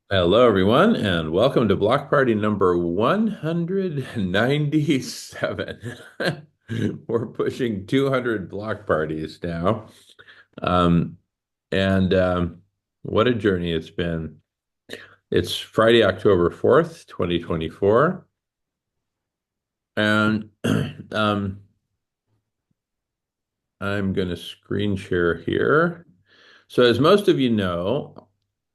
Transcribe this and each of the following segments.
Hello, everyone, and welcome to Block Party number 197. We're pushing 200 block parties now. Um, and what a journey it's been. It's Friday, October 4th, 2024. And um, I'm going to screen share here. So, as most of you know,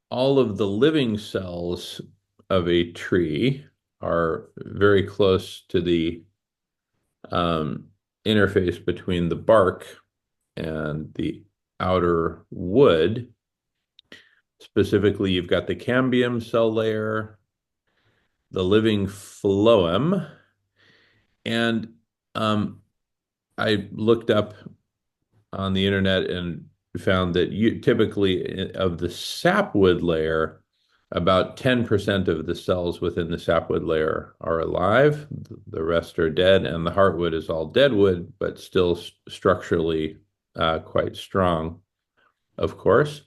all of the living cells of a tree are very close to the um, interface between the bark and the outer wood. Specifically, you've got the cambium cell layer, the living phloem, and I looked up on the internet and found that typically of the sapwood layer, about 10% of the cells within the sapwood layer are alive. The rest are dead, and the heartwood is all dead wood, but still structurally quite strong, of course.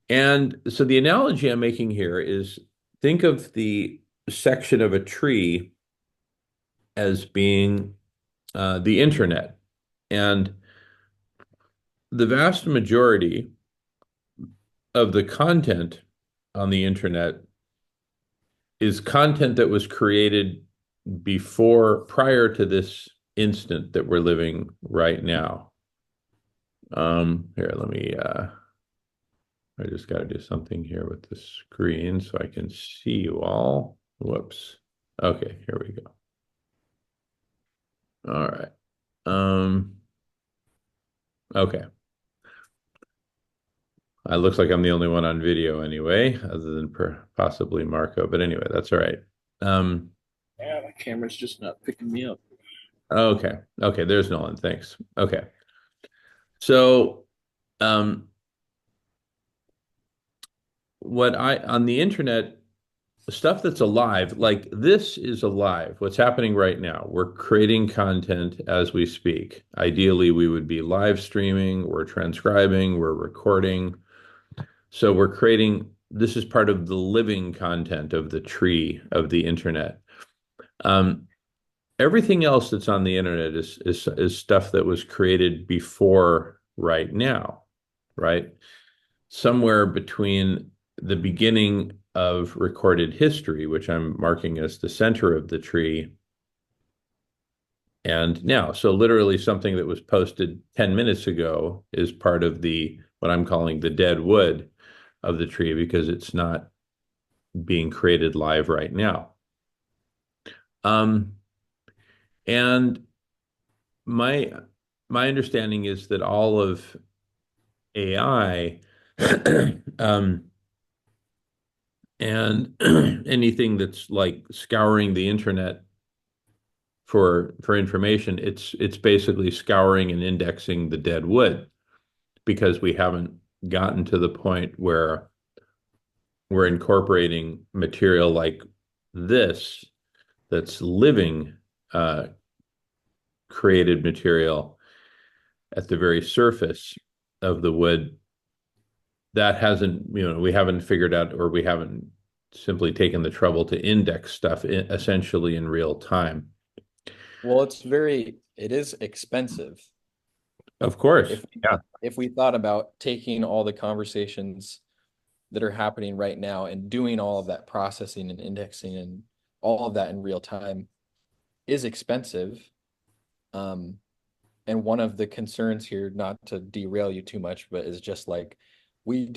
And so the analogy I'm making here is think of the section of a tree as being the internet. And the vast majority of the content on the internet is content that was created prior to this instant that we're living right now. Here, I just got to do something here with the screen so I can see you all. Whoops. Okay, here we go. All right. Um, okay. It looks like I'm the only one on video anyway, other than possibly Marco. But anyway, that's all right. Um, Yeah, my camera's just not picking me up. okay. Okay, there's Nolan. Thanks. Okay. So, um, what I on the internet, stuff that's alive, like this is alive. What's happening right now? We're creating content as we speak. Ideally, we would be live streaming, we're transcribing, we're recording. So we're creating, this is part of the living content of the tree of the internet. Um, Everything else that's on the internet is stuff that was created before right now, right? Somewhere between the beginning of recorded history, which I'm marking as the center of the tree, and now. So literally something that was posted 10 minutes ago is part of the what I'm calling the dead wood of the tree because it's not being created live right now. Um, and my my understanding is that all of AI um, and anything that's like scouring the internet for information, it's basically scouring and indexing the dead wood because we haven't gotten to the point where we're incorporating material like this that's living uh, created material at the very surface of the wood that hasn't, we haven't figured out or we haven't simply taken the trouble to index stuff essentially in real time. Well, it is expensive. Of course. If Yeah. if we thought about taking all the conversations that are happening right now and doing all of that processing and indexing and all of that in real time is expensive. Um, and one of the concerns here, not to derail you too much, but is just like we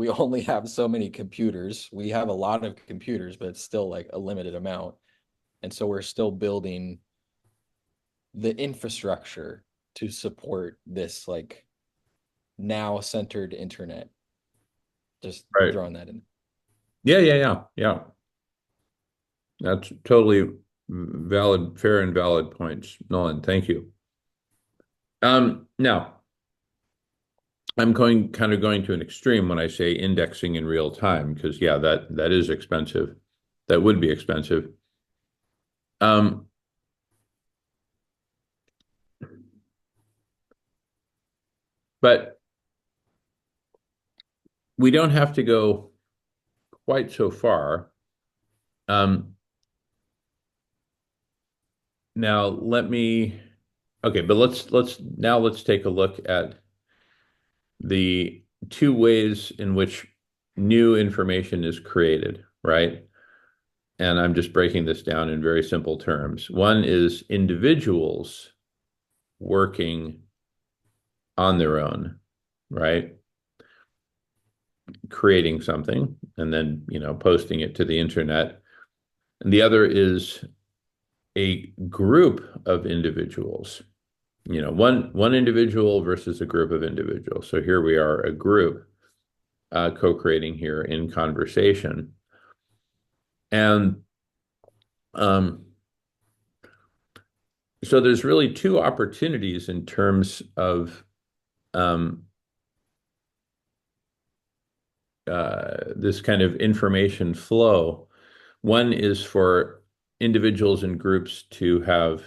only have so many computers. We have a lot of computers, but it's still like a limited amount. And so we're still building the infrastructure to support this like now centered internet. Just Right. throwing that in. Yeah, yeah, yeah, yeah. That's totally valid, fair and valid points, Nolan. Thank you. Now I'm going to an extreme when I say indexing in real time, because yeah, that is expensive. That would be expensive. Um, but we don't have to go. quite so far. Um, now okay, but let's take a look at the two ways in which new information is created, right? And I'm just breaking this down in very simple terms. One is individuals working on their own, right? Creating something and then, posting it to the internet. And the other is a group of individuals, one individual versus a group of individuals. So here we are, a group co-creating here in conversation. And um, so there's really two opportunities in terms of um, this kind of information flow. One is for individuals and groups to have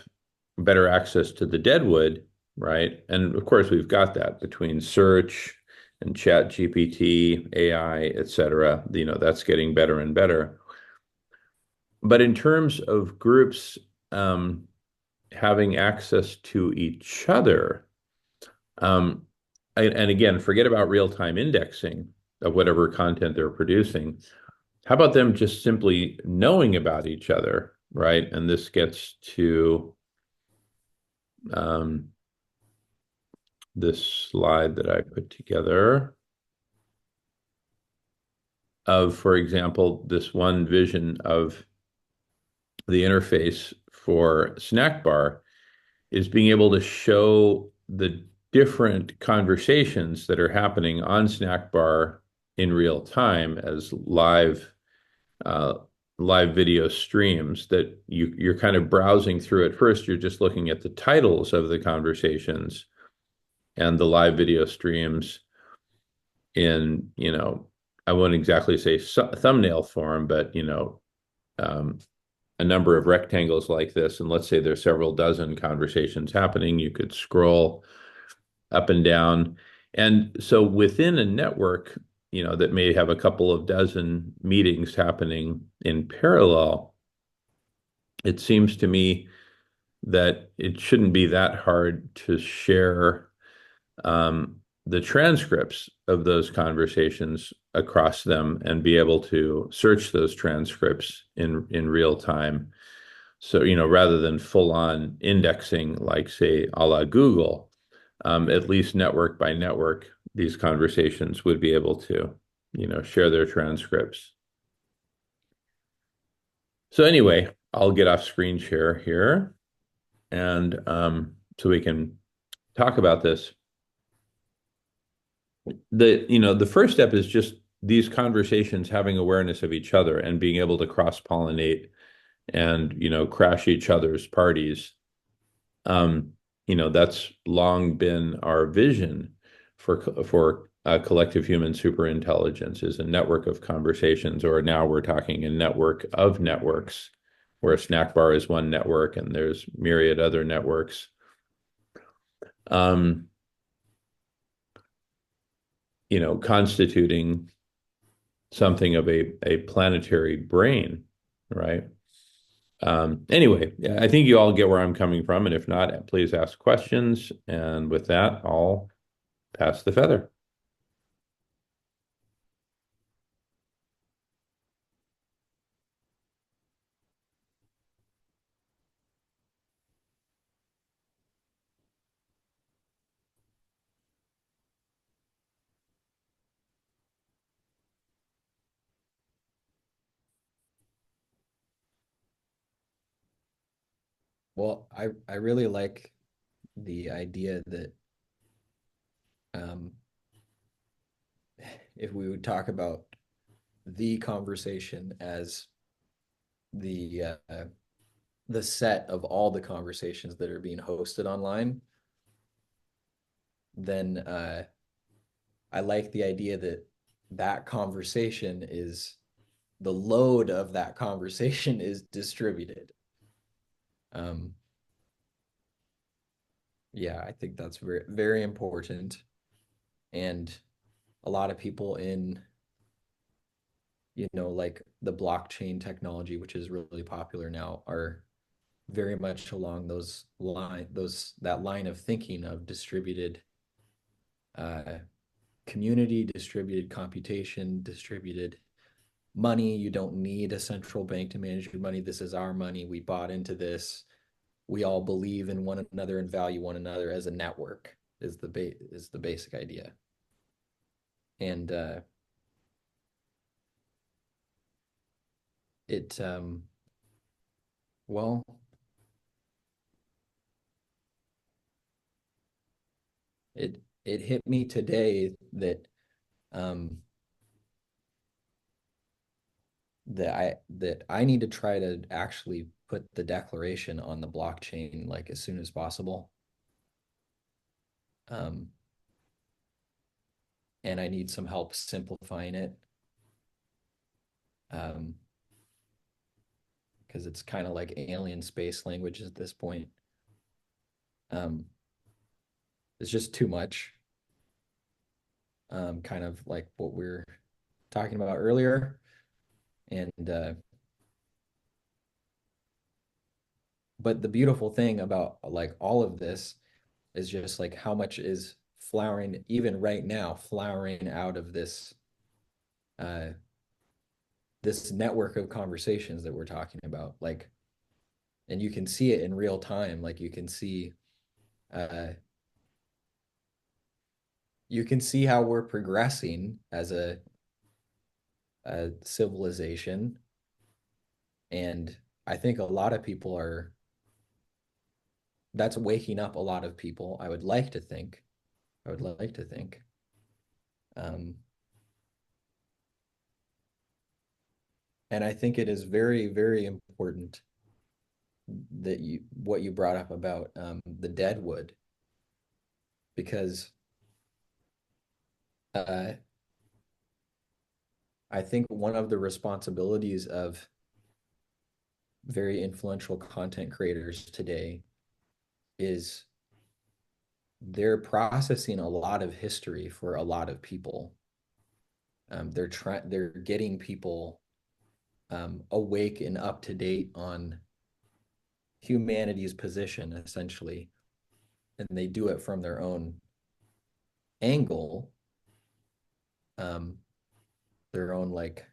better access to the deadwood, right? And of course, we've got that between search and chat GPT, AI, et cetera. That's getting better and better. But in terms of groups having access to each other, um, and again, forget about real-time indexing of whatever content they're producing. How about them just simply knowing about each other, right? And this gets to um, this slide that I put together of, for example, this one vision of the interface for Snack Bar is being able to show the different conversations that are happening on Snack Bar in real time as uh, live video streams that you're kind of browsing through. At first, you're just looking at the titles of the conversations and the live video streams in, I wouldn't exactly say thumbnail form, but, um, a number of rectangles like this. And let's say there's several dozen conversations happening. You could scroll up and down. And so within a network, that may have a couple of dozen meetings happening in parallel, it seems to me that it shouldn't be that hard to share the transcripts of those conversations across them and be able to search those transcripts in real time. So, rather than full on indexing, like say a la Google, at least network by network, these conversations would be able to, share their transcripts. So anyway, I'll get off screen share here and so we can talk about this. The first step is just these conversations having awareness of each other and being able to cross-pollinate and, crash each other's parties. That's long been our vision for collective human superintelligence is a network of conversations, or now we're talking a network of networks, where a snack bar is one network and there's myriad other networks. Constituting something of a planetary brain, right? Anyway, I think you all get where I'm coming from, and if not, please ask questions. And with that, I'll pass the feather. Well, I really like the idea that um, if we would talk about the conversation as the the set of all the conversations that are being hosted online, then I like the idea that that conversation is the load of that conversation is distributed. Um, yeah, I think that's very, very important. And a lot of people in like the blockchain technology, which is really popular now, are very much along that line of thinking of distributed uh, community, distributed computation, distributed money. You don't need a central bank to manage your money. This is our money. We bought into this. We all believe in one another and value one another as a network is the basic idea. And it well, it hit me today that um that I need to try to actually put the declaration on the blockchain like as soon as possible. Um, and I need some help simplifying it. Um, because it's kind of like alien space language at this point. Um, it's just too much. Kind of like what we're talking about earlier. And but the beautiful thing about like all of this is just like how much is flowering, even right now, flowering out of uh this network of conversations that we're talking about. Like, and you can see it in real time. Like uh you can see how we're progressing as a civilization. And I think a lot of people are that's waking up a lot of people. I would like to think. I would like to think. Um, and I think it is very, very important that you what you brought up about the deadwood, because uh, I think one of the responsibilities of very influential content creators today is they're processing a lot of history for a lot of people. They're getting people awake and up to date on humanity's position, essentially, and they do it from their own angle, um, their own like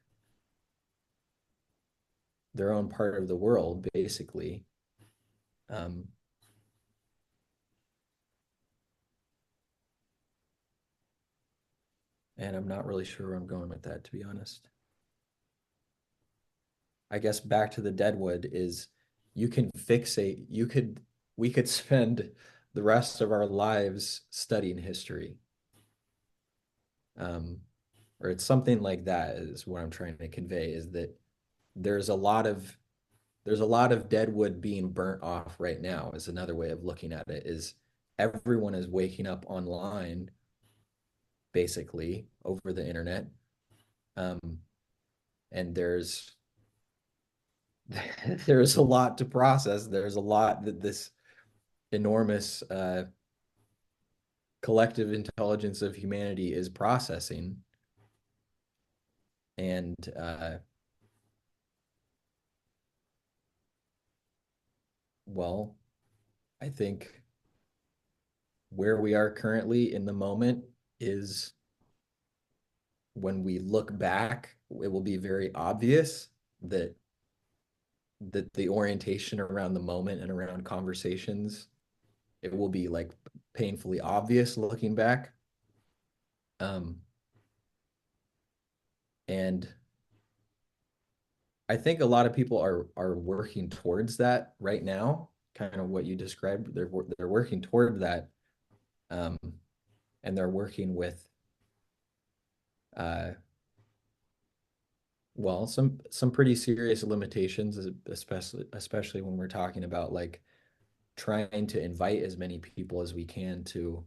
their own part of the world, basically. Um, and I'm not really sure where I'm going with that, to be honest. I guess back to the deadwood is you can fixate, we could spend the rest of our lives studying history. Um, or it's something like that is what I'm trying to convey is that there's a lot of there's a lot of deadwood being burnt off right now is another way of looking at it is everyone is waking up online basically over the internet. Um, and there's a lot to process. There's a lot that this enormous collective intelligence of humanity is processing. And well, I think where we are currently in the moment is when we look back, it will be very obvious that the orientation around the moment and around conversations, it will be like painfully obvious looking back. Um, and I think a lot of people are working towards that right now, kind of what you described. They're working toward that, um, and they're working with uh, well, some pretty serious limitations, especially when we're talking about like trying to invite as many people as we can to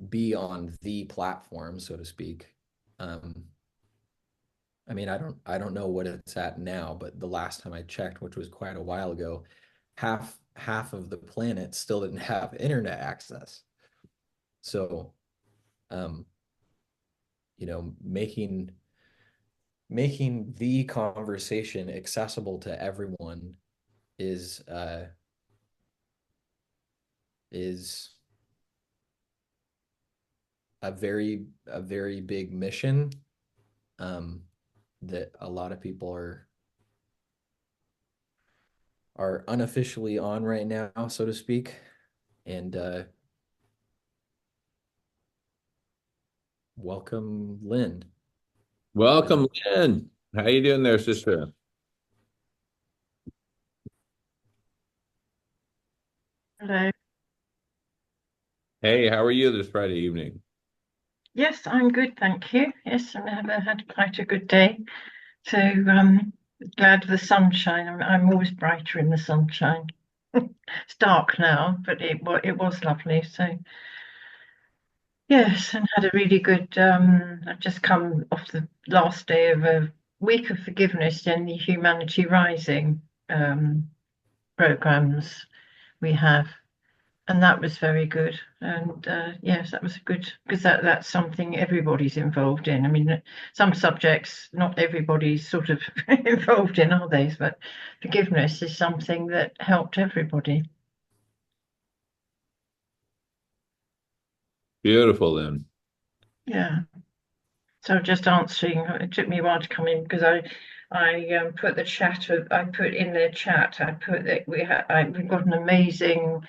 be on the platform, so to speak. Um, I mean, I don't know what it's at now, but the last time I checked, which was quite a while ago, half of the planet still didn't have internet access. So, um, making making the conversation accessible to everyone is a very big mission um, that a lot of people are unofficially on right now, so to speak. And welcome, Lynn. Welcome, Lynn. How you doing there, sister? Hello. Hey, how are you this Friday evening? Yes, I'm good, thank you. Yes, I've had quite a good day. So glad of the sunshine. I'm always brighter in the sunshine. It's dark now, but it was lovely. So yes, and had a really good. I've just come off the last day of a week of forgiveness in the Humanity Rising programs we have. And that was very good. And yes, that was good because that's something everybody's involved in. I mean, some subjects not everybody's sort of involved in, are they? But forgiveness is something that helped everybody. Beautiful, Lynn. Yeah. So just answering, it took me a while to come in because I put the chat of I put in the chat. I put that we've got an amazing.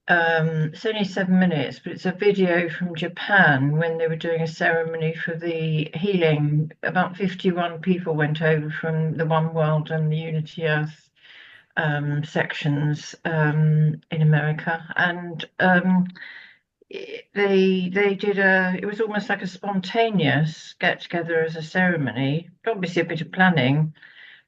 It's only 7 minutes, but it's a video from Japan when they were doing a ceremony for the healing. About 51 people went over from the One World and the Unity Earth sections in America, and they did it was almost like a spontaneous get together as a ceremony. Obviously, a bit of planning,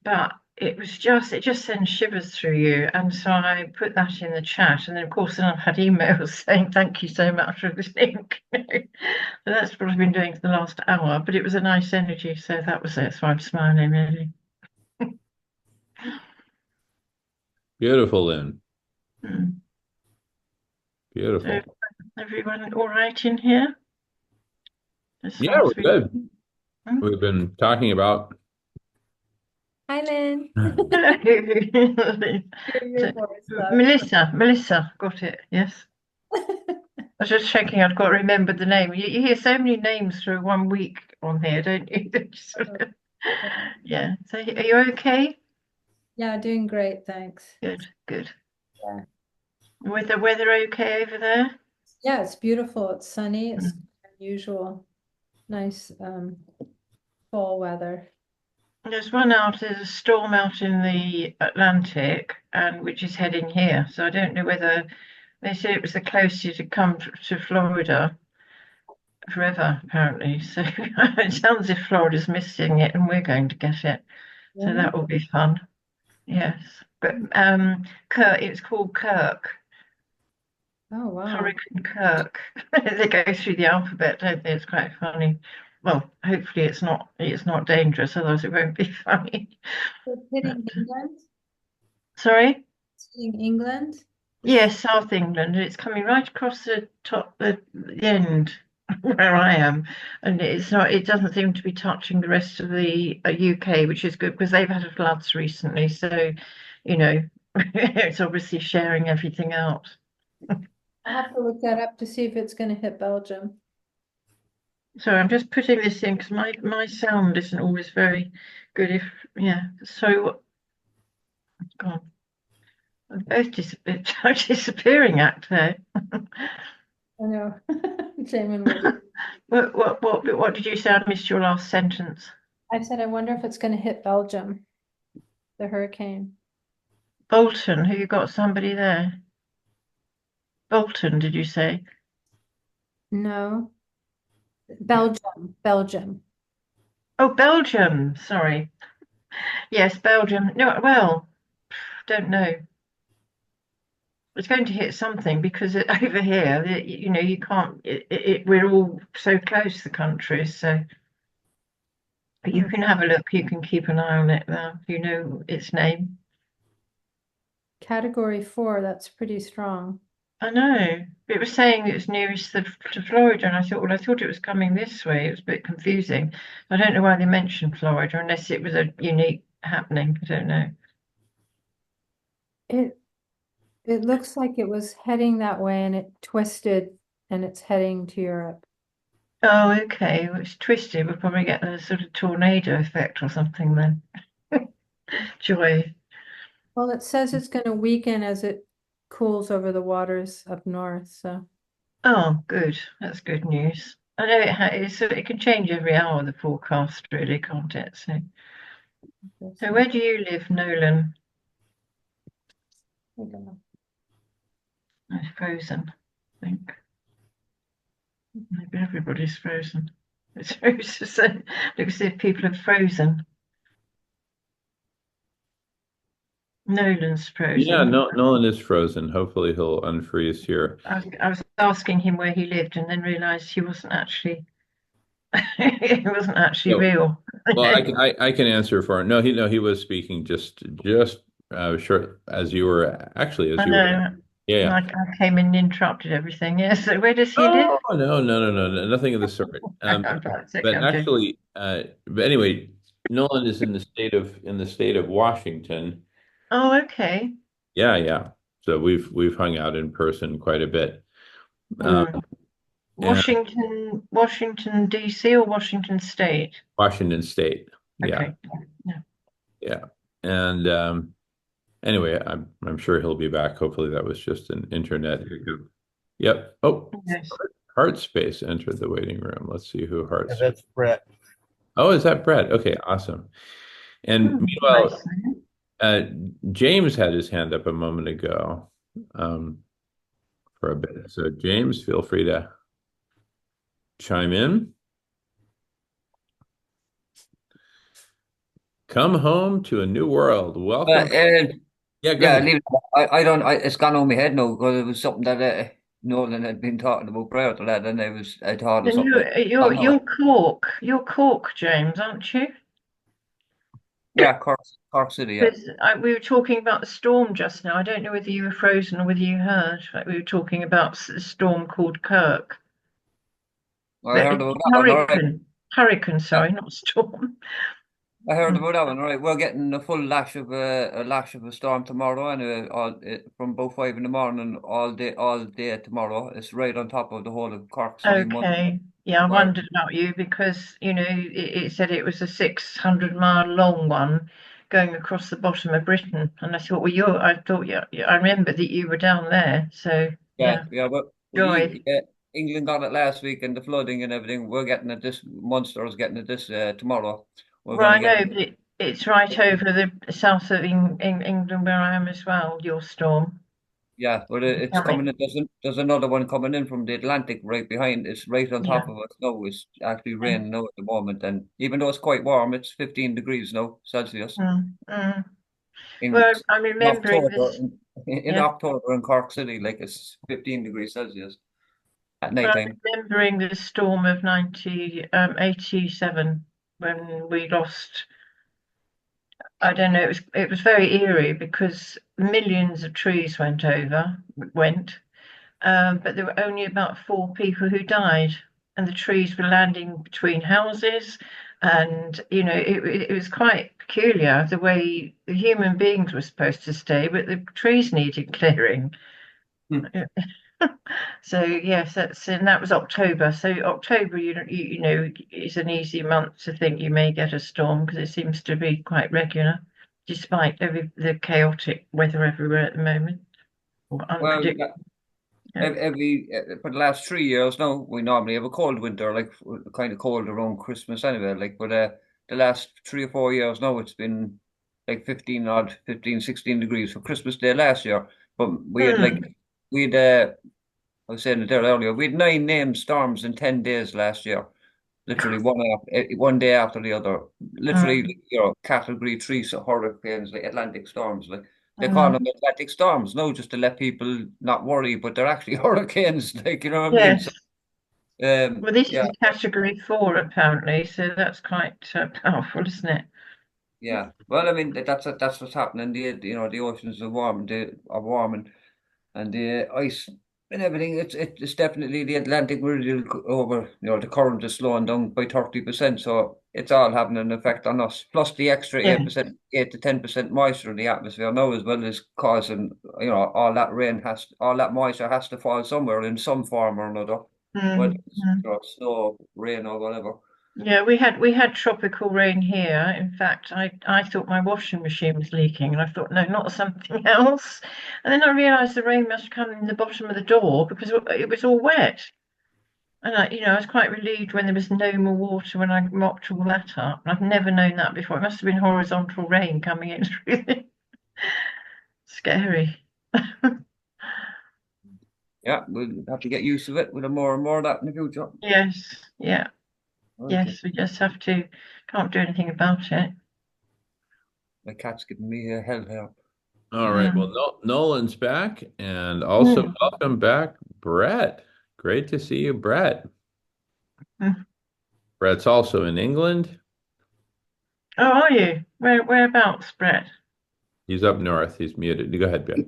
but it just sends shivers through you. And so I put that in the chat, and then of course then I've had emails saying thank you so much for this link. So that's what I've been doing for the last hour, but it was a nice energy, so that was it. So I'm smiling really. Beautiful, Lynn. Mm. So Beautiful. everyone all right in here as Yeah, far we're as we good. Mm. We've been talking about Hi, Lynn. Hello. Hear your So, voice, though. Melissa, got it, yes. I was just checking, I've got to remember the name. You hear so many names through 1 week on here, don't you? Yeah. So are you okay? Yeah, doing great, thanks. Good, good. Yeah. With the weather okay over there? Yeah, it's beautiful. It's sunny. It's Mm. unusual. Nice fall weather. There's a storm out in the Atlantic, and which is heading here. So I don't know whether they said it was the closest to come to Florida forever, apparently. So it sounds as if Florida's missing it and we're going to get it. So Yeah. that will be fun. Yes. But it's called Kirk, Oh, wow. Hurricane Kirk. They go through the alphabet, don't they? It's quite funny. Well, hopefully it's not dangerous, otherwise it won't be funny. It's hitting But, England. sorry? It's hitting England. Yes, South England. And it's coming right across the top, the end where I am, and it doesn't seem to be touching the rest of the UK, which is good because they've had floods recently. So, you know, it's obviously sharing everything out. I'll have to look that up to see if it's going to hit Belgium. So I'm just putting this in because my sound isn't always very good. Yeah. So, God, both disappearing act there. I know. Jamin will. What did you say? I missed your last sentence. I said, I wonder if it's going to hit Belgium, the hurricane. Bolton, who you got somebody there? Bolton, did you say? No. Belgium. Oh, Belgium. Sorry. Yes, Belgium. No, well, don't know. It's going to hit something because over here, you can't. We're all so close, the countries. So you can have a look. You can keep an eye on it there. If you know its name. Category 4, that's pretty strong. I know. It was saying it was nearest to Florida, and I thought, well, I thought it was coming this way. It was a bit confusing. I don't know why they mentioned Florida, unless it was a unique happening. I don't know. It it looks like it was heading that way and it twisted and it's heading to Europe. Oh, okay. Well, it's twisted. We'll probably get a sort of tornado effect or something then. Joy. Well, it says it's going to weaken as it cools over the waters up north, so Oh, good. That's good news. I know it can change every hour, the forecast, really, can't it? So where do you live, Nolan? I don't know. I'm frozen, I think. Maybe everybody's frozen. It's frozen. So looks as if people are frozen. Nolan's Yeah, frozen. no, Nolan is frozen. Hopefully he'll unfreeze here. I was asking him where he lived and then realized he wasn't actually he wasn't actually So, real. well, I can answer for him. No, he was speaking just short as you were actually as I you were. know. Yeah, yeah. I came in and interrupted everything. Yeah. So where does he live? Oh, no, nothing of the sort. It's okay, But I'm joking. actually, but anyway, Nolan is in the state of Washington. Oh, okay. Yeah, yeah. So we've hung out in person quite a bit. Um, Hmm. and Washington DC or Washington State? Washington State. Yeah, Okay. Yeah. yeah. And anyway, I'm sure he'll be back. Hopefully, that was just an internet hiccup. Yep. Oh, Yes. Heart Space entered the waiting room. Let's see who Heart And Space. that's Brett. Oh, is that Brett? Okay, awesome. And meanwhile, Nice. uh, James had his hand up a moment ago, um, for a bit. So James, feel free to chime in. Come home to a new world. Welcome. But Yeah, go yeah, ahead. leave it. I don't. It's gone on my head now because it was something that Nolan had been talking about prior to that, and I thought of And something that gone now. you're Cork, James, aren't you? Yeah, Cork City. Yeah. Because we were talking about the storm just now. I don't know whether you were frozen or whether you heard. Like, we were talking about a storm called Kirk. I heard about that one. All right. Hurricane, Yeah, sorry, not storm. I heard Mm. about that one. All right, we're getting a full lash of a storm tomorrow, and from about 5 in the morning all day tomorrow. It's right on top of the whole of Cork City. Okay. Yeah, I Where, wondered about you because, it said it was a 600-mile long one going across the bottom of Britain. And I thought, well, yeah, I remember that you were down there. So, yeah, yeah, yeah, but joy. England got it last week and the flooding and everything. We're getting it this Munster is getting it this tomorrow. We're Well, going to I get know, but it's right over the south of England where I am as well, your storm. yeah, but it's coming Coming. in. There's another one coming in from the Atlantic right behind. It's right on Yeah. top of us now. It's actually Mm, raining now at the moment, and even though it's quite warm, it's 15 degrees now Celsius mm. in, Well, I'm in remembering October. this. In Yeah. October in Cork City, like it's 15 degrees Celsius at Well, night I'm time. remembering the storm of 87 when we lost. I don't know. It was very eerie because millions of trees went, but there were only about 4 people who died, and the trees were landing between houses, and it was quite peculiar the way the human beings were supposed to stay, but the trees needed clearing. Hmm. So yes, that was October. So October, is an easy month to think you may get a storm because it seems to be quite regular, despite the chaotic weather everywhere at the moment, or Well, unpredictable. Yeah. every for the last 3 years now, we normally have a cold winter, like kind of cold around Christmas anyway. Like, but the last 3 or 4 years now, it's been like 15, 16 degrees for Christmas Day last year. But Hmm. we had I was saying it there earlier, we had 9 named storms in 10 days last year. Literally one day after the other. Literally, Hmm. category 3 hurricanes, like Atlantic storms. Like they call them Hmm. Atlantic storms, no, just to let people not worry, but they're actually hurricanes. Like you know what I mean? So, Yes. Well, this is yeah, a category 4 apparently, so that's quite powerful, isn't it? yeah. Well, I mean that's what's happening. The oceans are warming, and the ice and everything. It's definitely the Atlantic really over. The current is slowing down by 30%, so it's all having an effect on us. Plus the extra Yeah. 8%, 8 to 10% moisture in the atmosphere now as well is causing all that all that moisture has to fall somewhere in some form or another, whether Mm, it's mm. snow, rain, or whatever. Yeah, we had tropical rain here. In fact, I thought my washing machine was leaking, and I thought, no, not something else. And then I realised the rain must come in the bottom of the door because it was all wet. And I was quite relieved when there was no more water when I mopped all that up. And I've never known that before. It must have been horizontal rain coming in through the scary. Yeah, we'll have to get used to it. We'll have more and more of that in the future. Yes, yeah, Okay. yes. We just can't do anything about it. My cat's giving me a hell here. All right. Well, Mm. Nolan's back, and also Mm. welcome back, Brett. Great to see you, Brett. Mm. Brett's also in England. Oh, are you? Whereabouts, Brett? He's up north. He's muted. Go ahead, Brett.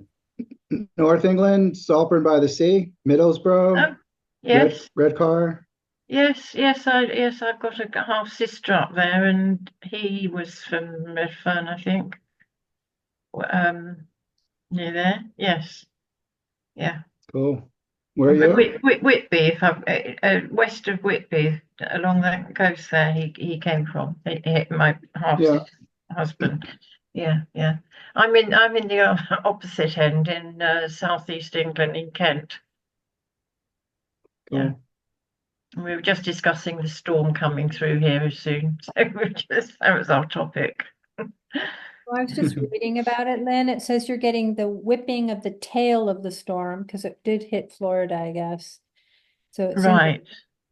North England, Saltburn by the Sea, Middlesbrough, Oh, yes, Redcar. yes. I've got a half sister up there, and he was from Redfern, I think. Um, near there. Yes, yeah. Cool. Where are you? Whitby, if west of Whitby, along the coast there, he came from. My half Yeah, husband. Yeah, yeah. I'm in the opposite end in southeast England in Kent. Yeah. cool. We were just discussing the storm coming through here soon. So that was our topic. Well, I was just reading about it, Lynn. It says you're getting the whipping of the tail of the storm because it did hit Florida, I guess. So it's in Right.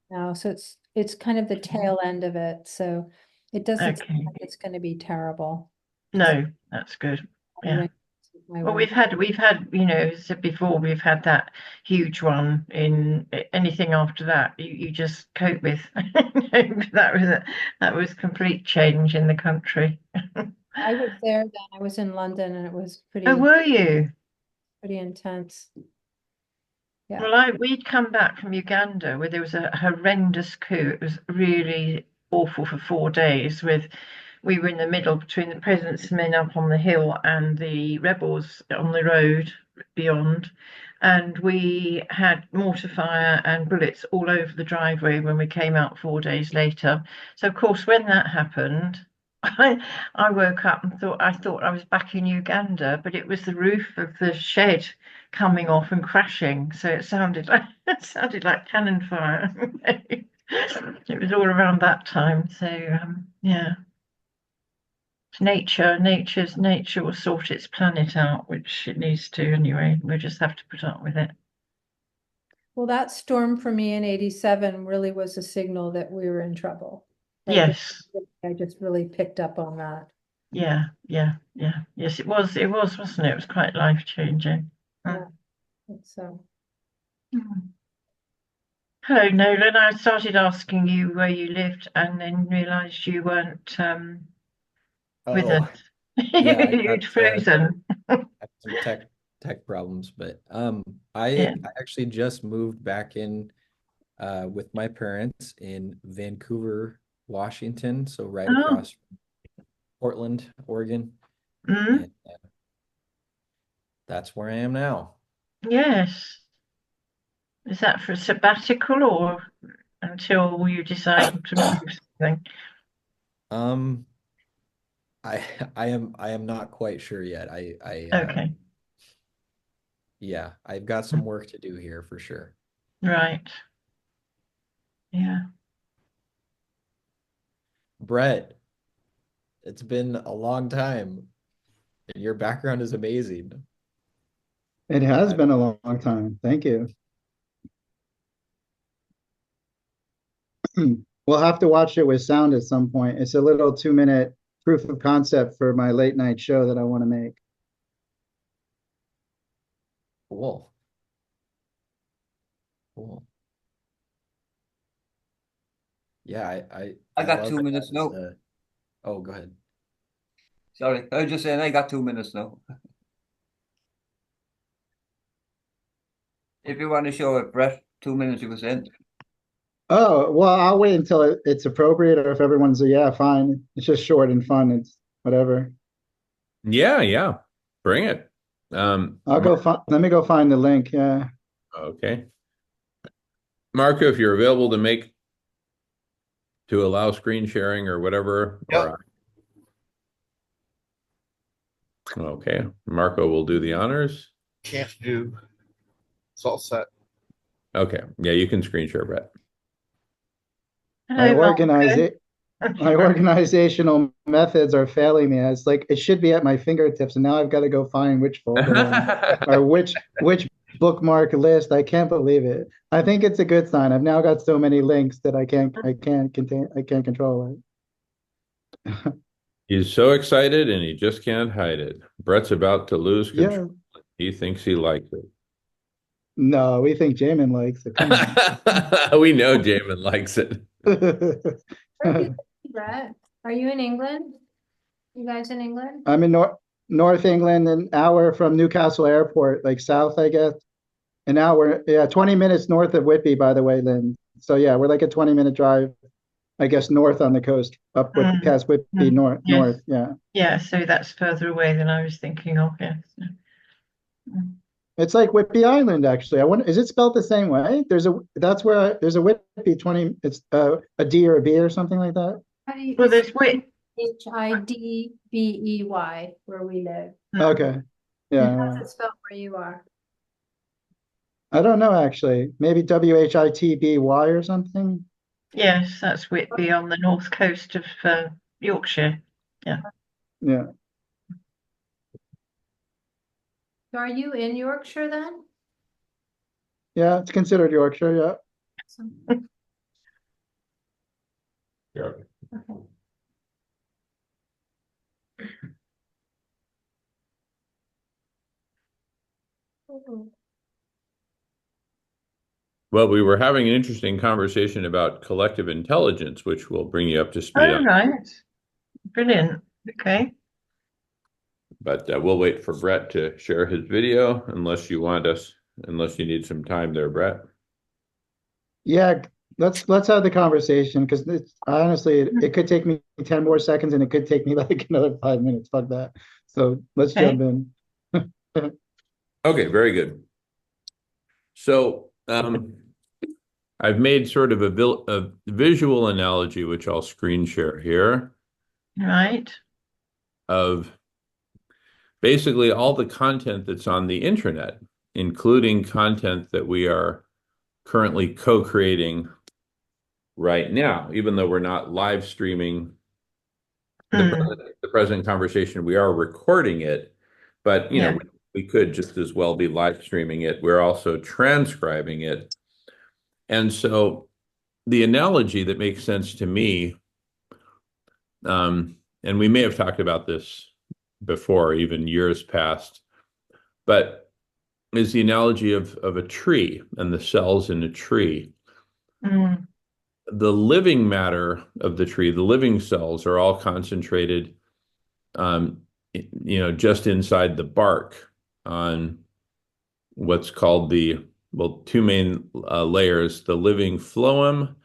now, so it's kind of the tail end of it. So it doesn't seem Okay. like it's going to be terrible. No, that's good. Yeah. Well, we've had, as I said before, we've had that huge one in anything after that. You just cope with. That was complete change in the country. I was there then. I was in London and it was Oh, pretty were you? intense. Yeah. Well, we'd come back from Uganda where there was a horrendous coup. It was really awful for 4 days. We were in the middle between the president's men up on the hill and the rebels on the road beyond, and we had mortar fire and bullets all over the driveway when we came out 4 days later. So, of course, when that happened, I woke up and thought I was back in Uganda, but it was the roof of the shed coming off and crashing. So it sounded like cannon fire. It was all around that time. So yeah, nature will sort its planet out, which it needs to anyway. We just have to put up with it. Well, that storm for me in 87 really was a signal that we were in trouble. Yes. I just really picked up on that. Yeah. Yes, it was, wasn't it? It was quite life-changing. Yeah. So Hello, Nolan. I started asking you where you lived and then realised you weren't with Oh, us. yeah, I You'd got frozen. some tech problems, but I Yeah. I actually just moved back in with my parents in Vancouver, Washington, so right Oh, across from Portland, Oregon, mm, and that's where I am now. yes. Is that for a sabbatical or until you decide to move something? Um, I I am not quite sure yet. Okay, Yeah, I've got some work to do here for sure. right. Yeah. Brett, it's been a long time, and your background is amazing. It has I, been a long time. Thank you. We'll have to watch it with sound at some point. It's a little 2-minute proof of concept for my late night show that I want to make. cool, cool. Yeah, I I got love 2 minutes that. now. Oh, go ahead. Sorry, I was just saying I got 2 minutes now. If you want to show it, Brett, 2 minutes you were saying. Oh, well, I'll wait until it's appropriate, or if everyone's yeah, fine. It's just short and fun. It's whatever. Yeah, yeah. Bring it. I'll go find. Let me go find the link. Yeah. Okay. Marco, if you're available to allow screen sharing or whatever. Yeah. Okay. Marco will do the honors. Can't do. It's all set. Okay. Yeah, you can screen share, Brett. My Hello, Marco. my organizational methods are failing me. It's like it should be at my fingertips, and now I've got to go find which folder or which bookmark list. I can't believe it. I think it's a good sign. I've now got so many links that I can't control it. He's so excited and he just can't hide it. Brett's about to lose control. Yeah. He thinks he likes it. No, we think Jamin likes it. Come on. We know Jamin likes it. Where are you, Brett? Are you in England? You guys in England? I'm in North England, an hour from Newcastle Airport, like south, I guess. An hour, yeah, 20 minutes north of Whitby, by the way, Lynn. So yeah, we're like a 20-minute drive, I guess, north on the coast, up past Whitby, north, yeah. Yeah, so that's further away than I was thinking of, yes. It's like Whitby Island, actually. I wonder, is it spelled the same way? There's a Whitby 20, it's a D or a B or something like that. Well, there's Whit. Hidbey, where we live. Okay, And yeah. how's it spelled where you are? I don't know, actually. Maybe Whitby or something. Yes, that's Whitby on the north coast of Yorkshire. Yeah. Yeah. So are you in Yorkshire then? Yeah, it's considered Yorkshire, yeah. Yeah. Okay. Well, we were having an interesting conversation about collective intelligence, which will bring you up to speed Oh, on. right. Brilliant. Okay. But we'll wait for Brett to share his video unless you need some time there, Brett. Yeah, let's have the conversation, because honestly, it could take me 10 more seconds and it could take me like another 5 minutes. Fuck that. So let's jump in. Okay, very good. So I've made sort of a visual analogy, which I'll screen share here, Right. of basically all the content that's on the internet, including content that we are currently co-creating right now, even though we're not live streaming the present conversation, we are recording it, but you know, we could just as well be live streaming it. We're also transcribing it. And so the analogy that makes sense to me, and we may have talked about this before, even years past, but is the analogy of a tree and the cells in a tree. The living matter of the tree, the living cells, are all concentrated, just inside the bark on what's called two main layers, the living phloem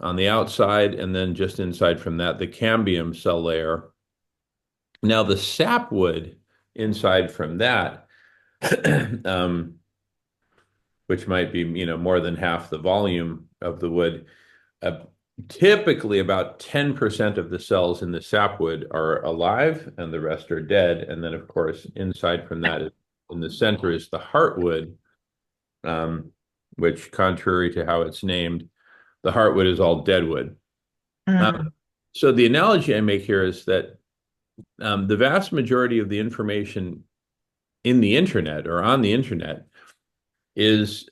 on the outside, and then just inside from that, the cambium cell layer. Now, the sapwood inside from that, which might be, more than half the volume of the wood, typically about 10% of the cells in the sapwood are alive and the rest are dead. And then, of course, inside from that, in the center is the heartwood, which, contrary to how it's named, the heartwood is all deadwood. So the analogy I make here is that the vast majority of the information in the internet or on the internet is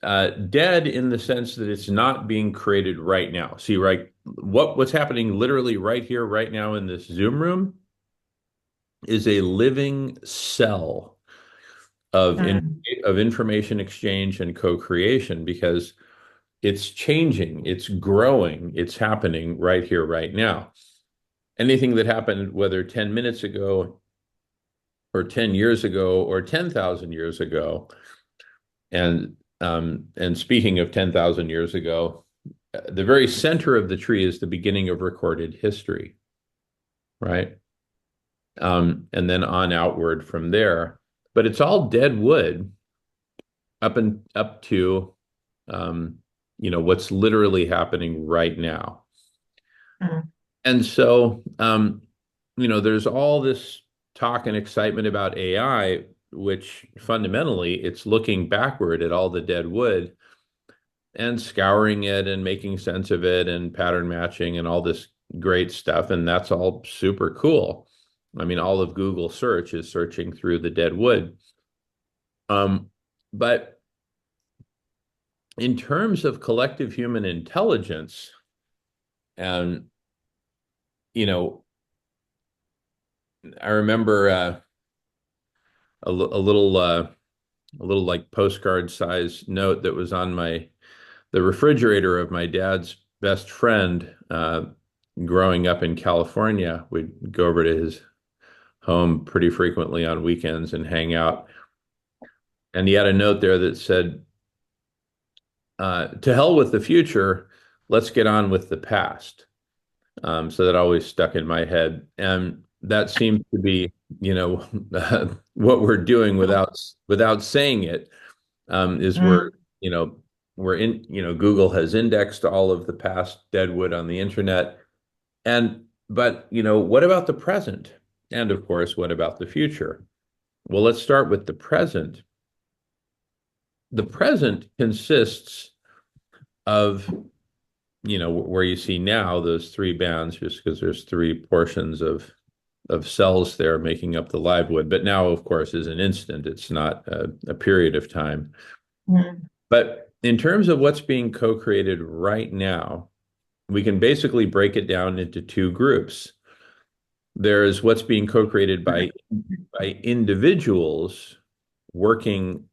dead in the sense that it's not being created right now. See, right, what's happening literally right here, right now in this Zoom room is a living cell of information exchange and co-creation, because it's changing, it's growing, it's happening right here, right now. Anything that happened, whether 10 minutes ago or 10 years ago or 10,000 years ago, and And speaking of 10,000 years ago, the very center of the tree is the beginning of recorded history, right? And then on outward from there. But it's all dead wood up to what's literally happening right now. Mm. And so there's all this talk and excitement about AI, which fundamentally it's looking backward at all the dead wood and scouring it and making sense of it and pattern matching and all this great stuff. And that's all super cool. I mean, all of Google search is searching through the dead wood. But in terms of collective human intelligence, and I remember a little like postcard size note that was on the refrigerator of my dad's best friend growing up in California. We'd go over to his home pretty frequently on weekends and hang out. And he had a note there that said, to hell with the future, let's get on with the past. So that always stuck in my head. And that seems to be, what we're doing without saying it, is we're in, Google has indexed all of the past deadwood on the internet. But what about the present? And of course, what about the future? Well, let's start with the present. The present consists of, where you see now those three bands, just because there's three portions of cells there making up the live wood. But now, of course, is an instant. It's not a period of time. Mm. But in terms of what's being co-created right now, we can basically break it down into two groups. There's what's being co-created by individuals working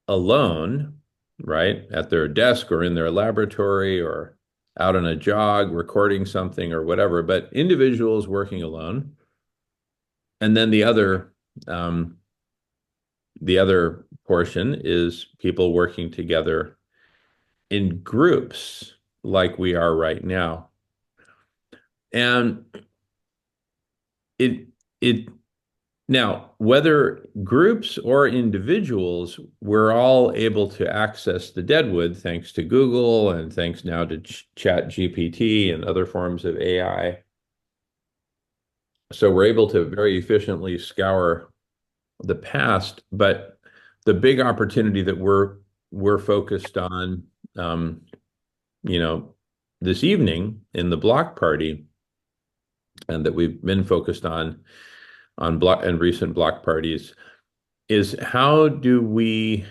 alone, right, at their desk or in their laboratory or out on a jog, recording something or whatever, but individuals working alone. And then the other portion is people working together in groups like we are right now. And now, whether groups or individuals, we're all able to access the deadwood thanks to Google and thanks now to ChatGPT and other forms of AI. So we're able to very efficiently scour the past, but the big opportunity that we're focused on, this evening in the block party, and that we've been focused on block and recent block parties, is how do we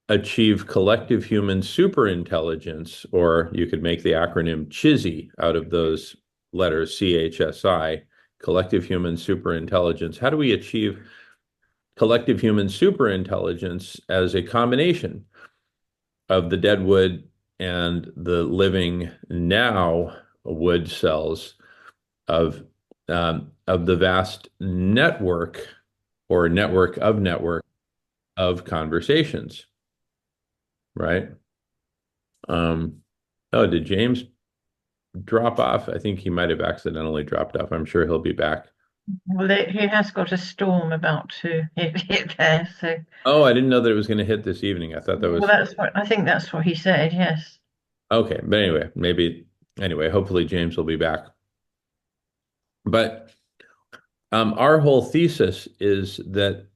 achieve collective human superintelligence, or you could make the acronym CHISI out of those letters, CHSI, collective human superintelligence. How do we achieve collective human superintelligence as a combination of the dead wood and the living now wood cells of the vast network or network of conversations, right? Did James drop off? I think he might have accidentally dropped off. I'm sure he'll be back. Well, he has got a storm about to hit there, so. Oh, I didn't know that it was going to hit this evening. I thought that was. Well, I think that's what he said. Yes. Okay, but anyway, hopefully James will be back. But our whole thesis is that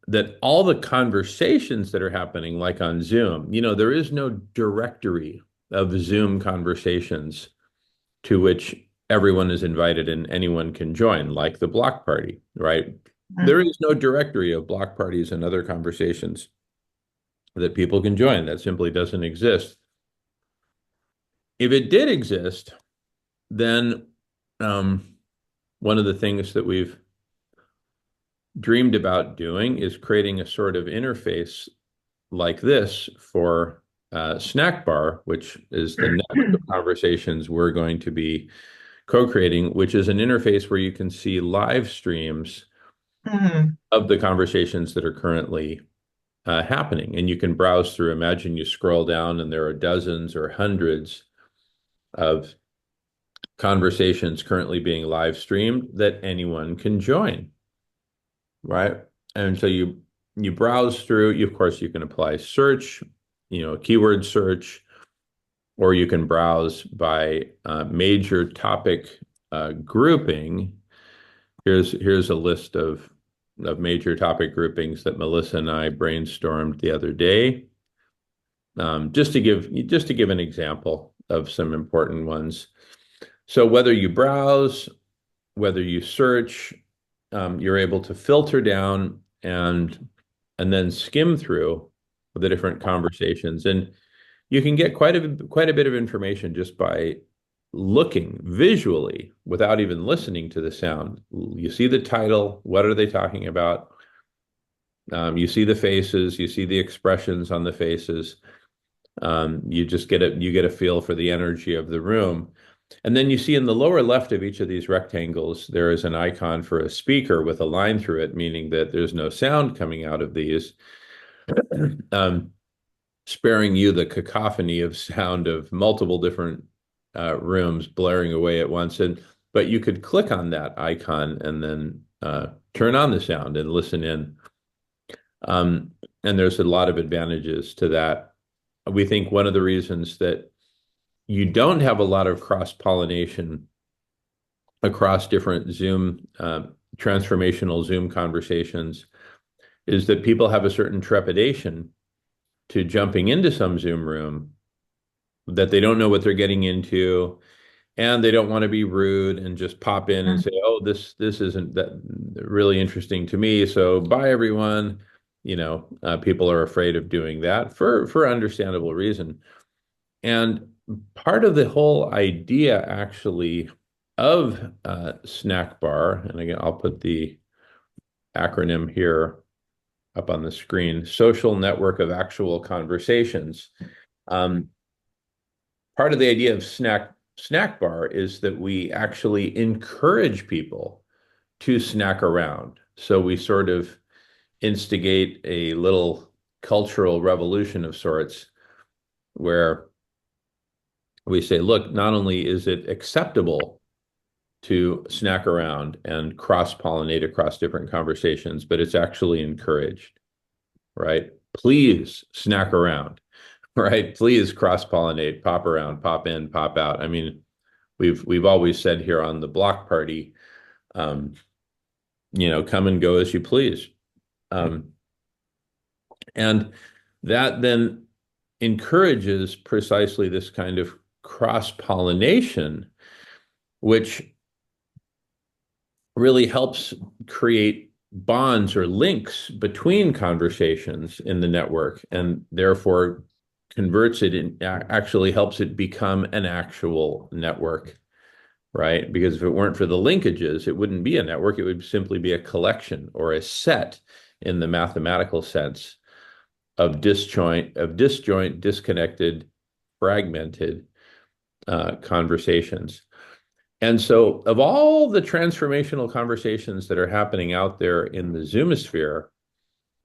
that all the conversations that are happening, like on Zoom, there is no directory of Zoom conversations to which everyone is invited and anyone can join, like the block party, right? Mm-hmm. There is no directory of block parties and other conversations that people can join. That simply doesn't exist. If it did exist, then one of the things that we've dreamed about doing is creating a sort of interface like this for Snack Bar, which is the next of conversations we're going to be co-creating, which is an interface where you can see live streams of the conversations that are currently happening. And you can browse through. Imagine you scroll down and there are dozens or hundreds of conversations currently being live streamed that anyone can join, right? And so you browse through. Of course, you can apply search, keyword search, or you can browse by major topic grouping. Here's a list of major topic groupings that Melissa and I brainstormed the other day. Just to give an example of some important ones. So whether you browse, whether you search, you're able to filter down and then skim through the different conversations, and you can get quite a bit of information just by looking visually without even listening to the sound. You see the title, what are they talking about? You see the faces, you see the expressions on the faces. You just get a feel for the energy of the room. And then you see in the lower left of each of these rectangles, there is an icon for a speaker with a line through it, meaning that there's no sound coming out of these, sparing you the cacophony of sound of multiple different rooms blaring away at once. But you could click on that icon and then turn on the sound and listen in. And there's a lot of advantages to that. We think one of the reasons that you don't have a lot of cross-pollination across different Zoom, transformational Zoom conversations is that people have a certain trepidation to jumping into some Zoom room that they don't know what they're getting into, and they don't want to be rude and just pop in and say, "Oh, this isn't that really interesting to me, so bye everyone." People are afraid of doing that for understandable reason. And part of the whole idea, actually, of Snack Bar, and again, I'll put the acronym here up on the screen, Social Network of Actual Conversations. Part of the idea of Snack Bar is that we actually encourage people to snack around. So we sort of instigate a little cultural revolution of sorts where we say, look, not only is it acceptable to snack around and cross-pollinate across different conversations, but it's actually encouraged, right? Please snack around, right? Please cross-pollinate, pop around, pop in, pop out. I mean, we've always said here on the block party, come and go as you please. And that then encourages precisely this kind of cross-pollination, which really helps create bonds or links between conversations in the network, and therefore converts it in, actually helps it become an actual network, right? Because if it weren't for the linkages, it wouldn't be a network. It would simply be a collection or a set in the mathematical sense of disjoint, disconnected, fragmented conversations. And so of all the transformational conversations that are happening out there in the Zoomosphere,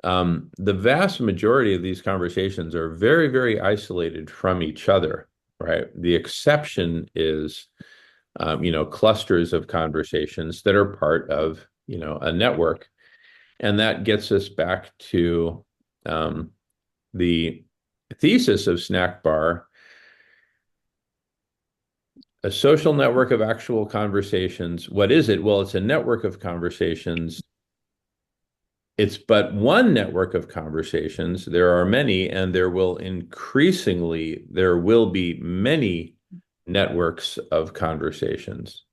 the vast majority of these conversations are very, very isolated from each other, right? The exception is, clusters of conversations that are part of, a network. And that gets us back to the thesis of Snack Bar, a social network of actual conversations. What is it? Well, it's a network of conversations. It's but one network of conversations. There are many, and there will be many networks of conversations,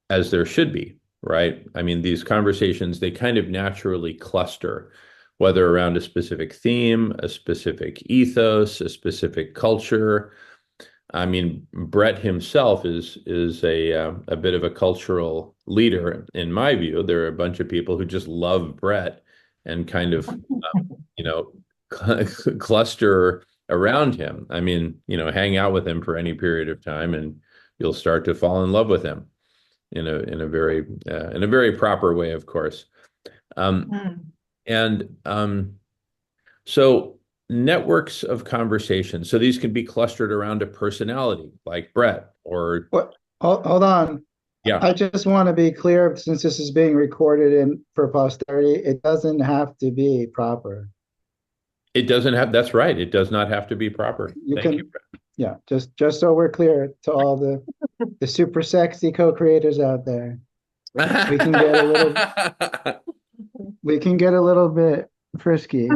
as there should be, right? I mean, these conversations, they kind of naturally cluster, whether around a specific theme, a specific ethos, a specific culture. I mean, Brett himself is a bit of a cultural leader, in my view. There are a bunch of people who just love Brett and kind of, cluster around him. I mean, hang out with him for any period of time and you'll start to fall in love with him. in a very proper way, of course. Mm. And so networks of conversation. So these can be clustered around a personality like Brett or What? Hold on. yeah. I just want to be clear, since this is being recorded in for posterity, it doesn't have to be proper. It doesn't have, that's right. It does not have to be proper. You Thank can, you. yeah, just so we're clear to all the super sexy co-creators out there. We can get a little we can get a little bit frisky.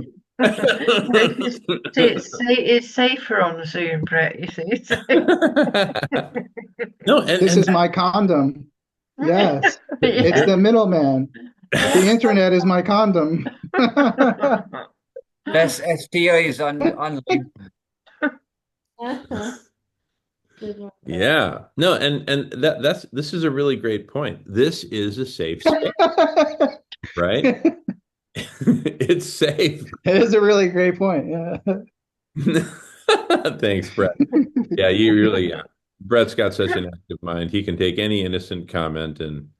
It's safer on Zoom, Brett, you see. No, This is my condom. Yes, it's Yeah. the middleman. The internet is my condom. Less STIs online. yeah. No, and this is a really great point. This is a safe space, right? It's safe. It is a really great point. Yeah. Thanks, Brett. Yeah, you really, yeah. Brett's got such an active mind. He can take any innocent comment and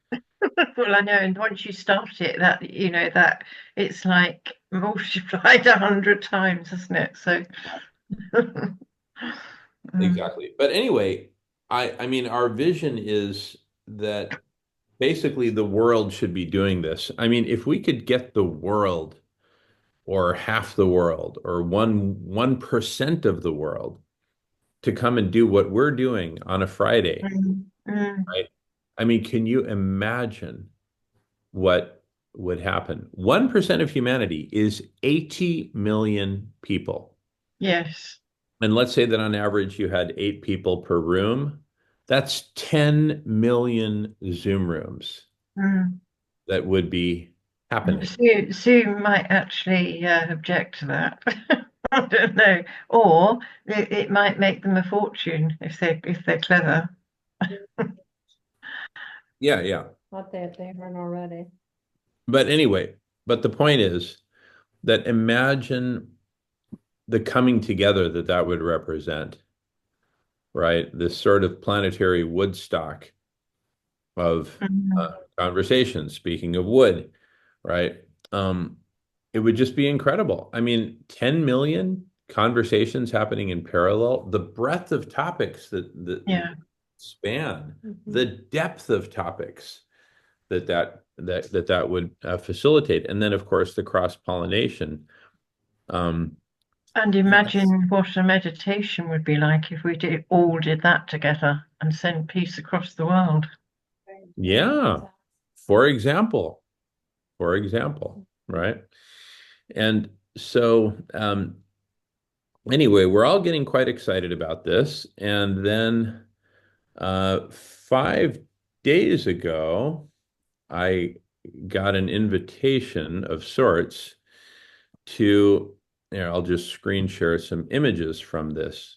Well, I know, and once you start it, that it's like multiplied 100 times, isn't it? So exactly. But anyway, I mean, our vision is that basically the world should be doing this. I mean, if we could get the world or half the world or 1% of the world to come and do what we're doing on a Friday, right? I mean, can you imagine what would happen? 1% of humanity is 80 million people. Yes. And let's say that on average you had 8 people per room. That's 10 million Zoom rooms that would be happening. Zoom might actually object to that. I don't know. Or it might make them a fortune if they're clever. Yeah. Not that they aren't already. But anyway, but the point is that imagine the coming together that would represent, right? This sort of planetary Woodstock of conversations, speaking of wood, right? It would just be incredible. I mean, 10 million conversations happening in parallel, the breadth of topics that span, the depth of topics that would facilitate, and then of course the cross-pollination. And imagine what a meditation would be like if we all did that together and sent peace across the world. Yeah, for example, right? And so anyway, we're all getting quite excited about this. And then 5 days ago, I got an invitation of sorts to, I'll just screen share some images from this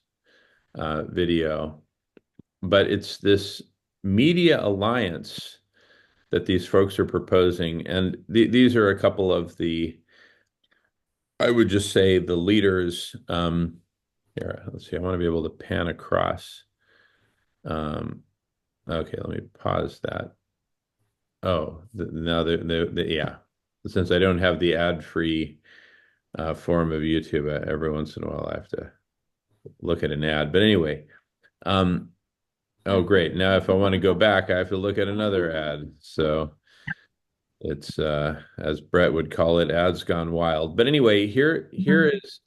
video, but it's this media alliance that these folks are proposing. And these are a couple of I would just say the leaders. Here, let's see, I want to be able to pan across. Okay, let me pause that. Oh, now yeah. Since I don't have the ad-free form of YouTube, every once in a while I have to look at an ad. But anyway, oh great. Now if I want to go back, I have to look at another ad. So it's as Brett would call it, ads gone wild. But anyway, here is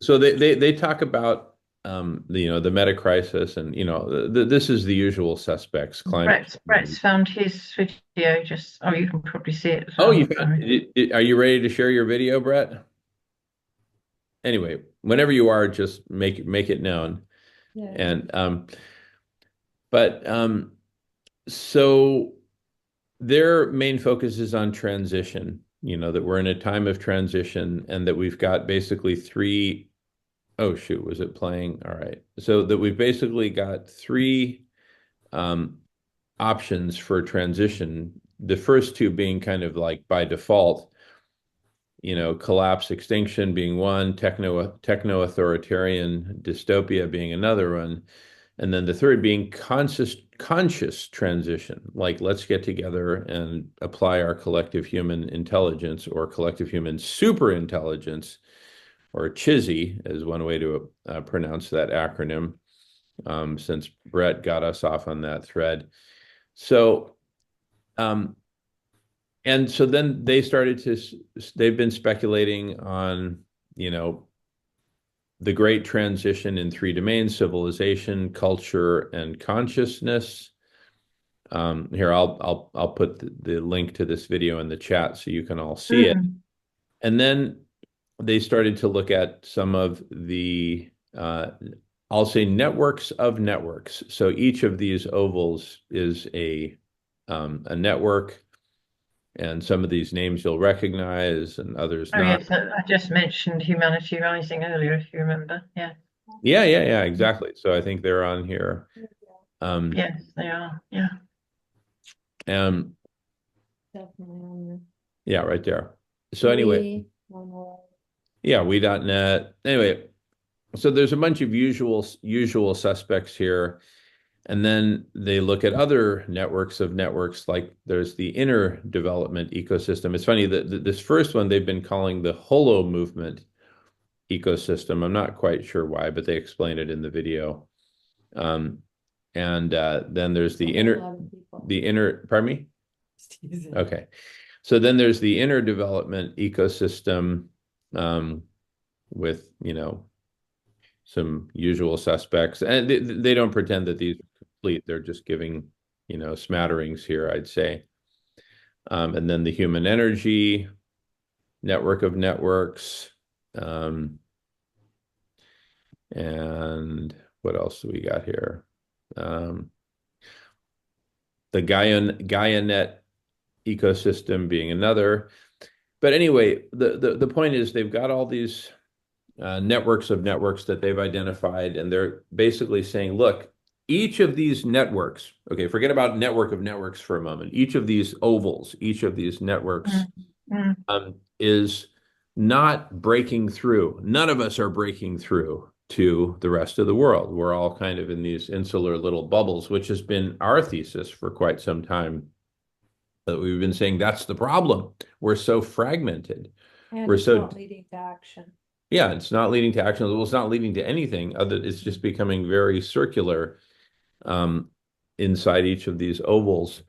so they talk about the meta crisis, and this is the usual suspects. Brett's found his video. You can probably see it. Oh, are you ready to share your video, Brett? Anyway, whenever you are, just make it known. Yeah. And so their main focus is on transition, that we're in a time of transition and that we've got basically three. Oh, shoot, was it playing? All right. So that we've basically got three options for transition. The first two being kind of like by default, collapse, extinction being one, techno-authoritarian dystopia being another one. And then the third being conscious transition, like let's get together and apply our collective human intelligence or collective human super intelligence, or CHISY is one way to pronounce that acronym, since Brett got us off on that thread. So, and so then they've been speculating on, the great transition in three domains: civilization, culture, and consciousness. Here, I'll put the link to this video in the chat so you can all see it. And then they started to look at some of the, I'll say, networks of networks. So each of these ovals is a network, and some of these names you'll recognize and others Oh, not. yes, I just mentioned Humanity Rising earlier, if you remember. Yeah. Yeah, exactly. So I think they're on here. Yes, they are. Yeah. And Definitely on yeah, right there. the So anyway, we, one more. yeah, we.net. Anyway, so there's a bunch of usual suspects here. And then they look at other networks of networks, like there's the inner development ecosystem. It's funny that this first one they've been calling the holo movement ecosystem. I'm not quite sure why, but they explain it in the video. And then there's the pardon me? Okay. So then there's the inner development ecosystem, with, some usual suspects. And they don't pretend that these are complete. They're just giving, smatterings here, I'd say. And then the human energy network of networks. And what else do we got here? The GaiaNet ecosystem being another. But anyway, the point is they've got all these networks of networks that they've identified, and they're basically saying, look, each of these networks, okay, forget about network of networks for a moment. Each of these ovals, each of these networks is not breaking through. None of us are breaking through to the rest of the world. We're all kind of in these insular little bubbles, which has been our thesis for quite some time. That we've been saying that's the problem. We're so fragmented. And We're it's so not leading to action. Yeah, it's not leading to action. Well, it's not leading to anything other. It's just becoming very circular inside each of these ovals,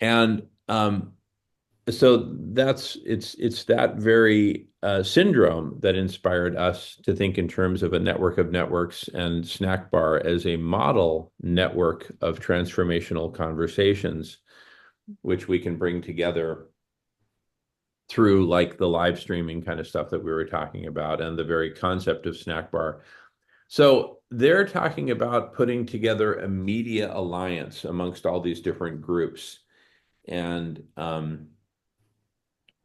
and so it's that very syndrome that inspired us to think in terms of a network of networks and Snack Bar as a model network of transformational conversations, which we can bring together through like the live streaming kind of stuff that we were talking about and the very concept of Snack Bar. So they're talking about putting together a media alliance amongst all these different groups. And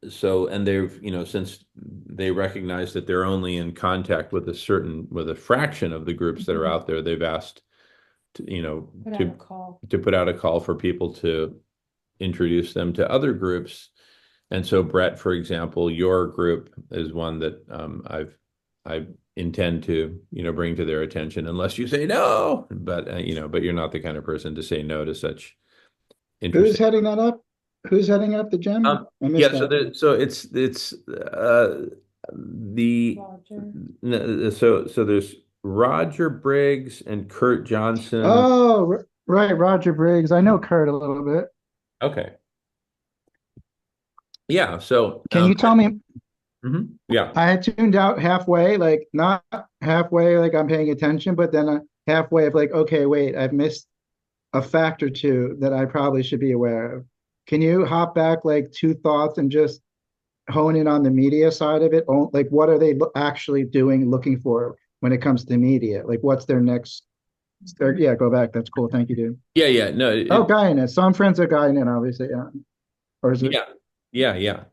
they've, since they recognize that they're only in contact with a fraction of the groups that are out there, they've asked to put out a call for people to introduce them to other groups. And so, Brett, for example, your group is one that I intend to bring to their attention, unless you say no. But but you're not the kind of person to say no to such interesting. Who's heading that up? Who's heading up the gem? Yeah, so it's so there's Roger Briggs and Kurt Johnson. Oh, right, Roger Briggs. I know Kurt a little bit. Okay. Yeah, so can you tell me? Yeah, I had tuned out halfway, like not halfway, like I'm paying attention, but then halfway of like, okay, wait, I've missed a fact or two that I probably should be aware of. Can you hop back like 2 thoughts and just hone in on the media side of it? Like, what are they actually doing, looking for when it comes to media? Like, what's their next? Yeah, go back. That's cool. Thank you, dude. Yeah. No. GaiaNet. So I'm friends with GaiaNet, obviously. Yeah. Or is it? Yeah.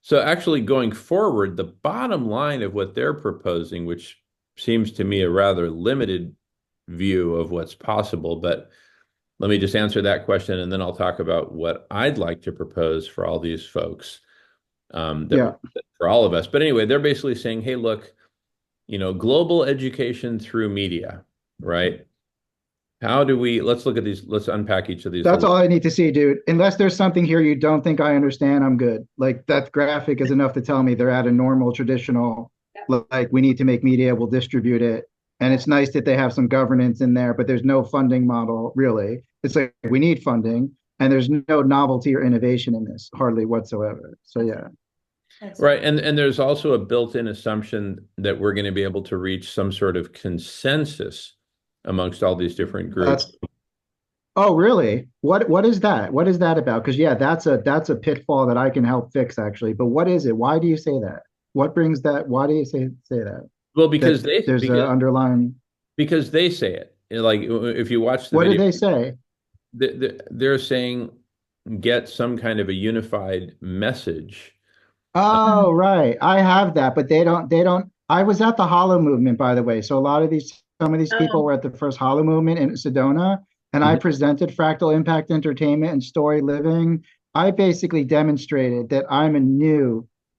So actually going forward, the bottom line of what they're proposing, which seems to me a rather limited view of what's possible, but let me just answer that question, and then I'll talk about what I'd like to propose for all these folks, for all of us. But anyway, they're basically saying, hey, look, global education through media, right? How do we, let's look at these, let's unpack each of these. That's little- all I need to see, dude. Unless there's something here you don't think I understand, I'm good. Like that graphic is enough to tell me they're at a normal, traditional, like we need to make media, we'll distribute it. And it's nice that they have some governance in there, but there's no funding model really. It's like we need funding and there's no novelty or innovation in this, hardly whatsoever. So yeah. That's- Right. And there's also a built-in assumption that we're going to be able to reach some sort of consensus amongst all these different groups. Oh, really? What is that? What is that about? Because yeah, that's a pitfall that I can help fix actually. But what is it? Why do you say that? What brings that? Why do you say that? Well, because There's an underlying. because they say it. Like if you watch the What did video, they say? they're saying get some kind of a unified message. Oh, right. I have that, but they don't. I was at the Hollow movement, by the way. So some of these people were at the first Hollow movement in Sedona, and I presented Fractal Impact Entertainment and Story Living. I basically demonstrated that I'm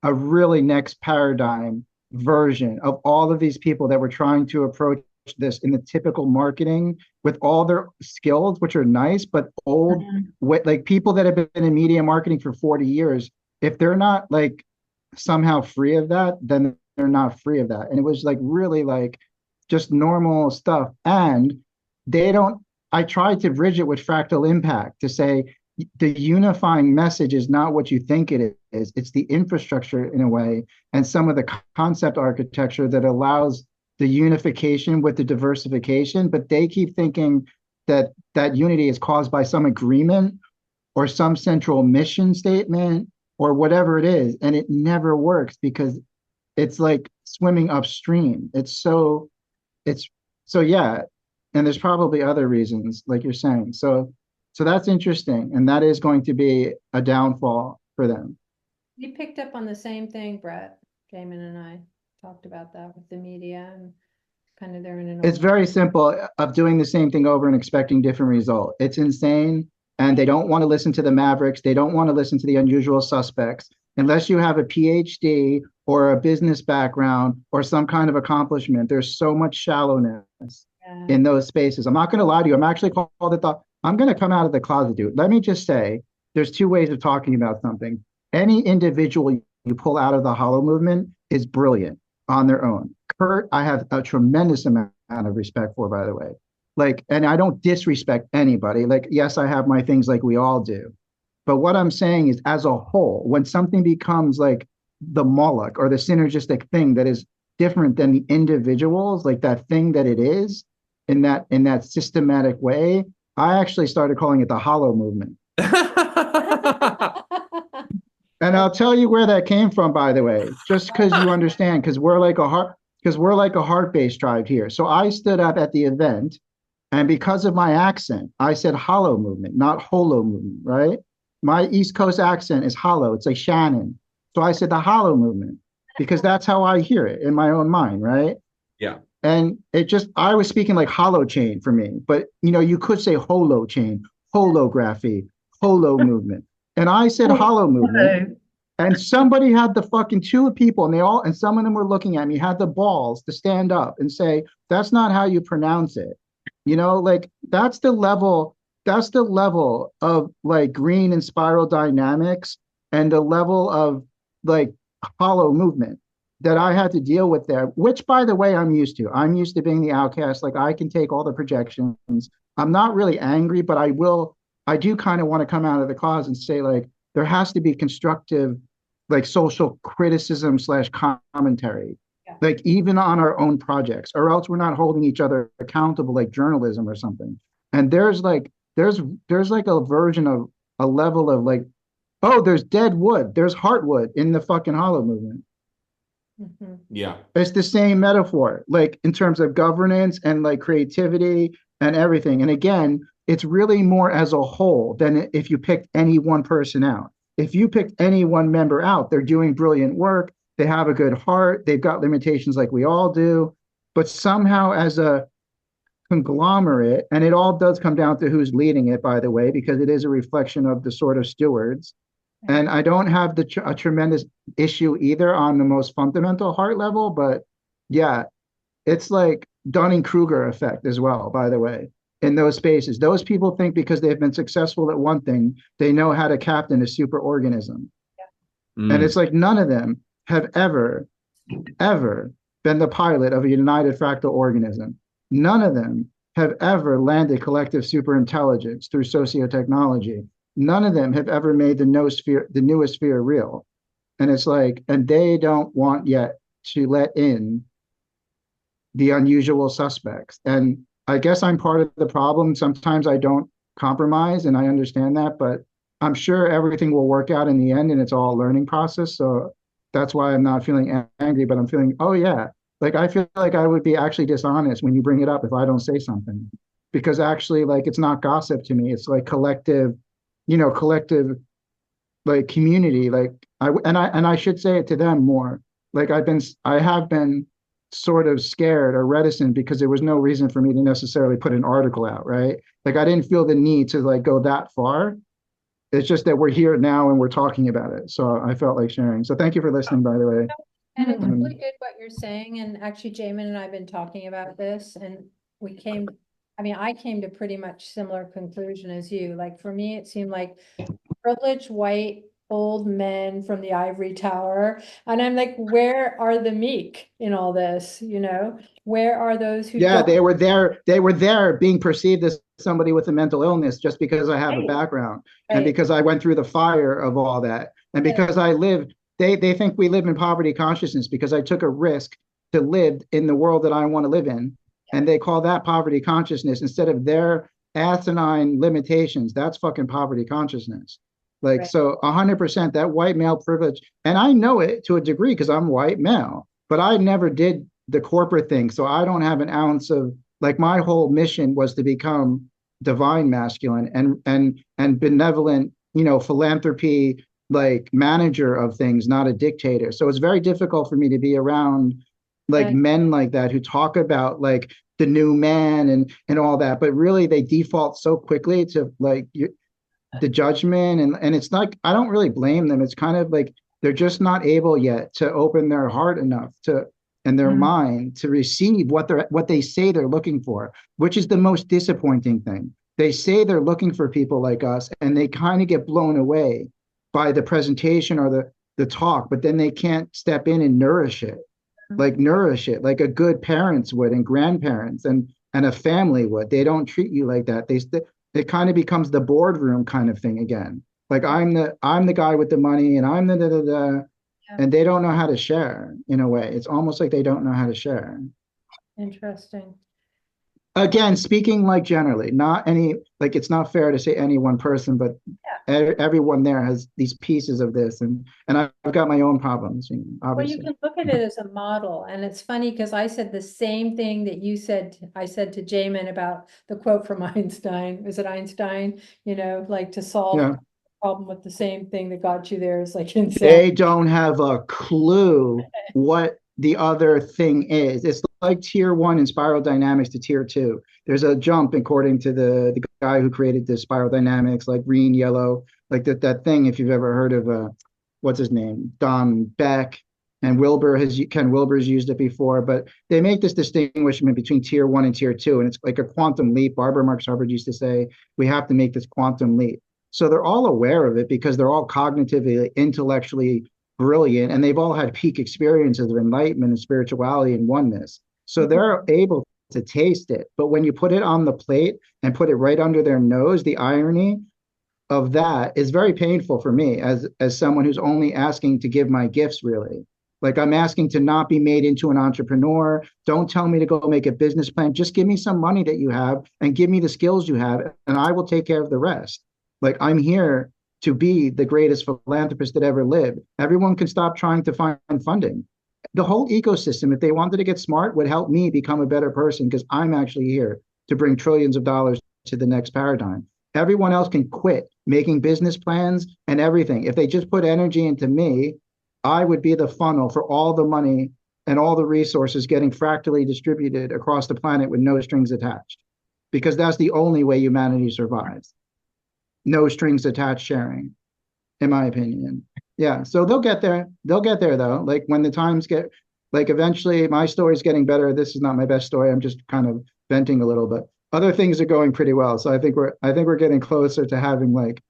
a really next paradigm version of all of these people that were trying to approach this in the typical marketing with all their skills, which are nice, but old, like people that have been in media marketing for 40 years, if they're not like somehow free of that, then they're not free of that. And it was like really like just normal stuff. And I tried to bridge it with Fractal Impact to say the unifying message is not what you think it is. It's the infrastructure in a way, and some of the concept architecture that allows the unification with the diversification. But they keep thinking that unity is caused by some agreement or some central mission statement or whatever it is. And it never works because it's like swimming upstream. Yeah. And there's probably other reasons, like you're saying. So that's interesting. And that is going to be a downfall for them. We picked up on the same thing, Brett. Jamin and I talked about that with the media and kind of they're in an. It's very simple of doing the same thing over and expecting different result. It's insane. And they don't want to listen to the Mavericks. They don't want to listen to the unusual suspects. Unless you have a PhD or a business background or some kind of accomplishment, there's so much shallowness in those spaces. I'm not going to lie to you. I'm actually I'm going to come out of the closet, dude. Let me just say, there's two ways of talking about something. Any individual you pull out of the Hollow movement is brilliant on their own. Kurt, I have a tremendous amount of respect for, by the way. Like, and I don't disrespect anybody. Like, yes, I have my things like we all do. But what I'm saying is, as a whole, when something becomes like the Moloch or the synergistic thing that is different than the individuals, like that thing that it is in that systematic way, I actually started calling it the Hollow movement. And I'll tell you where that came from, by the way, just because you understand, because we're like a heart-based tribe here. So I stood up at the event, and because of my accent, I said Hollow movement, not Holo movement, right? My East Coast accent is hollow. It's like Shannon. So I said the Hollow movement because that's how I hear it in my own mind, right? Yeah. And I was speaking like hollow chain for me, but you could say holo chain, holography, holo movement. And I said hollow movement. And somebody had the fucking two people and some of them were looking at me, had the balls to stand up and say, that's not how you pronounce it. Like that's the level of like green and spiral dynamics and the level of like hollow movement that I had to deal with there, which by the way, I'm used to. I'm used to being the outcast. Like I can take all the projections. I'm not really angry, but I do kind of want to come out of the closet and say like, there has to be constructive, like social criticism / commentary, like even on our own projects, or else we're not holding each other accountable like journalism or something. And there's like a version of a level of like, oh, there's dead wood, there's heartwood in the fucking Hollow movement. Yeah. It's the same metaphor, like in terms of governance and like creativity and everything. And again, it's really more as a whole than if you picked any one person out. If you picked any one member out, they're doing brilliant work. They have a good heart. They've got limitations like we all do. But somehow as a conglomerate, and it all does come down to who's leading it, by the way, because it is a reflection of the sort of stewards. And I don't have a tremendous issue either on the most fundamental heart level, but yeah, it's like Dunning-Kruger effect as well, by the way. in those spaces. Those people think because they've been successful at one thing, they know how to captain a super organism. And it's like none of them have ever been the pilot of a united fractal organism. None of them have ever landed collective superintelligence through sociotechnology. None of them have ever made the newest sphere real. And it's like, and they don't want yet to let in the unusual suspects. And I guess I'm part of the problem. Sometimes I don't compromise, and I understand that, but I'm sure everything will work out in the end, and it's all a learning process. So that's why I'm not feeling angry, but I'm feeling, oh yeah, like I feel like I would be actually dishonest when you bring it up if I don't say something, because actually, like, it's not gossip to me. It's like collective, collective, like community. Like I should say it to them more. Like I have been sort of scared or reticent because there was no reason for me to necessarily put an article out, right? Like I didn't feel the need to like go that far. It's just that we're here now and we're talking about it. So I felt like sharing. So thank you for listening, by the way. And it's really good what you're saying. And actually, Jamin and I have been talking about this, and I came to pretty much similar conclusion as you. Like for me, it seemed like privileged white old men from the ivory tower. And I'm like, where are the meek in all this? Where are those who Yeah, don't? they were there being perceived as somebody with a mental illness just because I have a background and because I went through the fire of all that. And because I lived, they think we live in poverty consciousness because I took a risk to live in the world that I want to live in. And they call that poverty consciousness instead of their asinine limitations. That's fucking poverty consciousness. Like, so 100% that white male privilege, and I know it to a degree because I'm white male, but I never did the corporate thing. So I don't have an ounce of, like, my whole mission was to become divine masculine and benevolent, philanthropy, like manager of things, not a dictator. So it's very difficult for me to be around like men like that who talk about like the new man and all that, but really they default so quickly to like the judgment, and it's like I don't really blame them. It's kind of like they're just not able yet to open their heart enough to and their mind to receive what they say they're looking for, which is the most disappointing thing. They say they're looking for people like us, and they kind of get blown away by the presentation or the talk, but then they can't step in and nourish it like a good parents would and grandparents and a family would. They don't treat you like that. It kind of becomes the boardroom kind of thing again. Like I'm the guy with the money and I'm the and they don't know how to share in a way. It's almost like they don't know how to share. Interesting. Again, speaking like generally, not any, like it's not fair to say any one person, but everyone there has these pieces of this, and I've got my own problems, obviously. Well, you can look at it as a model, and it's funny because I said the same thing that you said. I said to Jamin about the quote from Einstein. Was it Einstein? Like to solve a problem with the same thing that got you there is like insane. They don't have a clue what the other thing is. It's like tier 1 in spiral dynamics to tier 2. There's a jump according to the guy who created the spiral dynamics, like green, yellow, like that thing. If you've ever heard of what's his name, Don Beck, and Ken Wilber's used it before, but they make this distinguishment between tier 1 and tier 2, and it's like a quantum leap. Barbara Marx Hubbard used to say we have to make this quantum leap. So they're all aware of it because they're all cognitively, intellectually brilliant, and they've all had peak experiences of enlightenment and spirituality and oneness. So they're able to taste it. But when you put it on the plate and put it right under their nose, the irony of that is very painful for me as someone who's only asking to give my gifts, really. Like I'm asking to not be made into an entrepreneur. Don't tell me to go make a business plan. Just give me some money that you have and give me the skills you have, and I will take care of the rest. Like I'm here to be the greatest philanthropist that ever lived. Everyone can stop trying to find funding. The whole ecosystem, if they wanted to get smart, would help me become a better person because I'm actually here to bring trillions of dollars to the next paradigm. Everyone else can quit making business plans and everything. If they just put energy into me, I would be the funnel for all the money and all the resources getting fractally distributed across the planet with no strings attached, because that's the only way humanity survives. No strings attached sharing, in my opinion. Yeah, so they'll get there. They'll get there though. Like when the times get, like eventually my story's getting better. This is not my best story. I'm just kind of venting a little, but other things are going pretty well. So I think we're getting closer to having like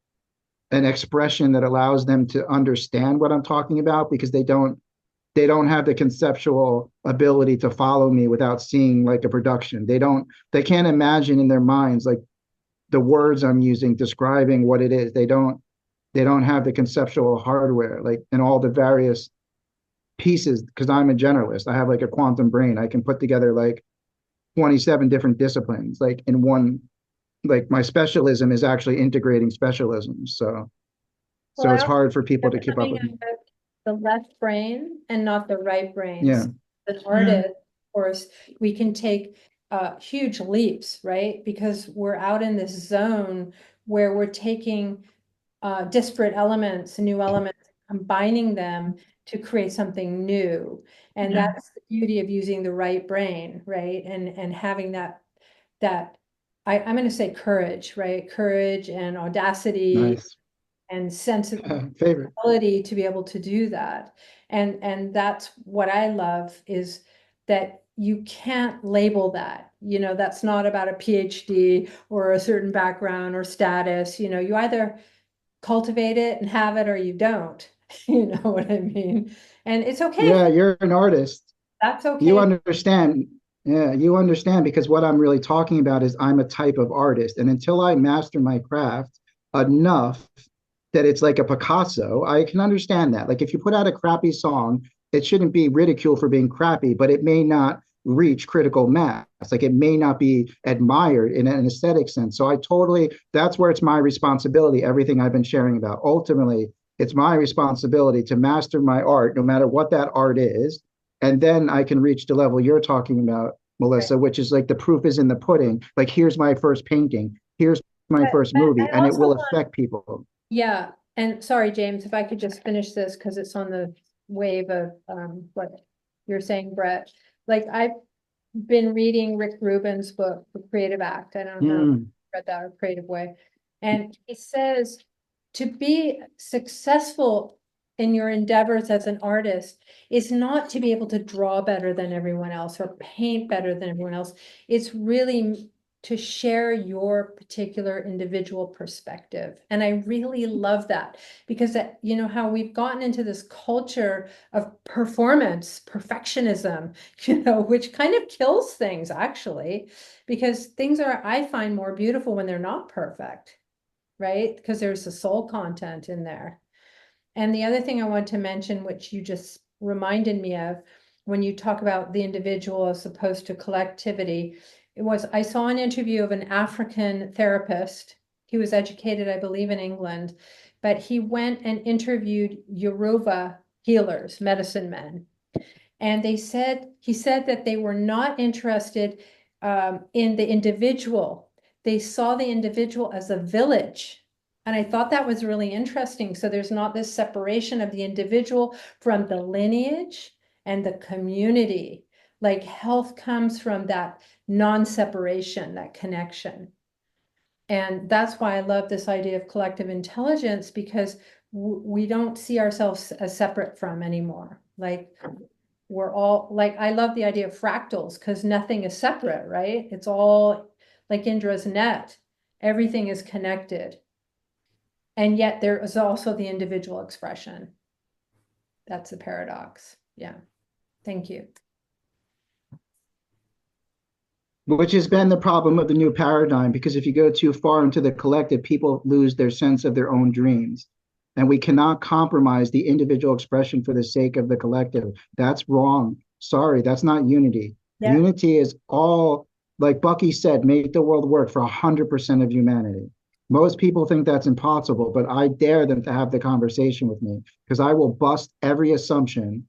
an expression that allows them to understand what I'm talking about because they don't have the conceptual ability to follow me without seeing like a production. They can't imagine in their minds like the words I'm using describing what it is. They don't have the conceptual hardware like in all the various pieces because I'm a generalist. I have like a quantum brain. I can put together like 27 different disciplines like in one, like my specialism is actually integrating specialisms. So Well, it's hard for people to they're keep up coming with me. out of the left brain and not the right brain. Yeah. So as an artist, of course, we can take huge leaps, right? Because we're out in this zone where we're taking disparate elements, new elements, combining them to create something new. And Yeah. that's the beauty of using the right brain, right? And having that I'm going to say courage, right? Courage and audacity Nice. and sense of Favorite. ability to be able to do that. And that's what I love is that you can't label that. You know, that's not about a PhD or a certain background or status. You know, you either cultivate it and have it or you don't. You know what I mean? And it's okay. Yeah, you're an artist. That's You okay. understand. Yeah, you understand because what I'm really talking about is I'm a type of artist. And until I master my craft enough that it's like a Picasso, I can understand that. Like if you put out a crappy song, it shouldn't be ridiculed for being crappy, but it may not reach critical mass. Like it may not be admired in an aesthetic sense. So that's where it's my responsibility, everything I've been sharing about. Ultimately, it's my responsibility to master my art, no matter what that art is. And then I can reach the level you're talking about, Melissa, which is like the proof is in the pudding. Like, here's my first painting, here's my first movie, and it will affect people. Yeah, and sorry, James, if I could just finish this because it's on the wave of what you're saying, Brett. Like I've been reading Rick Rubin's book, The Creative Act. I don't know if you read that or Creative Way. And he says to be successful in your endeavors as an artist is not to be able to draw better than everyone else or paint better than everyone else. It's really to share your particular individual perspective. And I really love that because that, you know, how we've gotten into this culture of performance, perfectionism, you know, which kind of kills things actually, because things are, I find, more beautiful when they're not perfect, right? Because there's the soul content in there. And the other thing I want to mention, which you just reminded me of, when you talk about the individual as opposed to collectivity, I saw an interview of an African therapist. He was educated, I believe, in England, but he went and interviewed Yoruba healers, medicine men. And he said that they were not interested in the individual. They saw the individual as a village. And I thought that was really interesting. So there's not this separation of the individual from the lineage and the community. Like health comes from that non-separation, that connection. And that's why I love this idea of collective intelligence, because we don't see ourselves as separate from anymore. Like we're all, like, I love the idea of fractals because nothing is separate, right? It's all like Indra's net. Everything is connected. And yet there is also the individual expression. That's the paradox. Yeah. Thank you. Which has been the problem of the new paradigm, because if you go too far into the collective, people lose their sense of their own dreams. And we cannot compromise the individual expression for the sake of the collective. That's wrong. Sorry, that's not unity. Yeah. Unity is all, like Bucky said, make the world work for 100% of humanity. Most people think that's impossible, but I dare them to have the conversation with me because I will bust every assumption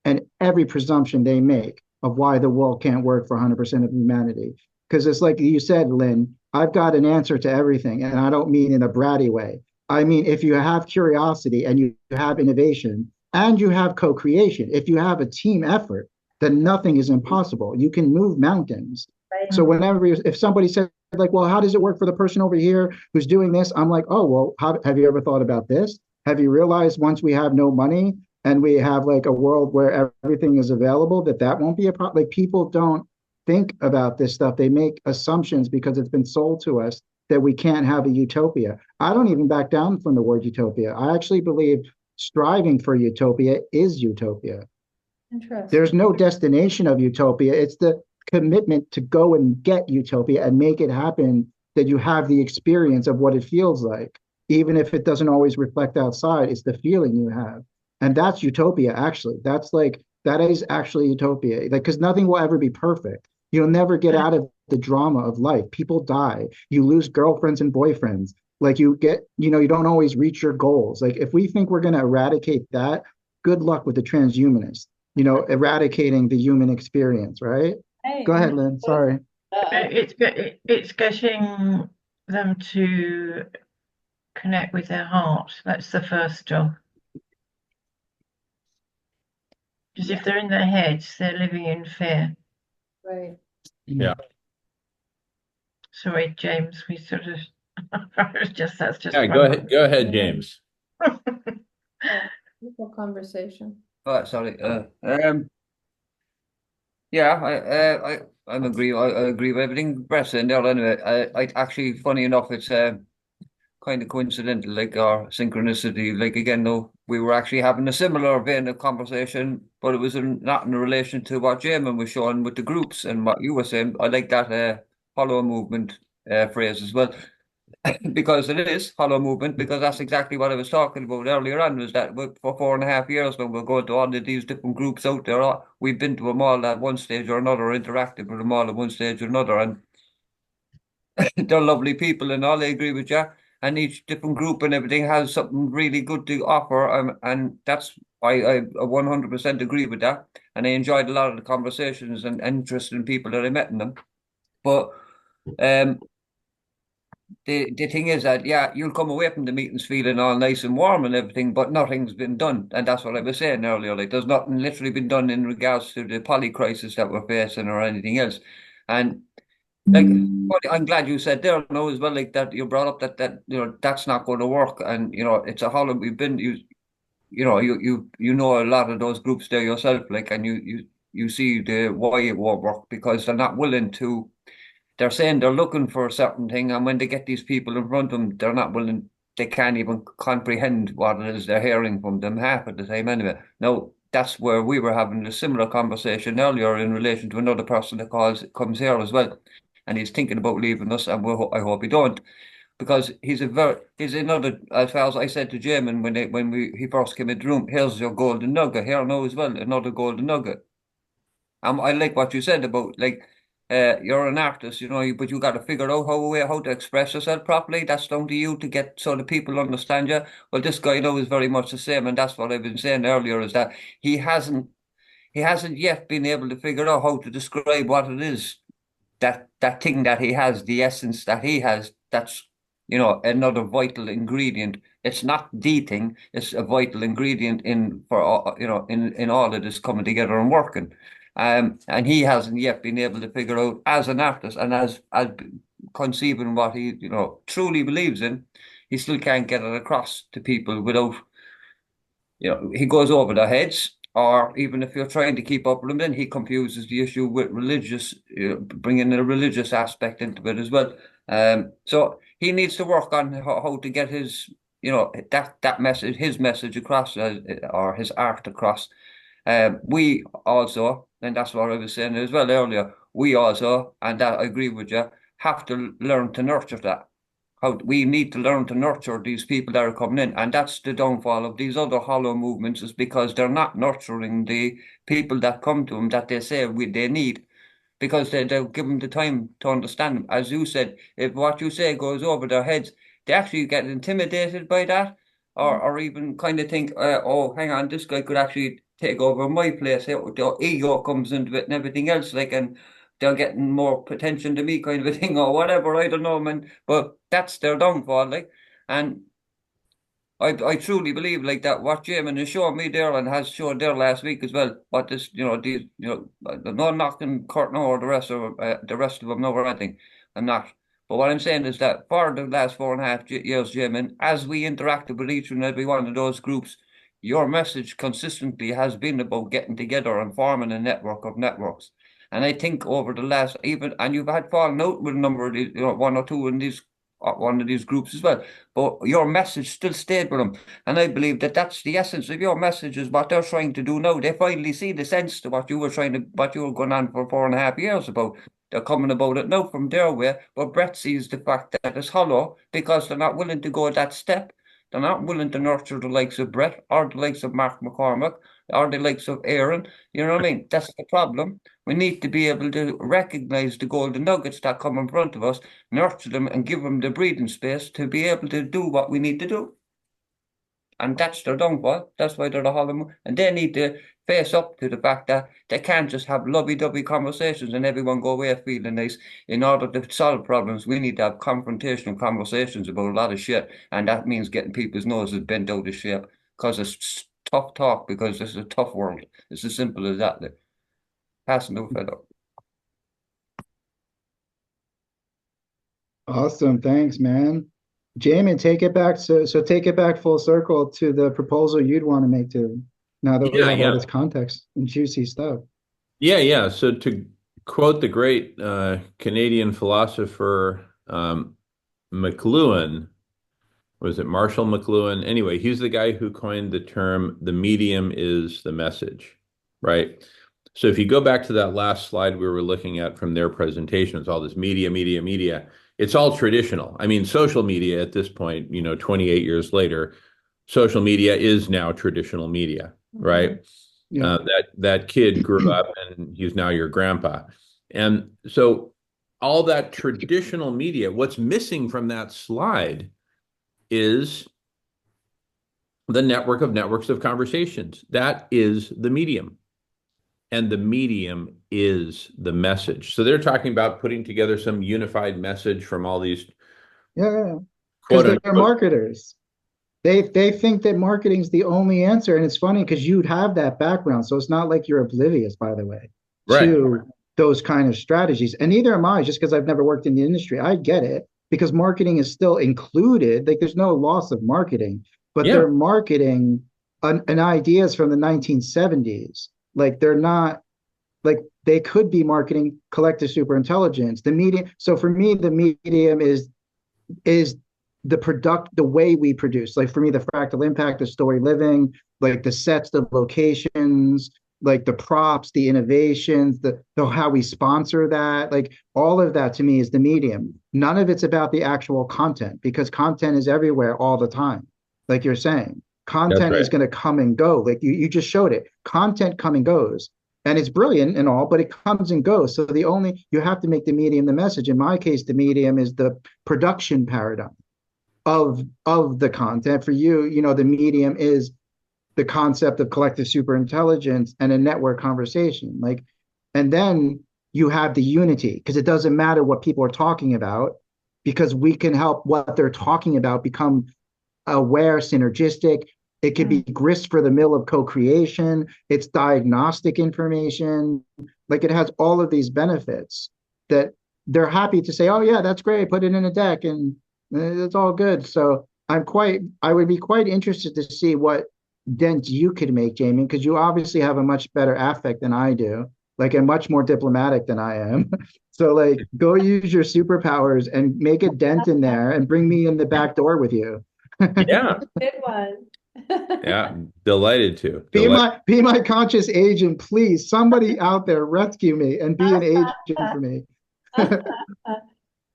and every presumption they make of why the world can't work for 100% of humanity. Because it's like you said, Lynn, I've got an answer to everything. And I don't mean in a bratty way. I mean, if you have curiosity and you have innovation and you have co-creation, if you have a team effort, then nothing is impossible. You can move mountains. Right. So if somebody said like, well, how does it work for the person over here who's doing this? I'm like, oh, well, have you ever thought about this? Have you realized once we have no money and we have like a world where everything is available, that won't be a problem? Like people don't think about this stuff. They make assumptions because it's been sold to us that we can't have a utopia. I don't even back down from the word utopia. I actually believe striving for utopia is utopia. Interesting. There's no destination of utopia. It's the commitment to go and get utopia and make it happen, that you have the experience of what it feels like. Even if it doesn't always reflect outside, it's the feeling you have. And that's utopia, actually. That is actually utopia. Like, because nothing will ever be perfect. You'll never get out of the drama of life. People die. You lose girlfriends and boyfriends. Like you don't always reach your goals. Like if we think we're going to eradicate that, good luck with the transhumanists, eradicating the human experience, right? Hey, Go ahead, Lynn. Sorry. It's getting them to connect with their heart. That's the first job. Because if they're in their heads, they're living in fear. right. Yeah. Sorry, James, we sort of that's just Yeah, go ahead, James. Equal conversation. Sorry. Yeah, I agree. I agree with everything Brett said there. Anyway, I actually, funny enough, it's kind of coincidental, like our synchronicity. Like again, though, we were actually having a similar vein of conversation, but it was not in relation to what Jamin was showing with the groups and what you were saying. I like that hollow movement phrase as well. Because it is hollow movement, because that's exactly what I was talking about earlier on, was that for 4.5 years when we're going to all of these different groups out there, we've been to them all at one stage or another, interacted with them all at one stage or another, and they're lovely people and all, I agree with you, and each different group and everything has something really good to offer, and that's I 100% agree with that, and I enjoyed a lot of the conversations and interesting people that I met in them, but the thing is that, yeah, you'll come away from the meetings feeling all nice and warm and everything, but nothing's been done. And that's what I was saying earlier. Like, there's nothing literally been done in regards to the poly crisis that we're facing or anything else. And like, I'm glad you said there, no, as well, like that you brought up that that's not going to work. And it's a hollow. We've been you know a lot of those groups there yourself, like, and you see the why it won't work, because they're not willing to. They're saying they're looking for a certain thing, and when they get these people in front of them, they're not willing. They can't even comprehend what it is they're hearing from them half of the time. Anyway, now that's where we were having a similar conversation earlier in relation to another person that comes here as well, and he's thinking about leaving us, and I hope he don't, because he's another, as far as I said to Jamin when he first came into the room. Here's your golden nugget here now as well, another golden nugget. I like what you said about, like, you're an artist, but you got to figure out how to express yourself properly. That's down to you to get so the people understand you. Well, this guy is very much the same, and that's what I've been saying earlier, is that he hasn't yet been able to figure out how to describe what it is, that thing that he has, the essence that he has. That's another vital ingredient. It's not the thing; it's a vital ingredient in all of this coming together and working. And he hasn't yet been able to figure out, as an artist and as conceiving what he truly believes in. He still can't get it across to people without he goes over their heads. Or even if you're trying to keep up with him, then he confuses the issue with religious, bringing a religious aspect into it as well. So he needs to work on how to get his, that message, his message across, or his art across. We also, and that's what I was saying as well earlier, we also, and that I agree with you, have to learn to nurture that. We need to learn to nurture these people that are coming in, and that's the downfall of these other hollow movements, is because they're not nurturing the people that come to them that they say they need, because they don't give them the time to understand them. As you said, if what you say goes over their heads, they actually get intimidated by that, or even kind of think, oh, hang on, this guy could actually take over my place. The ego comes into it and everything else, like, and they're getting more attention to me, kind of a thing, or whatever. I don't know, man. But that's their downfall, like. And I truly believe, like, that what Jamin is showing me there, and has shown there last week as well. What this, these, I'm not knocking Curtin or the rest of them over anything. I'm not. But what I'm saying is that for the last 4.5 years, Jamin, as we interacted with each and every one of those groups, your message consistently has been about getting together and forming a network of networks. And I think over the last and you've had falling out with a number of these, one or two in these one of these groups as well. But your message still stayed with them, and I believe that that's the essence of your message. Is what they're trying to do now. They finally see the sense to what you were going on for 4.5 years about. They're coming about it now from their way, but Brett sees the fact that it's hollow because they're not willing to go that step. They're not willing to nurture the likes of Brett or the likes of Mark McCormack or the likes of Aaron. You know what I mean? That's the problem. We need to be able to recognize the golden nuggets that come in front of us, nurture them, and give them the breathing space to be able to do what we need to do. And that's their downfall. That's why they're the Hollow. And they need to face up to the fact that they can't just have lovey-dovey conversations and everyone go away feeling nice. In order to solve problems, we need to have confrontational conversations about a lot of shit. And that means getting people's noses bent out of shape because it's tough talk, because this is a tough world. It's as simple as that. Passing the feather. Awesome, thanks, man. Jamin, take it back. So take it back full circle to the proposal you'd want to make to now that we have all this context and juicy stuff. Yeah. So to quote the great Canadian philosopher McLuhan, was it Marshall McLuhan? Anyway, he's the guy who coined the term, the medium is the message, right? So if you go back to that last slide we were looking at from their presentation, it's all this media. It's all traditional. I mean, social media at this point, 28 years later, social media is now traditional media, right? Yeah. That kid grew up and he's now your grandpa. And so all that traditional media, what's missing from that slide is the networks of conversations. That is the medium. And the medium is the message. So they're talking about putting together some unified message from all these. Yeah. Because they're marketers. They think that marketing is the only answer. And it's funny because you'd have that background. So it's not like you're oblivious, by the way, to those kind of strategies. And neither am I, just because I've never worked in the industry. I get it, because marketing is still included. Like, there's no loss of marketing, but they're marketing an ideas from the 1970s. Like, they're not, like, they could be marketing collective superintelligence. The medium. So for me, the medium is the way we produce. Like, for me, the fractal impact, the story living, like the sets, the locations, like the props, the innovations, the how we sponsor that, like all of that to me is the medium. None of it's about the actual content, because content is everywhere all the time. Like you're saying, content is going to come and go. Like you just showed it. Content come and goes. And it's brilliant and all, but it comes and goes. So you have to make the medium the message. In my case, the medium is the production paradigm of the content. For you, the medium is the concept of collective superintelligence and a network conversation. Like, and then you have the unity, because it doesn't matter what people are talking about, because we can help what they're talking about become aware, synergistic. It could be grist for the mill of co-creation. It's diagnostic information. Like, it has all of these benefits that they're happy to say, oh yeah, that's great, put it in a deck and it's all good. So I would be quite interested to see what dent you could make, Jamin, because you obviously have a much better affect than I do, like, and much more diplomatic than I am. So like, go use your superpowers and make a dent in there and bring me in the back door with you. Yeah. Good one. Yeah, delighted to. Be my conscious agent, please. Somebody out there rescue me and be an agent for me.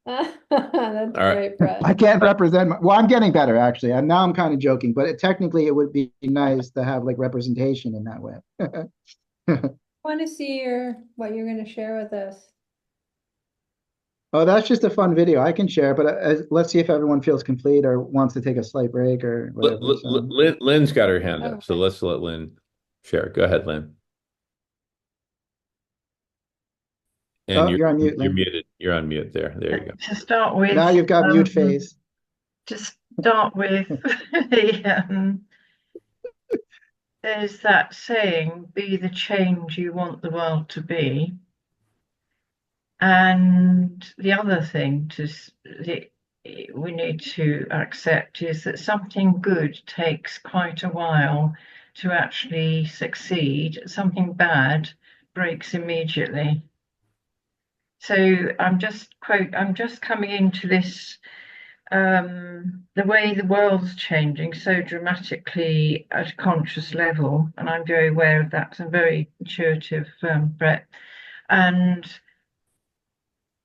That's great, Brett. I can't represent I'm getting better, actually. I'm kind of joking, but technically it would be nice to have like representation in that way. Want to see what you're going to share with us. Oh, that's just a fun video. I can share, but let's see if everyone feels complete or wants to take a slight break or whatever. Lynn's got her hand up, so let's let Lynn share. Go ahead, Lynn. And you're on mute, You're Lynn. muted. You're on mute there. There you go. To start with, now you've got mute face. To start with, there's that saying, be the change you want the world to be. And the other thing we need to accept is that something good takes quite a while to actually succeed. Something bad breaks immediately. So I'm just coming into this, the way the world's changing so dramatically at a conscious level, and I'm very aware of that 'cause I'm very intuitive, Brett. And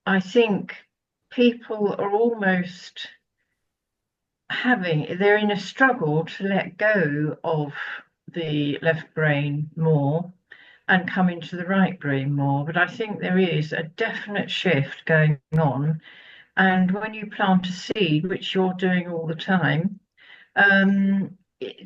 I think people are almost they're in a struggle to let go of the left brain more and come into the right brain more. But I think there is a definite shift going on. And when you plant a seed, which you're doing all the time,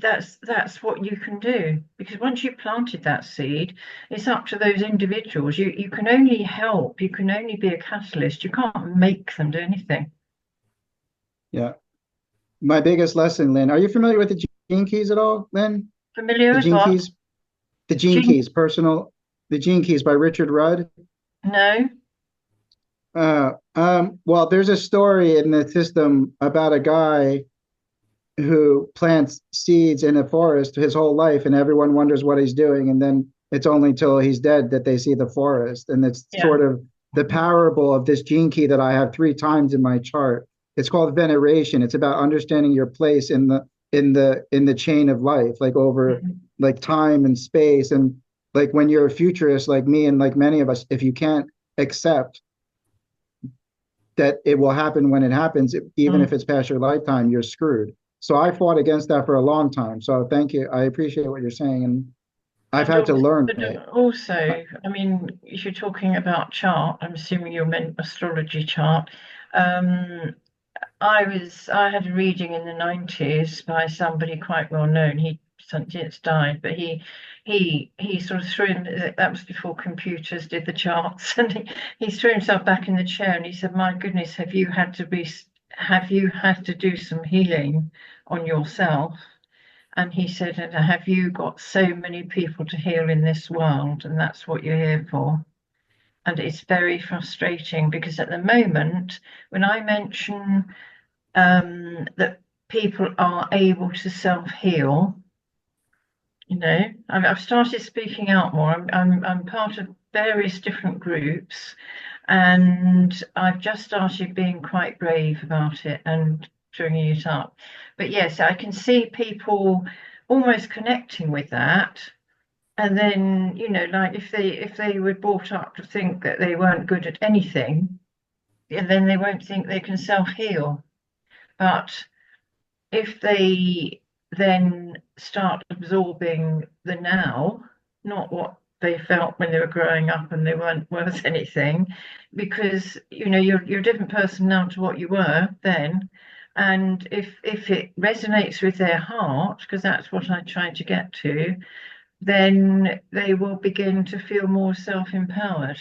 that's what you can do. Because once you've planted that seed, it's up to those individuals. You can only help, you can only be a catalyst. You can't make them do anything. Yeah. My biggest lesson, Lynn. Are you familiar with the Gene Keys at all, Lynn? Familiar The with Gene what? Keys? The Gene Keys, the Gene Keys by Richard Rudd. No. Well, there's a story in the system about a guy who plants seeds in a forest his whole life, and everyone wonders what he's doing. And then it's only till he's dead that they see the forest. And it's sort of the parable of this gene key that I have 3 times in my chart. It's called veneration. It's about understanding your place in the chain of life, like over like time and space. And like when you're a futurist like me and like many of us, if you can't accept that it will happen when it happens, even if it's past your lifetime, you're screwed. So I fought against that for a long time. So thank you. I appreciate what you're saying. And I've had to learn it. Also, I mean, if you're talking about chart, I'm assuming you meant astrology chart. I had a reading in the 90s by somebody quite well known. He since died, but he sort of threw him, that was before computers did the charts, and he threw himself back in the chair and he said, "My goodness, have you had to do some healing on yourself?" And he said, "Have you got so many people to heal in this world? And that's what you're here for." And it's very frustrating because at the moment, when I mention that people are able to self-heal, I've started speaking out more. I'm part of various different groups, and I've just started being quite brave about it and bringing it up. But yes, I can see people almost connecting with that. And then, like if they were brought up to think that they weren't good at anything, then they won't think they can self-heal. But if they then start absorbing the now, not what they felt when they were growing up and they weren't worth anything, because you're a different person now to what you were then. And if it resonates with their heart, because that's what I tried to get to, then they will begin to feel more self-empowered.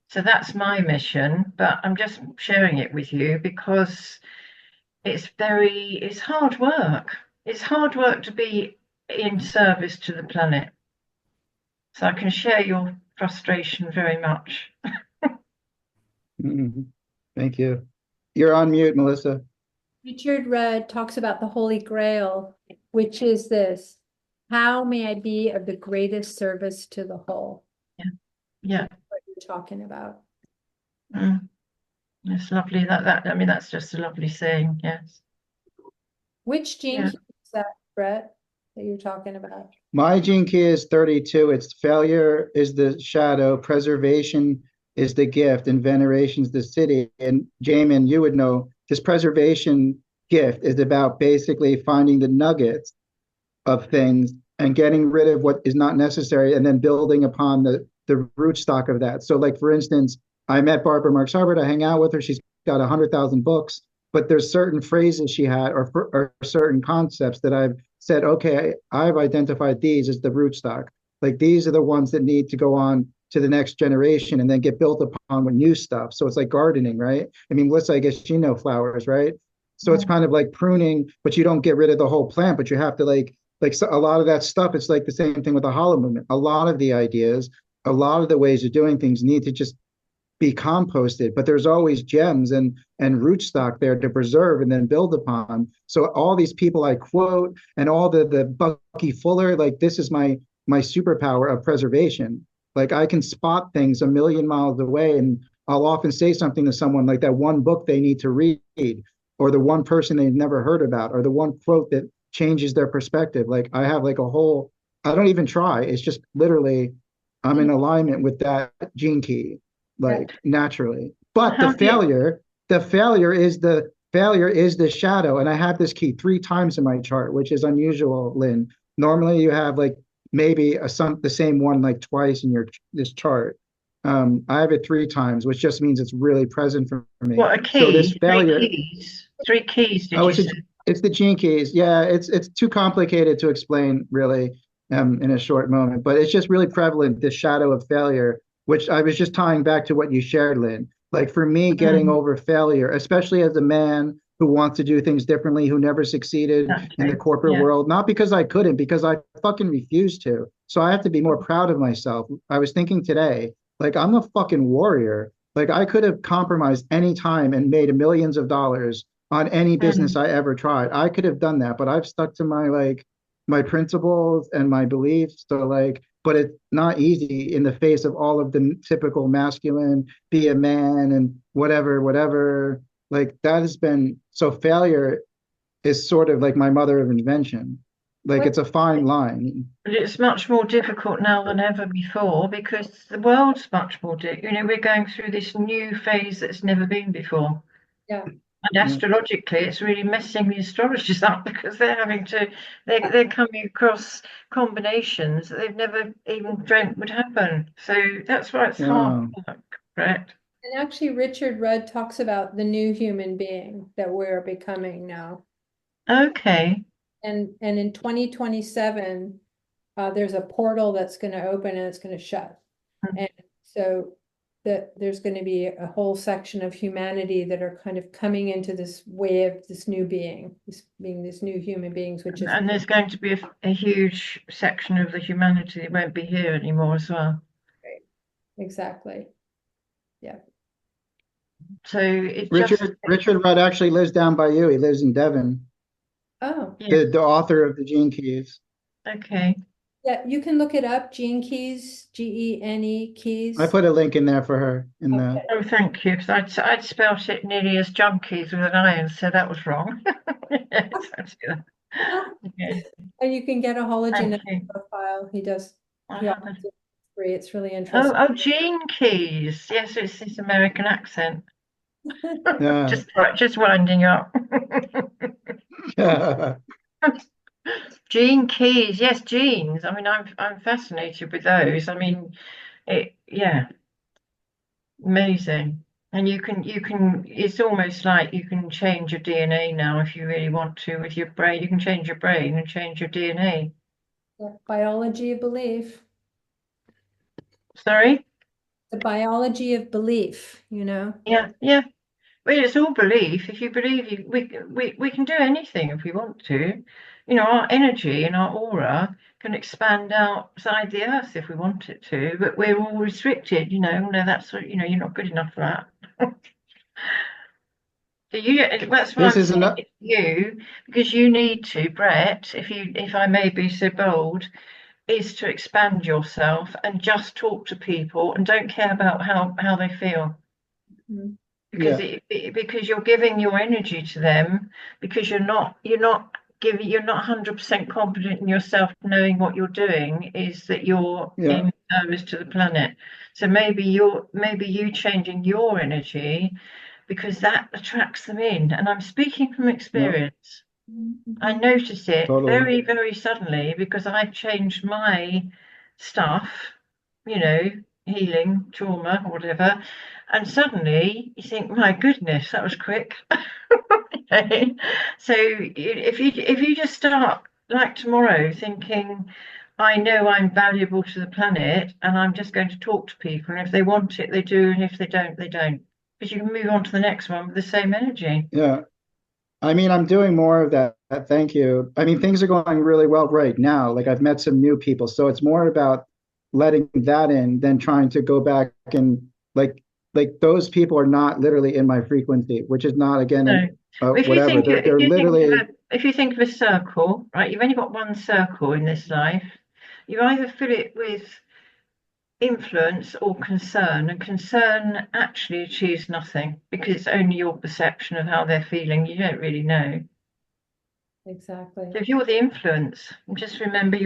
So that's my mission, but I'm just sharing it with you because it's hard work. It's hard work to be in service to the planet. So I can share your frustration very much. Thank you. You're on mute, Melissa. Richard Rudd talks about the Holy Grail, which is this: how may I be of the greatest service to the whole? Yeah. That's what you're talking about. It's lovely. I mean, that's just a lovely saying. Yes. Which gene key is that, Brett, that you're talking about? My gene key is 32. It's failure is the shadow, preservation is the gift, and veneration is the city. And Jamin, you would know this preservation gift is about basically finding the nuggets of things and getting rid of what is not necessary and then building upon the rootstock of that. So like, for instance, I met Barbara Marx Hubbard. I hang out with her. She's got 100,000 books, but there's certain phrases she had or certain concepts that I've said, okay, I've identified these as the rootstock. Like these are the ones that need to go on to the next generation and then get built upon with new stuff. So it's like gardening, right? I mean, Melissa, I guess you know flowers, right? So it's kind of like pruning, but you don't get rid of the whole plant, but you have to like so a lot of that stuff. It's like the same thing with the hollow movement. A lot of the ideas, a lot of the ways of doing things need to just be composted, but there's always gems and rootstock there to preserve and then build upon. So all these people I quote and all the Bucky Fuller, like this is my superpower of preservation. Like I can spot things a million miles away and I'll often say something to someone like that one book they need to read, or the one person they've never heard about, or the one quote that changes their perspective. Like I have like a whole, I don't even try. It's just literally I'm in alignment with that gene key, like naturally. But How do you, the failure is the shadow. And I have this key 3 times in my chart, which is unusual, Lynn. Normally you have like maybe the same one like twice in your this chart. I have it 3 times, which just means it's really present for me. what, a So this key? Three failure, keys? Three keys, did oh, you say? it's the gene keys. Yeah, it's too complicated to explain really in a short moment, but it's just really prevalent, this shadow of failure, which I was just tying back to what you shared, Lynn. Like for me, getting Mm, over failure, especially as a man who wants to do things differently, who never succeeded in the exactly. corporate Yeah. world, not because I couldn't, because I fucking refused to. So I have to be more proud of myself. I was thinking today, like I'm a fucking warrior. Like I could have compromised any time and made millions of dollars on any business Mm. I ever tried. I could have done that, but I've stuck to my principles and my beliefs. So like, but it's not easy in the face of all of the typical masculine, be a man and whatever. Like that has been so failure is sort of like my mother of invention. Like What, it's a fine line. But it's much more difficult now than ever before because the world's much more, we're going through this new phase that's never been before. yeah. And Yeah. astrologically, it's really messing the astrologers up because they're coming across combinations that they've never even dreamt would happen. So that's why it's hard Wow. work, correct? And actually, Richard Rudd talks about the new human being that we're becoming now. Okay. And in 2027, there's a portal that's going to open and it's going to shut. Mm. And so there's going to be a whole section of humanity that are kind of coming into this way of this new being, this new human beings, which is And there's going to be a huge section of the humanity that won't be here anymore as well. exactly. Yeah. So it's just, Richard Rudd actually lives down by you. He lives in Devon. Oh, yeah, The author of the Gene Keys. okay. yeah, you can look it up, Gene Keys, Gene Keys. I put a link in there for her in the. Okay. Oh, thank you, because I'd spelt it nearly as junkies with an I, and so that was wrong. Yes, that's good. Okay, And you can get a hologenetic thank you. profile. He does. I He haven't. offers it free. It's really Oh, interesting. Gene Keys. Yes, it's this American accent. Yeah. Just winding you up. Gene Keys. Yes, genes. I mean, I'm fascinated with those. I mean, yeah, amazing. And it's almost like you can change your DNA now if you really want to with your brain. You can change your brain and change your DNA. Yeah, biology of belief. Sorry? The biology of belief, you know? Yeah, yeah. Well, it's all belief. If you believe we can do anything if we want to. Our energy and our aura can expand outside the earth if we want it to, but we're all restricted, no, that's what, you're not good enough for that. So that's why This I'm is saying enough. it to you, because you need to, Brett, if I may be so bold, is to expand yourself and just talk to people and don't care about how they feel. Mhm. Because Yeah. because you're giving your energy to them, because you're not 100% confident in yourself knowing what you're doing is that you're Yeah. in service to the planet. So maybe you changing your energy because that attracts them in. And I'm speaking from Yeah. experience. I Mhm. noticed it Totally. very, very suddenly because I changed my stuff, you know, healing, trauma, or whatever. And suddenly you think, my goodness, that was quick. Okay. So if you just start like tomorrow thinking, I know I'm valuable to the planet and I'm just going to talk to people, and if they want it, they do, and if they don't, they don't. Because you can move on to the next one with the same energy. Yeah. I mean, I'm doing more of that. Thank you. I mean, things are going really well right now. Like I've met some new people. So it's more about letting that in than trying to go back and like those people are not literally in my frequency, which is not again No. If you whatever. think They're literally if you think of a circle, right, you've only got one circle in this life. You either fill it with influence or concern, and concern actually achieves nothing because it's only your perception of how they're feeling. You don't really know. Exactly. So if you're the influence, just remember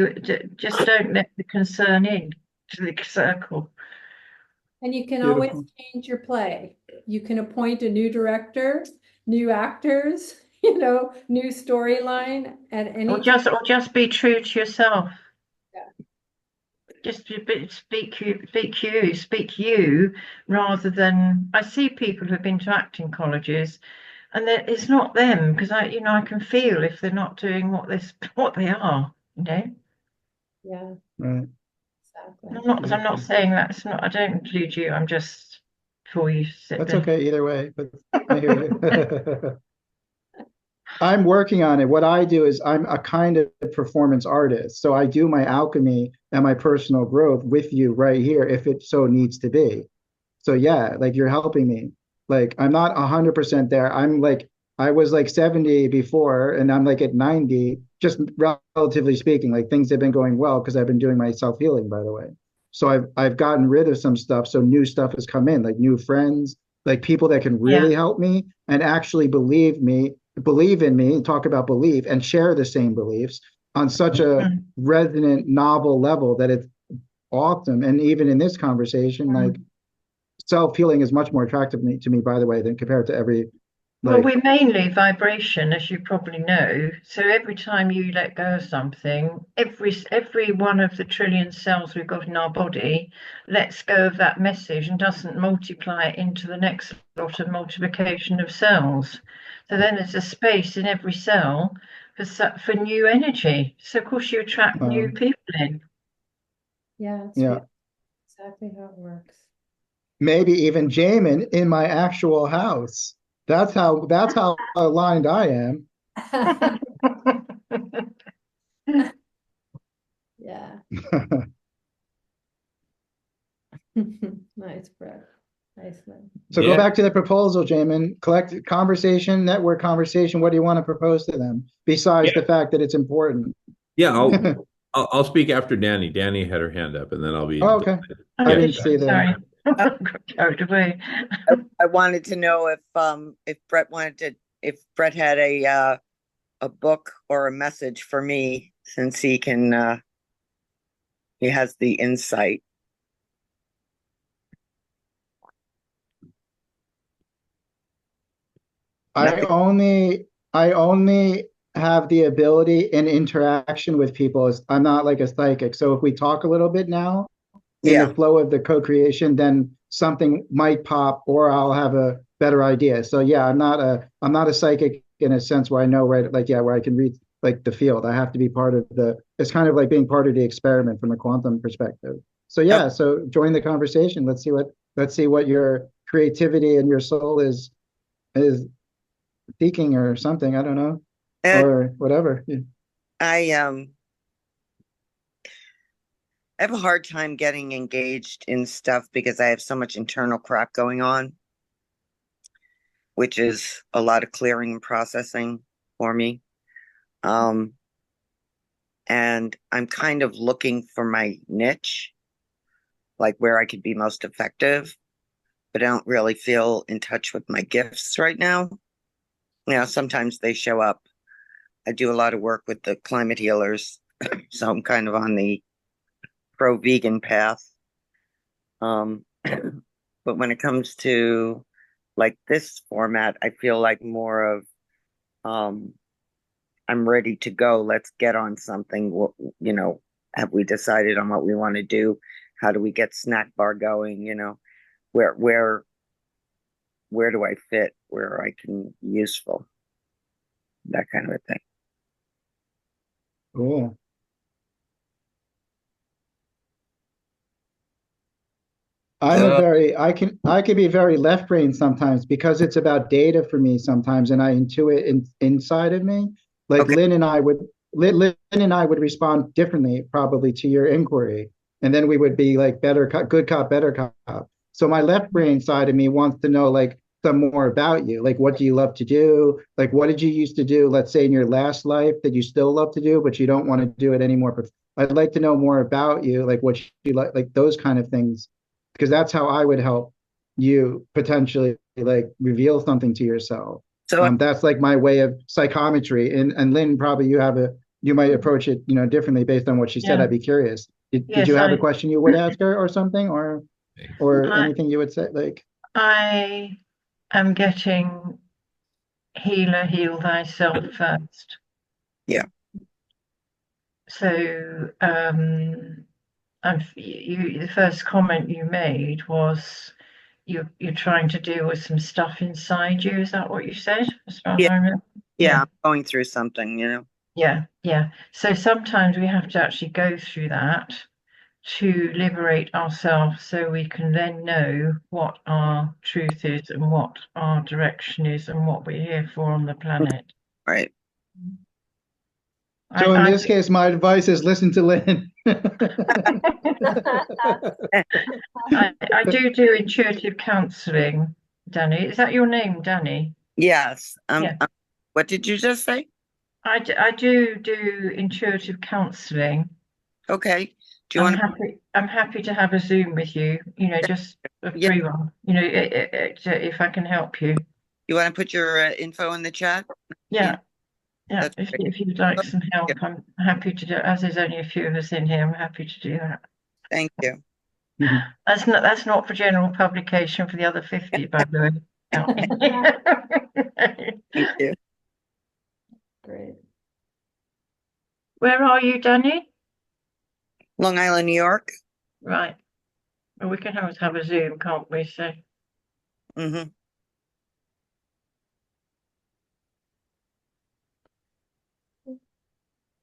just don't let the concern in to the circle. And you can always Beautiful. change your play. You can appoint a new director, new actors, you know, new storyline at any Or just be true to yourself. Yeah. Just speak you rather than I see people who've been to acting colleges and it's not them because I can feel if they're not doing what they are, you know. Yeah, Right. exactly. I'm not saying that's not, I don't include you. I'm just before you sit That's there. okay either way, but I hear you. I'm working on it. What I do is I'm a kind of performance artist. So I do my alchemy and my personal growth with you right here if it so needs to be. So yeah, like you're helping me. Like I'm not 100% there. I'm like I was like 70 before and I'm like at 90, just relatively speaking. Like things have been going well because I've been doing my self-healing, by the way. So I've gotten rid of some stuff. So new stuff has come in, like new friends, like people that can Yeah. really help me and actually believe in me, and talk about belief and share the same beliefs on such a Mm. resonant, novel level that it's awesome. And even in this conversation, like self-healing is much more attractive to me, by the way, than compared to every Well, like we're mainly vibration, as you probably know. So every time you let go of something, every one of the trillion cells we've got in our body lets go of that message and doesn't multiply it into the next lot of multiplication of cells. So then there's a space in every cell for new energy. So of course you attract new people in. Yeah, it's yeah, exactly how it works. maybe even Jamin in my actual house. That's how aligned I am. Yeah. Nice, Brett. Nice one. So go back to the proposal, Jamin. Collect conversation, network conversation. What do you want to propose to them besides the fact that it's important? Yeah, I'll speak after Danny. Danny had her hand up, and then I'll be. Oh, okay. I didn't see that. Sorry. Got carried away. I wanted to know if Brett if Brett had a book or a message for me, since he has the insight. I only have the ability in interaction with people. I'm not like a psychic. So if we talk a little bit now in the flow of the co-creation, then something might pop or I'll have a better idea. So yeah, I'm not a psychic in a sense where I know where I can read like the field. I have to be part of it's kind of like being part of the experiment from a quantum perspective. So yeah, so join the conversation. Let's see what your creativity and your soul is seeking or something. I don't know. Or whatever. I have a hard time getting engaged in stuff because I have so much internal crap going on, which is a lot of clearing and processing for me. And I'm kind of looking for my niche, like where I could be most effective, but I don't really feel in touch with my gifts right now. Sometimes they show up. I do a lot of work with the climate healers, so I'm kind of on the pro-vegan path. But when it comes to like this format, I feel like more of I'm ready to go. Let's get on something. Have we decided on what we want to do? How do we get Snack Bar going? Where do I fit? Where I can be useful? That kind of a thing. Cool. I can be very left brain sometimes because it's about data for me sometimes, and I intuit inside of me. Like Okay. Lynn and I would respond differently probably to your inquiry, and then we would be like good cop, better cop. So my left brain side of me wants to know like some more about you. Like what do you love to do? Like what did you used to do, let's say in your last life that you still love to do, but you don't want to do it anymore. I'd like to know more about you, like what you like those kind of things, because that's how I would help you potentially like reveal something to yourself. So That's like my way of psychometry. And Lynn, probably you might approach it, differently based on what she said. Yeah. I'd be curious. Did Yes, you have a question you would ask her or something, or I- anything you would say? Like, I am getting healer, heal thyself first. Yeah. So, the first comment you made was you're trying to deal with some stuff inside you. Is that what you said? As far as Yeah. I remember. yeah, I'm going through something, Yeah, yeah. So sometimes we have to actually go through that to liberate ourselves so we can then know what our truth is and what our direction is and what we're here for on the planet. right? so in I this case, my advice is listen to Lynn. I do intuitive counseling, Danny. Is that your name, Danny? Yes. Yeah. What did you just say? I do intuitive counseling. Okay. Do you I'm want happy. I'm happy to have a Zoom with you. Just a Yeah. free one. If I can help you. to put your info in the chat? Yeah. Yeah. That's great. If you'd like some help, I'm happy to do it. As there's only a few of us in here, I'm happy to do that. Thank you. That's not for general publication for the other 50, by the way. Thank you. Great. Where are you, Danny? Long Island, New York. Right. Well, we can always have a Zoom, can't we? So Mm-hmm.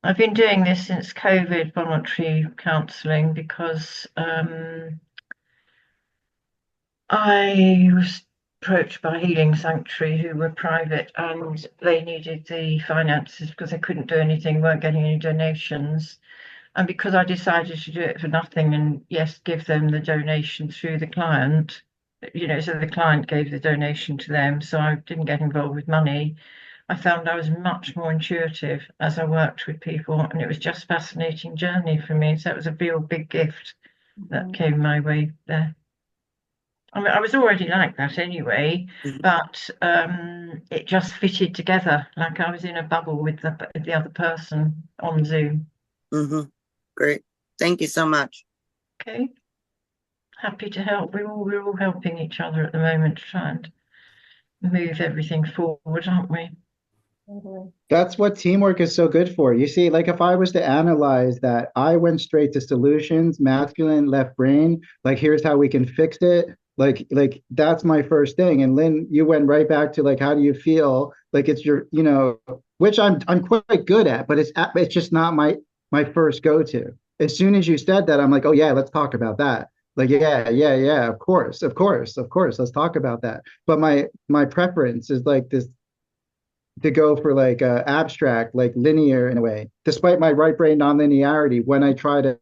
I've been doing this since COVID, voluntary counselling, because I was approached by Healing Sanctuary, who were private, and they needed the finances because they couldn't do anything, weren't getting any donations. And because I decided to do it for nothing and yes, give them the donation through the client, so the client gave the donation to them, so I didn't get involved with money. I found I was much more intuitive as I worked with people, and it was just a fascinating journey for me. So it was a real big gift that came my way there. I mean, I was already like that anyway, but it just fitted together, like I was in a bubble with the other person on Zoom. Mm-hmm. Great. Thank you so much. Okay. Happy to help. We're all helping each other at the moment to try and move everything forward, aren't we? That's what teamwork is so good for. You see, like if I was to analyze that, I went straight to solutions, masculine, left brain, like here's how we can fix it. Like that's my first thing. And Lynn, you went right back to like, how do you feel? Like it's your, which I'm quite good at, but it's just not my first go-to. As soon as you said that, I'm like, oh yeah, let's talk about that. Like, yeah, of course, let's talk about that. But my preference is like this, to go for like abstract, like linear in a way, despite my right brain nonlinearity when I try to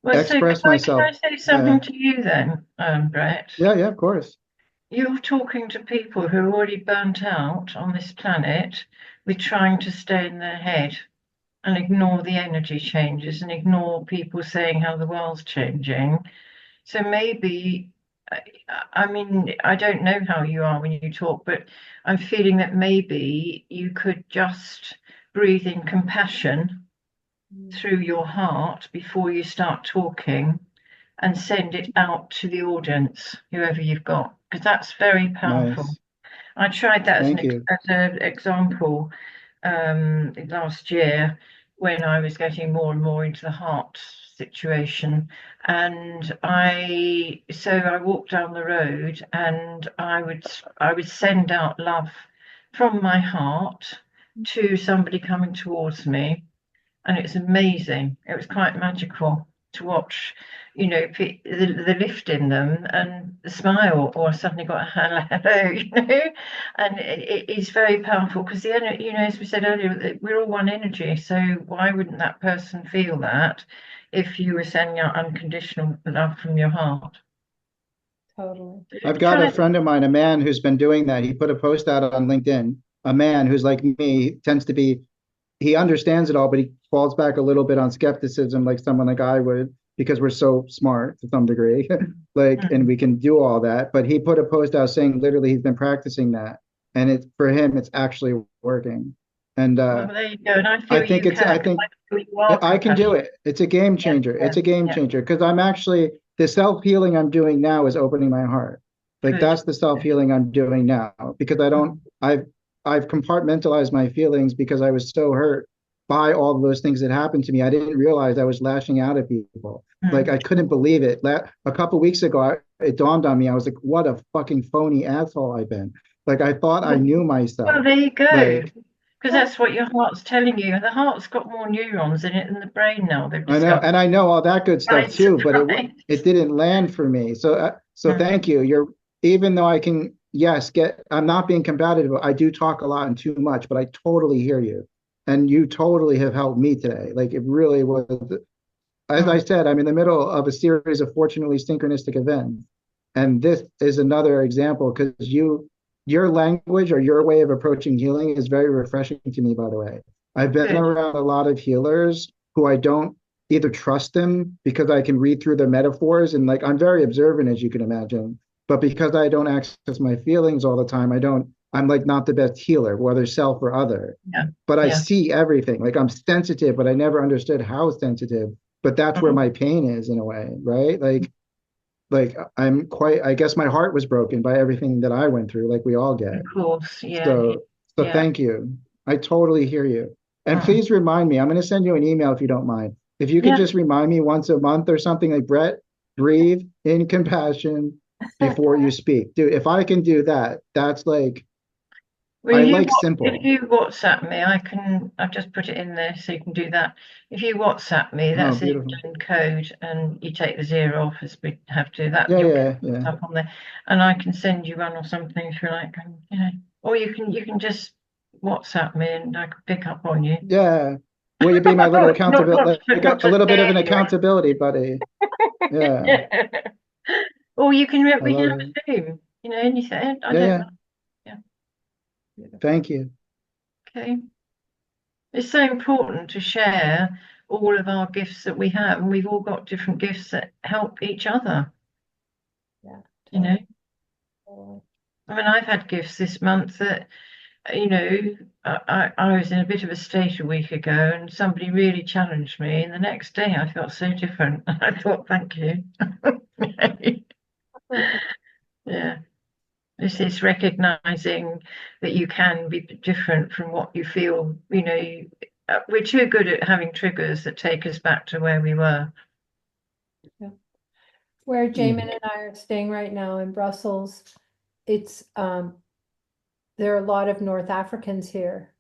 express myself. Can I say something to you then, Brett? Yeah, of course. You're talking to people who are already burnt out on this planet with trying to stay in their head and ignore the energy changes and ignore people saying how the world's changing. So maybe, I mean, I don't know how you are when you talk, but I'm feeling that maybe you could just breathe in compassion through your heart before you start talking and send it out to the audience, whoever you've got, because that's very powerful. Nice. I tried that Thank you. as an example last year when I was getting more and more into the heart situation, and I walked down the road and I would send out love from my heart to somebody coming towards me, and it's amazing. It was quite magical to watch, the lift in them and the smile, or I suddenly got a hello, and it is very powerful because the energy, as we said earlier, we're all one energy. So why wouldn't that person feel that if you were sending out unconditional love from your heart? Totally. I've got a friend of mine, a man who's been doing that. He put a post out on LinkedIn, a man who's like me, he understands it all, but falls back a little bit on skepticism, like someone like I would, because we're so smart to some degree, like, and we can do all that. But he put a post out saying literally he's been practicing that, and it's for him, it's actually working. And Well, there you go. And I I feel think you it's, I can. think I feel you are I can do compassionate. it. It's a game changer. Yeah, It's a game yeah, changer because I'm actually, the self-healing I'm doing now is opening my heart. Like good. that's the self-healing I'm doing now because I've compartmentalized my feelings because I was so hurt by all of those things that happened to me. I didn't realize I was lashing out at people. Like I couldn't believe it. A couple weeks ago, it dawned on me. I was like, what a fucking phony asshole I've been. Like I thought I knew Well, myself. there you go. Like Because that's what your heart's telling you. The heart's got more neurons in it than the brain now, they've I know, discovered. and I know all that good stuff Right, too, but right. it didn't land for me. So thank you. You're even though I can, yes, I'm not being combative. I do talk a lot and too much, but I totally hear you, and you totally have helped me today. Like it really was. As I said, I'm in the middle of a series of fortunately synchronistic events, and this is another example because your language or your way of approaching healing is very refreshing to me. By the way, I've been Good. around a lot of healers who I don't either trust them because I can read through their metaphors and like I'm very observant as you can imagine, but because I don't access my feelings all the time, I'm like not the best healer, whether self or other. Yeah. But I Yeah. see everything. Like I'm sensitive, but I never understood how sensitive. But that's where Mhm. my pain is in a way, right? Like I guess my heart was broken by everything that I went through, like we all get. Of course. Yeah. So Yeah. thank you. I totally hear you. And Mm. please remind me, I'm going to send you an email if you don't mind. If you could Yeah. just remind me once a month or something like Brett, breathe in compassion before you speak. Dude, if I can do that, that's like, Well, I if like if simple. you WhatsApp me, I've just put it in there so you can do that. If you WhatsApp me, Oh, that's beautiful. in code and you take the zero off as we have to that Yeah, you'll yeah, get yeah. stuff on there. And I can send you one or something if you like, and, or you can just WhatsApp me and I can pick up on you. Yeah. Will you be my little accountability, like Not a to little bit of scare an you. accountability buddy? Yeah, Or I we can have love a it. Zoom, anything. I Yeah, don't yeah. know. Yeah. Thank you. Okay. It's so important to share all of our gifts that we have, and we've all got different gifts that help each other. Yeah, You know, totally. I mean, I've had gifts this month that, I was in a bit of a state a week ago, and somebody really challenged me, and the next day I felt so different. I thought, thank you. Yeah. This is recognizing that you can be different from what you feel. We're too good at having triggers that take us back to where we were. Where Jamin and I are staying right now in Brussels, it's there are a lot of North Africans here,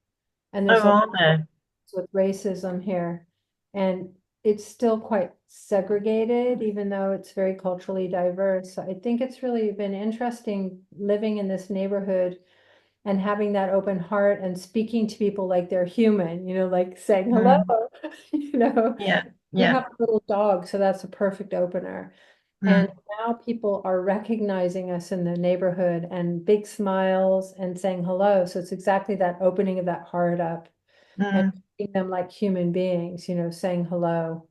and there's Oh, a are lot there? with racism here, and it's still quite segregated, even though it's very culturally diverse. So I think it's really been interesting living in this neighborhood and having that open heart and speaking to people like they're human, like saying hello. Yeah, We yeah. have a little dog, so that's a perfect opener. And now people are recognizing us in the neighborhood and big smiles and saying hello. So it's exactly that opening of that heart up and treating them like human beings, saying hello.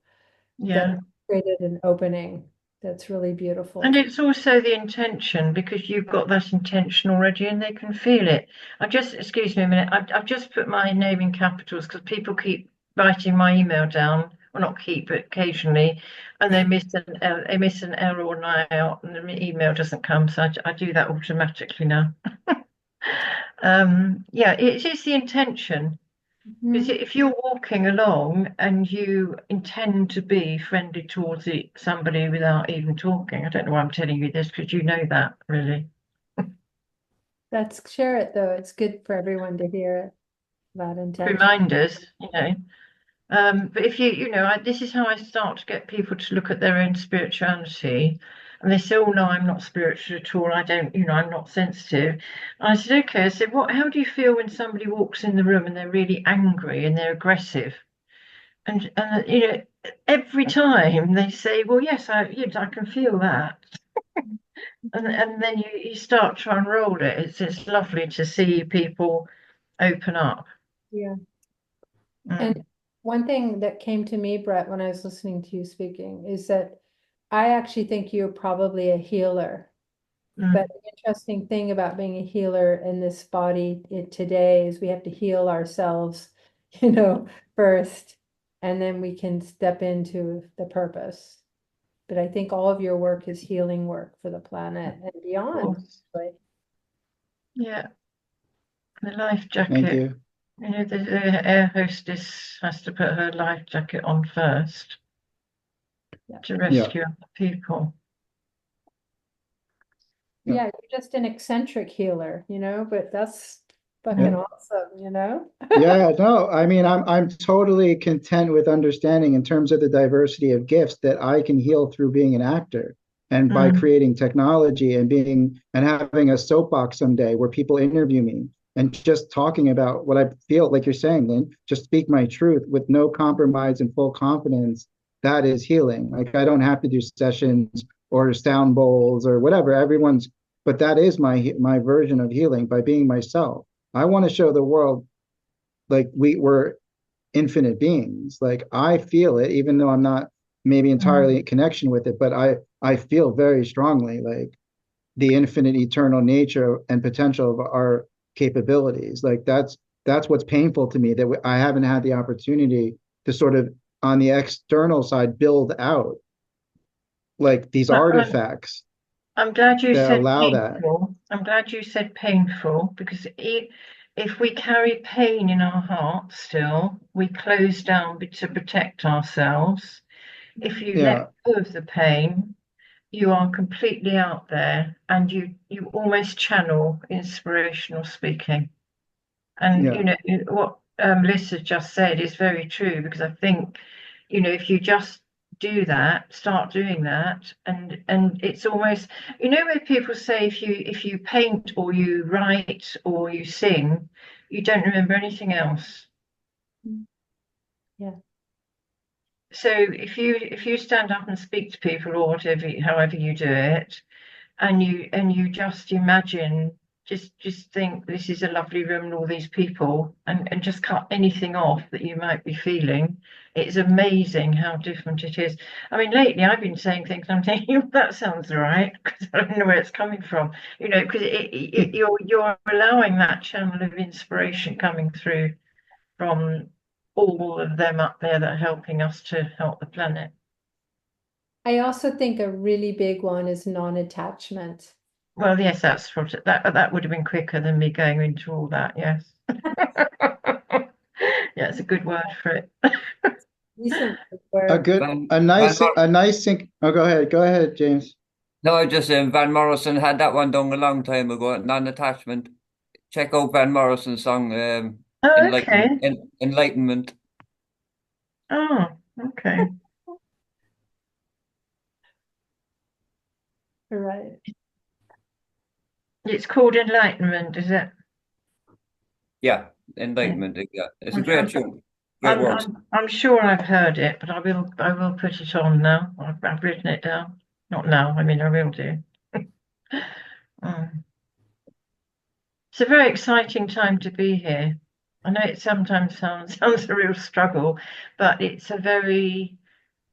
Yeah. That created an opening that's really beautiful. And it's also the intention, because you've got that intention already and they can feel it. Excuse me a minute, I've just put my name in capitals because people keep writing my email down. Well, not keep, but occasionally, and they miss an L or an I out, and the email doesn't come. So I do that automatically now. Yeah, it is the intention. Because if you're walking along and you intend to be friendly towards somebody without even talking, I don't know why I'm telling you this because you know that really. Share it though. It's good for everyone to hear it. That intention. Reminders. But if this is how I start to get people to look at their own spirituality. And they say, oh, no, I'm not spiritual at all. I don't, I'm not sensitive. And I said, okay. I said, how do you feel when somebody walks in the room and they're really angry and they're aggressive? And every time they say, well, yes, I can feel that. And then you start to unroll it. It's lovely to see people open up. Yeah. And one thing that came to me, Brett, when I was listening to you speaking, is that I actually think you're probably a healer. Mm. But the interesting thing about being a healer in this body today is we have to heal ourselves, first, and then we can step into the purpose. But I think all of your work is healing work for the planet and beyond. But Yeah. The life Thank jacket. you. The air hostess has to put her life jacket on first Yeah. to rescue other people. yeah, you're just an eccentric healer, but that's fucking awesome, Yeah, no, I mean, I'm totally content with understanding in terms of the diversity of gifts that I can heal through being an actor and by creating technology and having a soapbox someday where people interview me and just talking about what I feel, like you're saying, Lynn, just speak my truth with no compromise and full confidence. That is healing. Like I don't have to do sessions or sound bowls or whatever. But that is my version of healing by being myself. I want to show the world like we're infinite beings. Like I feel it, even though I'm not maybe entirely in connection with it, but I feel very strongly like the infinite eternal nature and potential of our capabilities. Like that's what's painful to me, that I haven't had the opportunity to sort of on the external side build out like these artifacts I'm glad you that said allow that. painful. I'm glad you said painful because if we carry pain in our hearts still, we close down to protect ourselves. If you let go of the pain, you are completely out there and you almost channel inspirational speaking. And what Lisa just said is very true because I think, if you just start doing that, and it's almost, where people say if you paint or you write or you sing, you don't remember anything else. Yeah. So if you stand up and speak to people or whatever, however you do it, and you just imagine, just think this is a lovely room and all these people, and just cut anything off that you might be feeling. It's amazing how different it is. I mean, lately I've been saying things I'm thinking, "Oh, that sounds right," because I don't know where it's coming from, because you're allowing that channel of inspiration coming through from all of them up there that are helping us to help the planet. I also think a really big one is non-attachment. Well, yes, that's what that would have been quicker than me going into all that. Yes. Yeah, it's a good word for it. Recent A where good, Van, a nice sync. Oh, go ahead, James. no, I just Van Morrison had that one done a long time ago. Non-attachment. Check out Van Morrison's song, Oh, okay. Enlightenment. Oh, okay. right. It's called Enlightenment, is it? Yeah, Enlightenment. Yeah, it's a I'm, great I'm, tune. Great words. I'm sure I've heard it, but I will put it on now. I've written it down. Not now, I mean I will do. It's a very exciting time to be here. I know it sometimes sounds a real struggle, but it's a very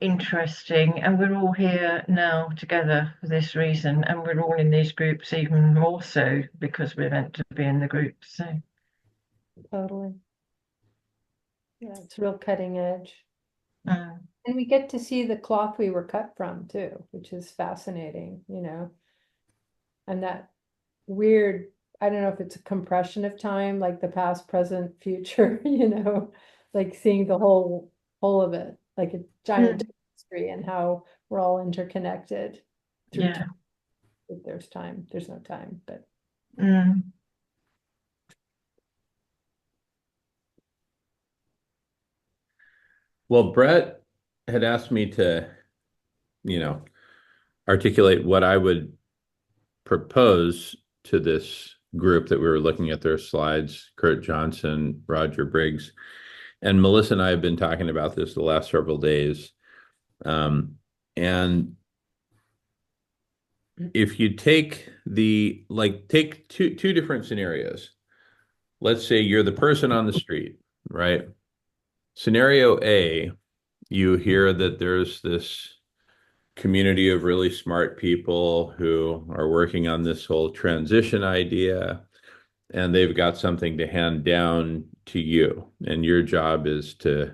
interesting, and we're all here now together for this reason, and we're all in these groups even more so because we're meant to be in the groups. So Totally. Yeah, it's real cutting edge. mm. And we get to see the cloth we were cut from too, which is fascinating, And that weird, I don't know if it's a compression of time, like the past, present, future, like seeing the whole of it, like a giant history and how we're all interconnected through Yeah. time. If there's time, there's no time, but Well, Brett had asked me to, articulate what I would propose to this group that we were looking at their slides, Kurt Johnson, Roger Briggs, and Melissa and I have been talking about this the last several days. And if you take take two different scenarios. Let's say you're the person on the street, right? Scenario A, you hear that there's this community of really smart people who are working on this whole transition idea, and they've got something to hand down to you. And your job is to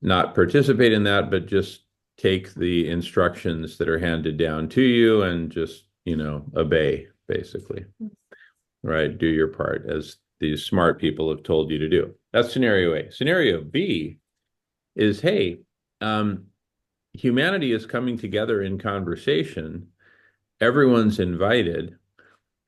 not participate in that, but just take the instructions that are handed down to you and just, obey, basically, right? Do your part as these smart people have told you to do. That's scenario A. Scenario B is, hey, humanity is coming together in conversation. Everyone's invited,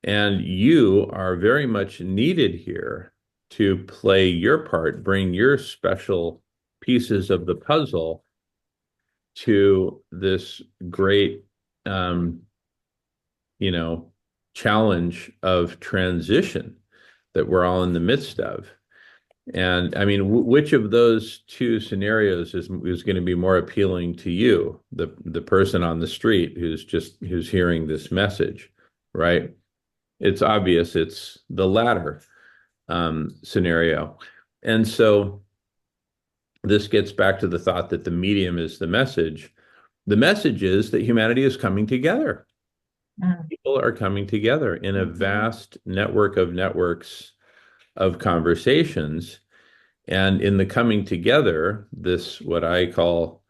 and you are very much needed here to play your part, bring your special pieces of the puzzle to this great, challenge of transition that we're all in the midst of. And I mean, which of those two scenarios is going to be more appealing to you, the person on the street who's hearing this message, right? It's obvious it's the latter scenario. And so this gets back to the thought that the medium is the message. The message is that humanity is coming together. People are coming together in a vast network of networks of conversations. And in the coming together, this, what I call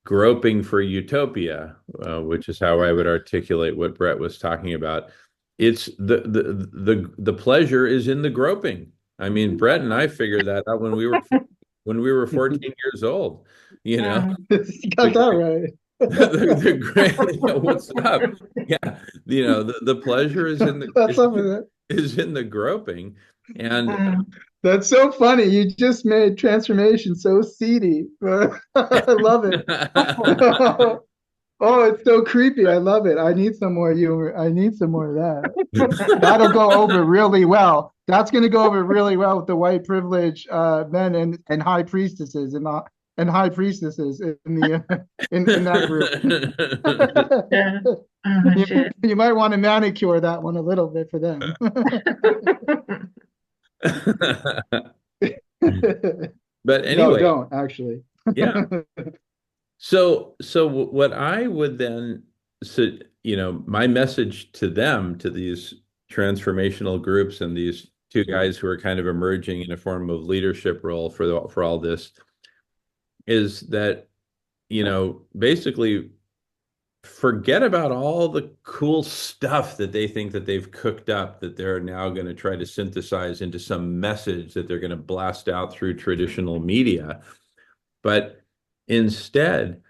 groping for utopia, which is how I would articulate what Brett was talking about. It's the pleasure is in the groping. I mean, Brett and I figured that out when we were 14 years old, You got that right. the great, what's up? Yeah, the pleasure is in the groping, and that's so funny. You just made transformation so seedy. I love it. Oh, it's so creepy. I love it. I need some more humor. I need some more of that. That'll go over really well. That's going to go over really well with the white privilege men and high priestesses and high priestesses in that group. Yeah. You might want to manicure that one a little bit for them. But anyway, no, don't actually. Yeah. So what I would then, my message to them, to these transformational groups and these two guys who are kind of emerging in a form of leadership role for all this, is that, basically forget about all the cool stuff that they think that they've cooked up, that they're now going to try to synthesize into some message that they're going to blast out through traditional media. But instead,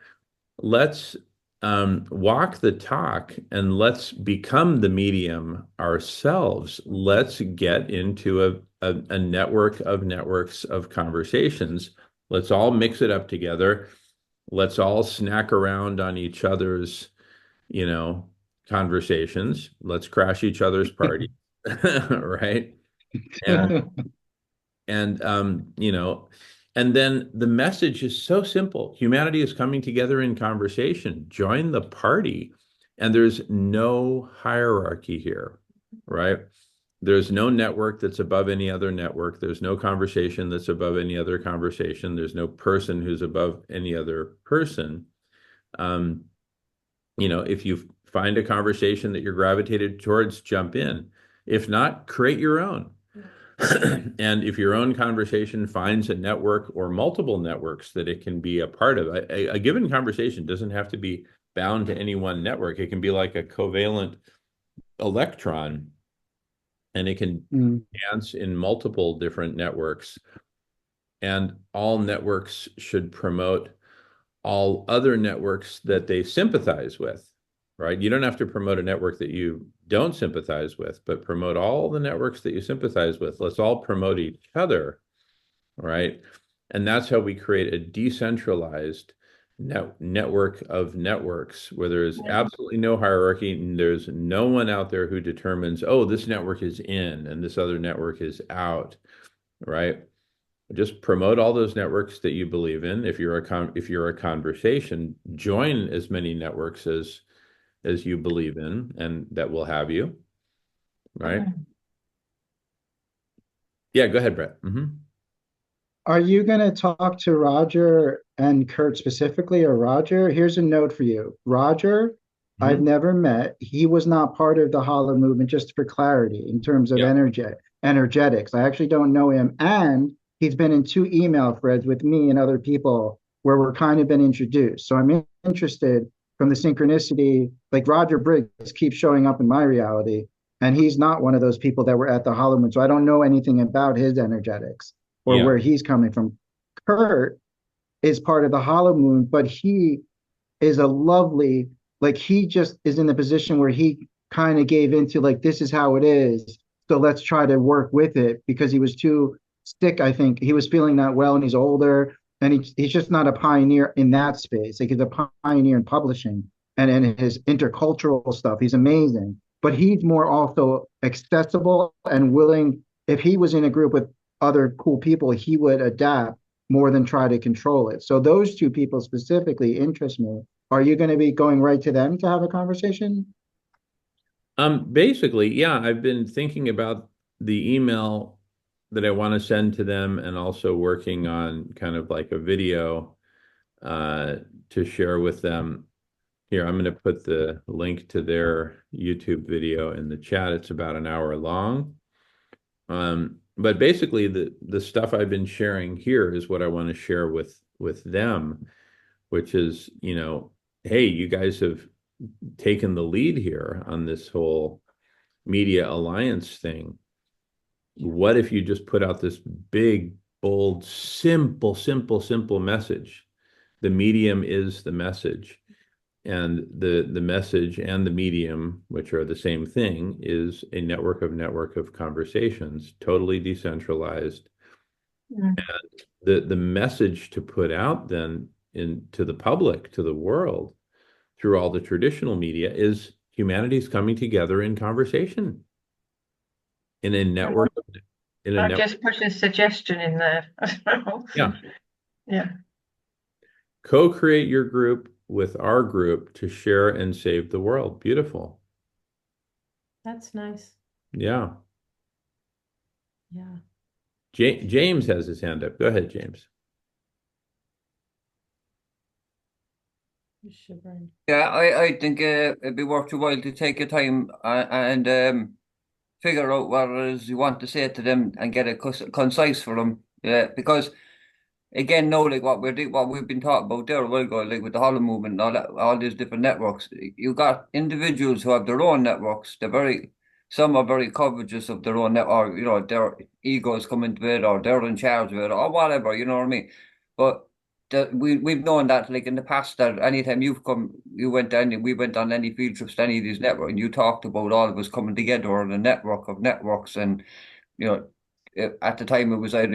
let's walk the talk and let's become the medium ourselves. Let's get into a network of networks of conversations. Let's all mix it up together. Let's all snack around on each other's, conversations. Let's crash each other's parties, right? And then the message is so simple. Humanity is coming together in conversation. Join the party. And there's no hierarchy here, right? There's no network that's above any other network. There's no conversation that's above any other conversation. There's no person who's above any other person. If you find a conversation that you're gravitated towards, jump in. If not, create your own. And if your own conversation finds a network or multiple networks that it can be a part of, a given conversation doesn't have to be bound to any one network. It can be like a covalent electron, and it can dance in multiple different networks. And all networks should promote all other networks that they sympathize with, right? You don't have to promote a network that you don't sympathize with, but promote all the networks that you sympathize with. Let's all promote each other, right? And that's how we create a decentralized network of networks where there's absolutely no hierarchy, and there's no one out there who determines, oh, this network is in and this other network is out, right? Just promote all those networks that you believe in. If you're a conversation, join as many networks as you believe in, and that will have you, right? Yeah, go ahead, Brett. Are you going to talk to Roger and Kurt specifically, or Roger? Here's a note for you. Roger, I've Mhm. never met. He was not part of the Hollow movement, just for clarity, in terms of Yeah. energetics. I actually don't know him. And he's been in two email threads with me and other people where we're kind of been introduced. So I'm interested from the synchronicity, like Roger Briggs keeps showing up in my reality, and he's not one of those people that were at the Hollow Moon. So I don't know anything about his energetics or Yeah. where he's coming from. Kurt is part of the Hollow Moon, but he is a lovely, like he just is in the position where he kind of gave into like this is how it is. So let's try to work with it because he was too sick. I think he was feeling not well and he's older and he's just not a pioneer in that space. Like he's a pioneer in publishing and his intercultural stuff. He's amazing, but he's more also accessible and willing. If he was in a group with other cool people, he would adapt more than try to control it. So those two people specifically interest me. Are you going to be going right to them to have a conversation? Basically, yeah, I've been thinking about the email that I want to send to them and also working on kind of like a video uh to share with them. Here, I'm going to put the link to their YouTube video in the chat. It's about an hour long. But basically the stuff I've been sharing here is what I want to share with them, which is, hey, you guys have taken the lead here on this whole media alliance thing. What if you just put out this big, bold, simple message? The medium is the message. And the message and the medium, which are the same thing, is a network of conversations, totally decentralized. Mm. And the message to put out then into the public, to the world, through all the traditional media is humanity's coming together in conversation in a network in a I network. just put a suggestion in there as well. Yeah. Yeah. Co-create your group with our group to share and save the world. Beautiful. That's nice. Yeah. Yeah. James has his hand up. Go ahead, James. Shivering. Yeah, I think it'd be worth your while to take your time and figure out what it is you want to say to them and get it concise for them. Yeah, because again, no, like what we've been talking about there a while ago, like with the Hollow movement and all that, all these different networks. You got individuals who have their own networks. Some are very covetous of their own net, or their egos come into it, or they're in charge of it, or whatever. You know what I mean? But we've known that, like in the past, that anytime we went on any field trips to any of these networks, and you talked about all of us coming together on a network of networks, and you know at the time it was either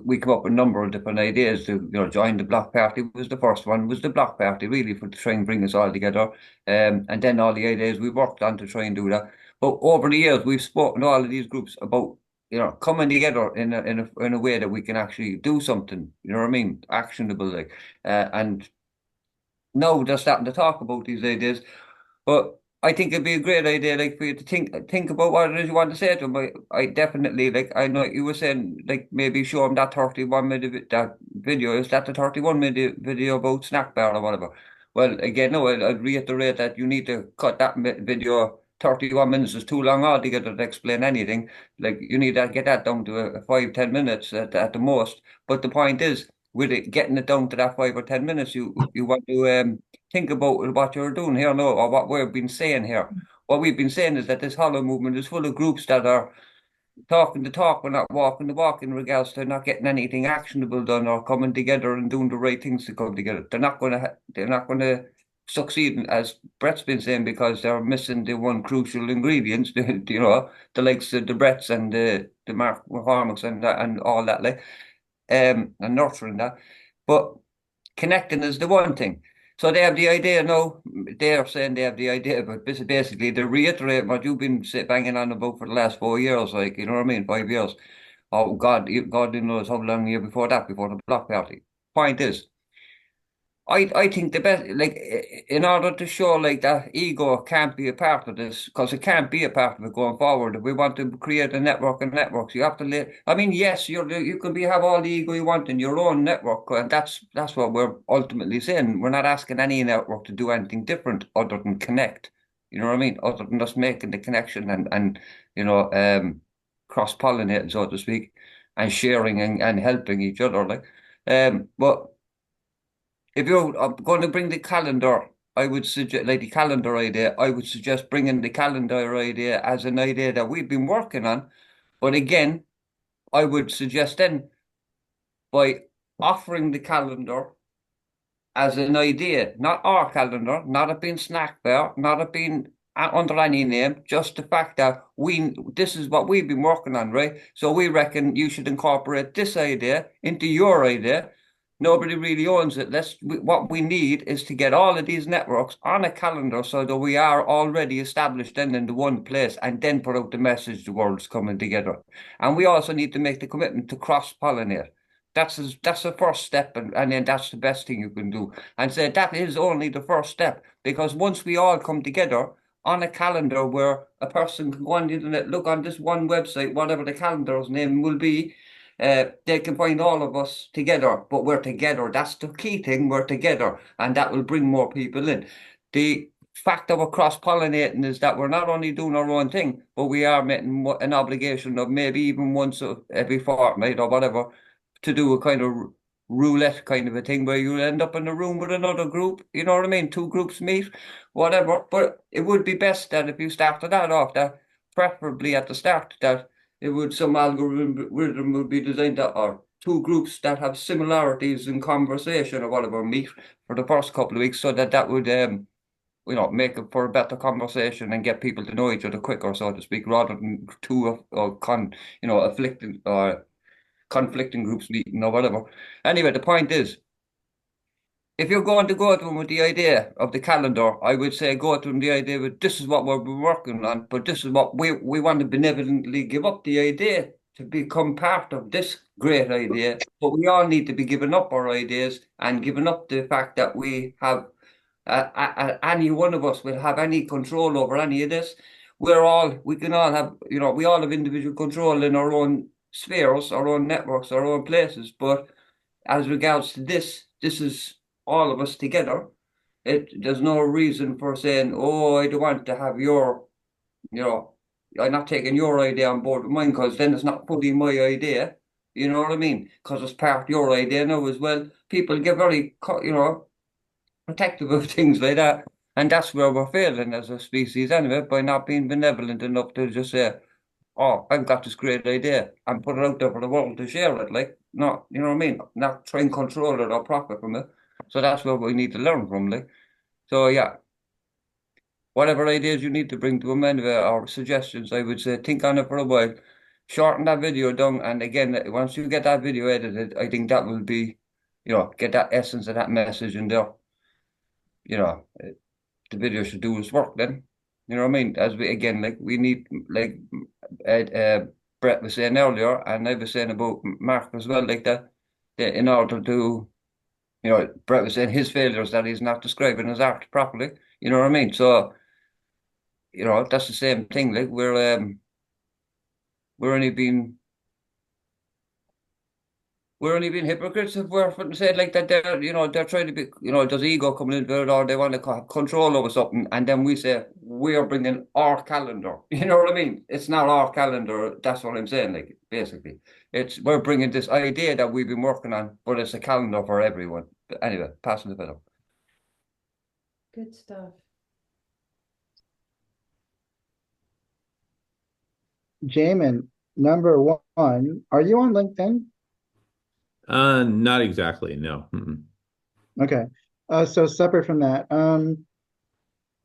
we come up with a number of different ideas to join the Block Party. Was the first one, was the Block Party, really, for to try and bring us all together, and then all the ideas we worked on to try and do that. But over the years we've spoken to all of these groups about coming together in a way that we can actually do something, you know what I mean, actionable, like, and now they're starting to talk about these ideas. But I think it'd be a great idea, like, for you to think about what it is you want to say to them. I definitely, like, I know you were saying, like, maybe show them that 31-minute that video. Is that the 31-minute video about snack bar or whatever? Well, again, no, I'd reiterate that you need to cut that video. 31 minutes is too long altogether to explain anything. Like, you need to get that down to 5-10 minutes at the most. But the point is, with it getting it down to that 5 or 10 minutes, you want to think about what you're doing here, no, or what we've been saying here. What we've been saying is that this Hollow movement is full of groups that are talking the talk but not walking the walk in regards to not getting anything actionable done or coming together and doing the right things to come together. They're not going to succeed, as Brett's been saying, because they're missing the one crucial ingredient, the likes of the Bretts and the Mark McCormicks and all that, like, and nurturing that. But connecting is the one thing. So they have the idea now. They're saying they have the idea, but basically they reiterate what you've been banging on about for the last 4 years, like, you know what I mean, 5 years. Oh, God knows how long year before that, before the Block Party. Point is, I think the best, like, in order to show like that ego can't be a part of this, because it can't be a part of it going forward. If we want to create a network of networks, you have to let. I mean, yes, you can have all the ego you want in your own network, and that's what we're ultimately saying. We're not asking any network to do anything different other than connect. You know what I mean? Other than just making the connection and cross-pollinating, so to speak, and sharing and helping each other. Like, but. If you're going to bring the calendar, I would suggest, like the calendar idea, I would suggest bringing the calendar idea as an idea that we've been working on. But again, I would suggest then by offering the calendar as an idea, not our calendar, not it being snack bar, not it being under any name, just the fact that this is what we've been working on, right? So we reckon you should incorporate this idea into your idea. Nobody really owns it. What we need is to get all of these networks on a calendar so that we are already established then in the one place, and then put out the message the world's coming together. And we also need to make the commitment to cross-pollinate. That's the first step, and then that's the best thing you can do. And say that is only the first step, because once we all come together on a calendar where a person can go on the internet, look on this one website, whatever the calendar's name will be, they can find all of us together, but we're together. That's the key thing. We're together, and that will bring more people in. The fact that we're cross-pollinating is that we're not only doing our own thing, but we are making an obligation of maybe even once every fortnight or whatever to do a kind of roulette kind of a thing where you end up in a room with another group. You know what I mean? Two groups meet, whatever. But it would be best that if you started that off, that preferably at the start, that some algorithm would be designed that, or two groups that have similarities in conversation or whatever meet for the first couple of weeks, so that would make it for a better conversation and get people to know each other quicker, so to speak, rather than two afflicting or conflicting groups meeting or whatever. Anyway, the point is, if you're going to go to them with the idea of the calendar, I would say go to them the idea of this is what we've been working on, but this is what we want to benevolently give up the idea to become part of this great idea. But we all need to be giving up our ideas and giving up the fact that we have any one of us will have any control over any of this. We can all have, we all have individual control in our own spheres, our own networks, our own places. But as regards to this is all of us together. There's no reason for saying, oh, I don't want to have I'm not taking your idea on board with mine, because then it's not fully my idea. You know what I mean? Because it's part of your idea now as well. People get very, protective of things like that. And that's where we're failing as a species anyway, by not being benevolent enough to just say, oh, I've got this great idea, and put it out there for the world to share it. Like, not, you know what I mean? Not try and control it or profit from it. So that's what we need to learn from, like. So yeah, whatever ideas you need to bring to them anyway, or suggestions, I would say think on it for a while, shorten that video down, and again, once you get that video edited, I think that will be, get that essence of that message in there. The video should do its work then. You know what I mean? We need, like Brett was saying earlier, and I was saying about Mark as well, like that in order to, Brett was saying his failures that he's not describing his art properly. You know what I mean? So, that's the same thing. Like we're only being hypocrites if we're saying like that they're trying to be, there's ego coming into it, or they want to have control over something, and then we say we are bringing our calendar. You know what I mean? It's not our calendar. That's what I'm saying. Like basically, we're bringing this idea that we've been working on, but it's a calendar for everyone. But anyway, passing the bit up. Good stuff. Jamin, number one, are you on LinkedIn? Not exactly, no. Okay. So separate from that,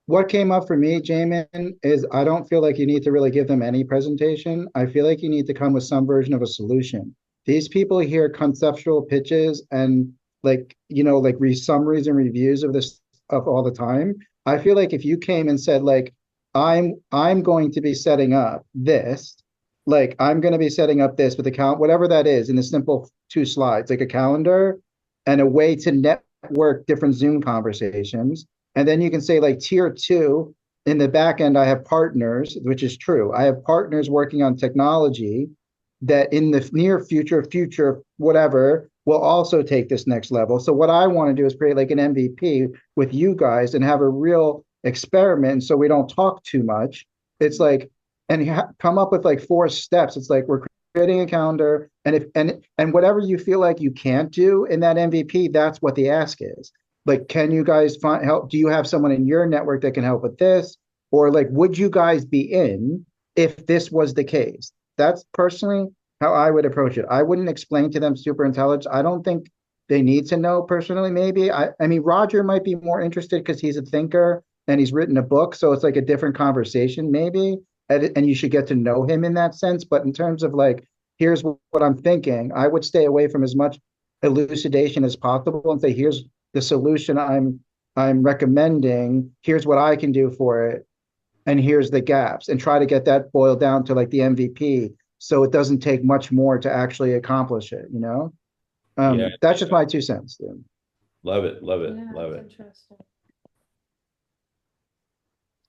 what came up for me, Jamin, is I don't feel like you need to really give them any presentation. I feel like you need to come with some version of a solution. These people hear conceptual pitches and like summaries and reviews of this of all the time. I feel like if you came and said like, I'm going to be setting up this, like I'm going to be setting up this with account, whatever that is, in a simple 2 slides, like a calendar and a way to network different Zoom conversations. And then you can say like tier two, in the back end, I have partners, which is true. I have partners working on technology that in the near future, whatever, will also take this next level. So what I want to do is create like an MVP with you guys and have a real experiment so we don't talk too much. It's like, and come up with like 4 steps. It's like we're creating a calendar, and if and whatever you feel like you can't do in that MVP, that's what the ask is. Like, can you guys find help? Do you have someone in your network that can help with this? Or like, would you guys be in if this was the case? That's personally how I would approach it. I wouldn't explain to them super intelligence. I don't think they need to know personally, maybe. I mean, Roger might be more interested because he's a thinker and he's written a book. So it's like a different conversation, maybe. And you should get to know him in that sense. But in terms of like, here's what I'm thinking, I would stay away from as much elucidation as possible and say, here's the solution I'm recommending. Here's what I can do for it. And here's the gaps, and try to get that boiled down to like the MVP. So it doesn't take much more to actually accomplish it, you know? Yeah. That's just my 2 cents, dude. Love it. Love it. Yeah, Love that's it. interesting.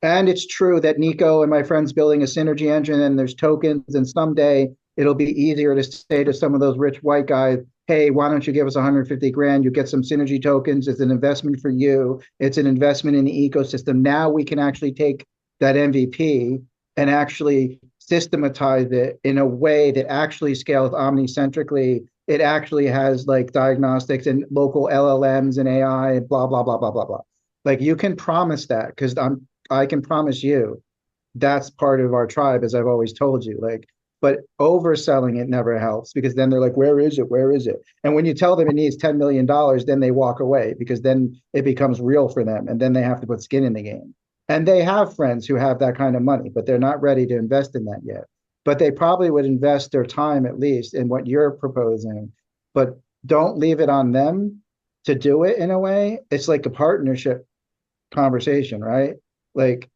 And it's true that Nico and my friends building a synergy engine and there's tokens, and someday it'll be easier to say to some of those rich white guys, hey, why don't you give us 150 grand? You get some synergy tokens. It's an investment for you. It's an investment in the ecosystem. Now we can actually take that MVP and actually systematize it in a way that actually scales omnicentrically. It actually has like diagnostics and local LLMs and AI and blah, blah, blah, blah, blah, blah. Like you can promise that because I can promise you that's part of our tribe, as I've always told you. Like, but overselling it never helps because then they're like, where is it? Where is it? And when you tell them it needs $10 million, then they walk away because then it becomes real for them. And then they have to put skin in the game. And they have friends who have that kind of money, but they're not ready to invest in that yet. But they probably would invest their time at least in what you're proposing, but don't leave it on them to do it in a way. It's like a partnership conversation, right? Like,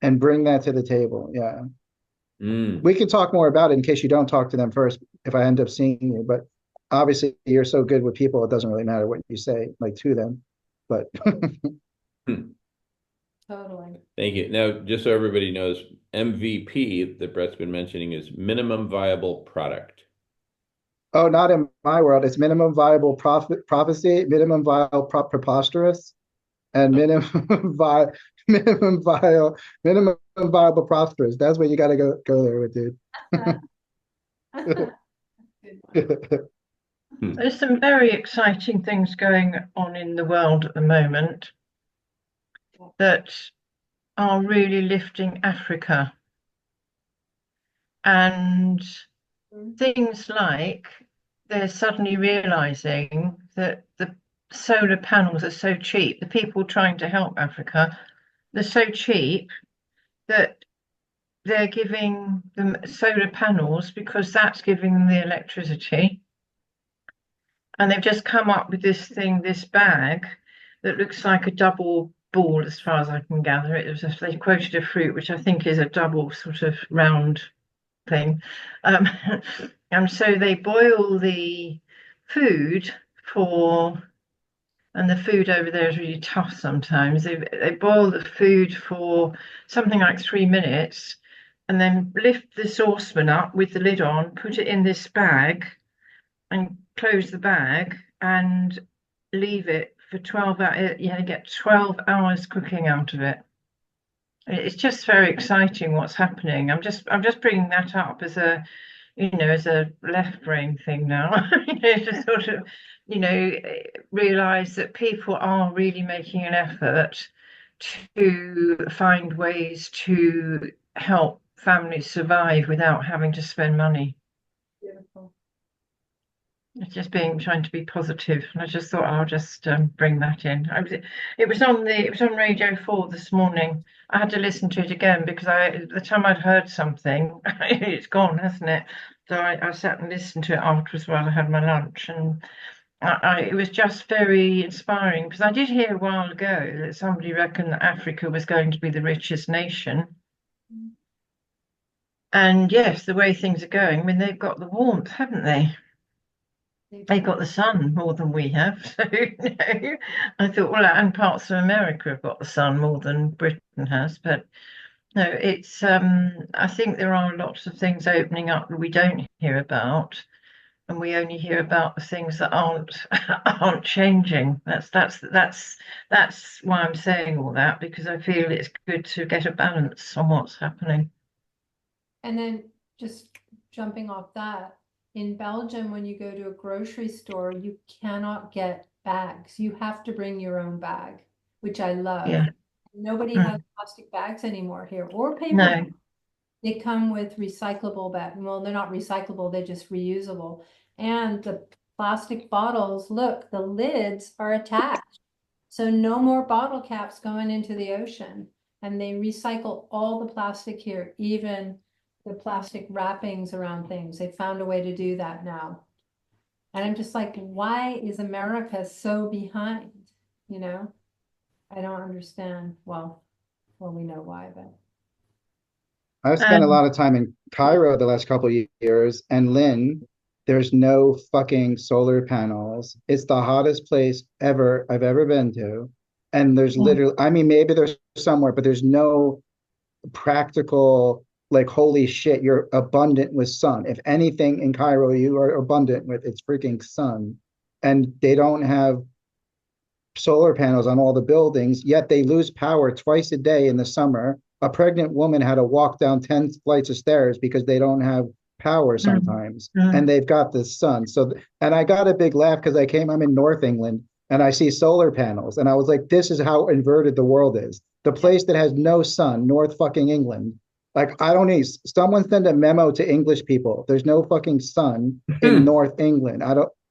and bring that to the table. Yeah. We can talk more about it in case you don't talk to them first if I end up seeing you. But obviously, you're so good with people, it doesn't really matter what you say, like to them. But Totally. Thank you. Now, just so everybody knows, MVP that Brett's been mentioning is minimum viable product. oh, not in my world. It's minimum viable prophecy, minimum viable preposterous, and minimum viable prosperous. That's where you got to go there with, dude. Good one. There's some very exciting things going on in the world at the moment that are really lifting Africa. And things like they're suddenly realizing that the solar panels are so cheap. The people trying to help Africa, they're so cheap that they're giving them solar panels because that's giving them the electricity. And they've just come up with this thing, this bag that looks like a double ball, as far as I can gather. They quoted a fruit, which I think is a double sort of round thing. And so they boil the food and the food over there is really tough sometimes. They boil the food for something like 3 minutes and then lift the saucepan up with the lid on, put it in this bag and close the bag and leave it for 12 hours. You get 12 hours cooking out of it. It's just very exciting what's happening. I'm just bringing that up as a left brain thing now. To sort of, realize that people are really making an effort to find ways to help families survive without having to spend money. Beautiful. It's just trying to be positive, and I just thought I'll just bring that in. It was on Radio 4 this morning. I had to listen to it again because the time I'd heard something, it's gone, hasn't it? So I sat and listened to it afterwards while I had my lunch, and it was just very inspiring because I did hear a while ago that somebody reckoned that Africa was going to be the richest nation. And yes, the way things are going, I mean, they've got the warmth, haven't they? They got the sun more than we have. So, I thought, well, and parts of America have got the sun more than Britain has. But no, it's I think there are lots of things opening up that we don't hear about, and we only hear about the things that aren't changing. That's why I'm saying all that, because I feel it's good to get a balance on what's happening. And then just jumping off that, in Belgium, when you go to a grocery store, you cannot get bags. You have to bring your own bag, which I love. Yeah. Nobody Mm. has plastic bags anymore here, or paper No. bags. They come with recyclable bags. Well, they're not recyclable, they're just reusable. And the plastic bottles, look, the lids are attached. So no more bottle caps going into the ocean. And they recycle all the plastic here, even the plastic wrappings around things. They found a way to do that now. And I'm just like, why is America so behind? You know, I don't understand. Well, we know why, but. I've spent a lot of time in Cairo the last couple of years, and Lynn, there's no fucking solar panels. It's the hottest place ever I've ever been to. And there's literally, I mean, maybe there's somewhere, but there's no practical, like, holy shit, you're abundant with sun. If anything in Cairo, you are abundant with, it's freaking sun. And they don't have solar panels on all the buildings, yet they lose power twice a day in the summer. A pregnant woman had to walk down 10 flights of stairs because they don't have power sometimes, and they've got the sun. So, and I got a big laugh because I'm in North England, and I see solar panels, and I was like, this is how inverted the world is. The place that has no sun, North fucking England. Like, I don't need, someone send a memo to English people. There's no fucking sun in North England.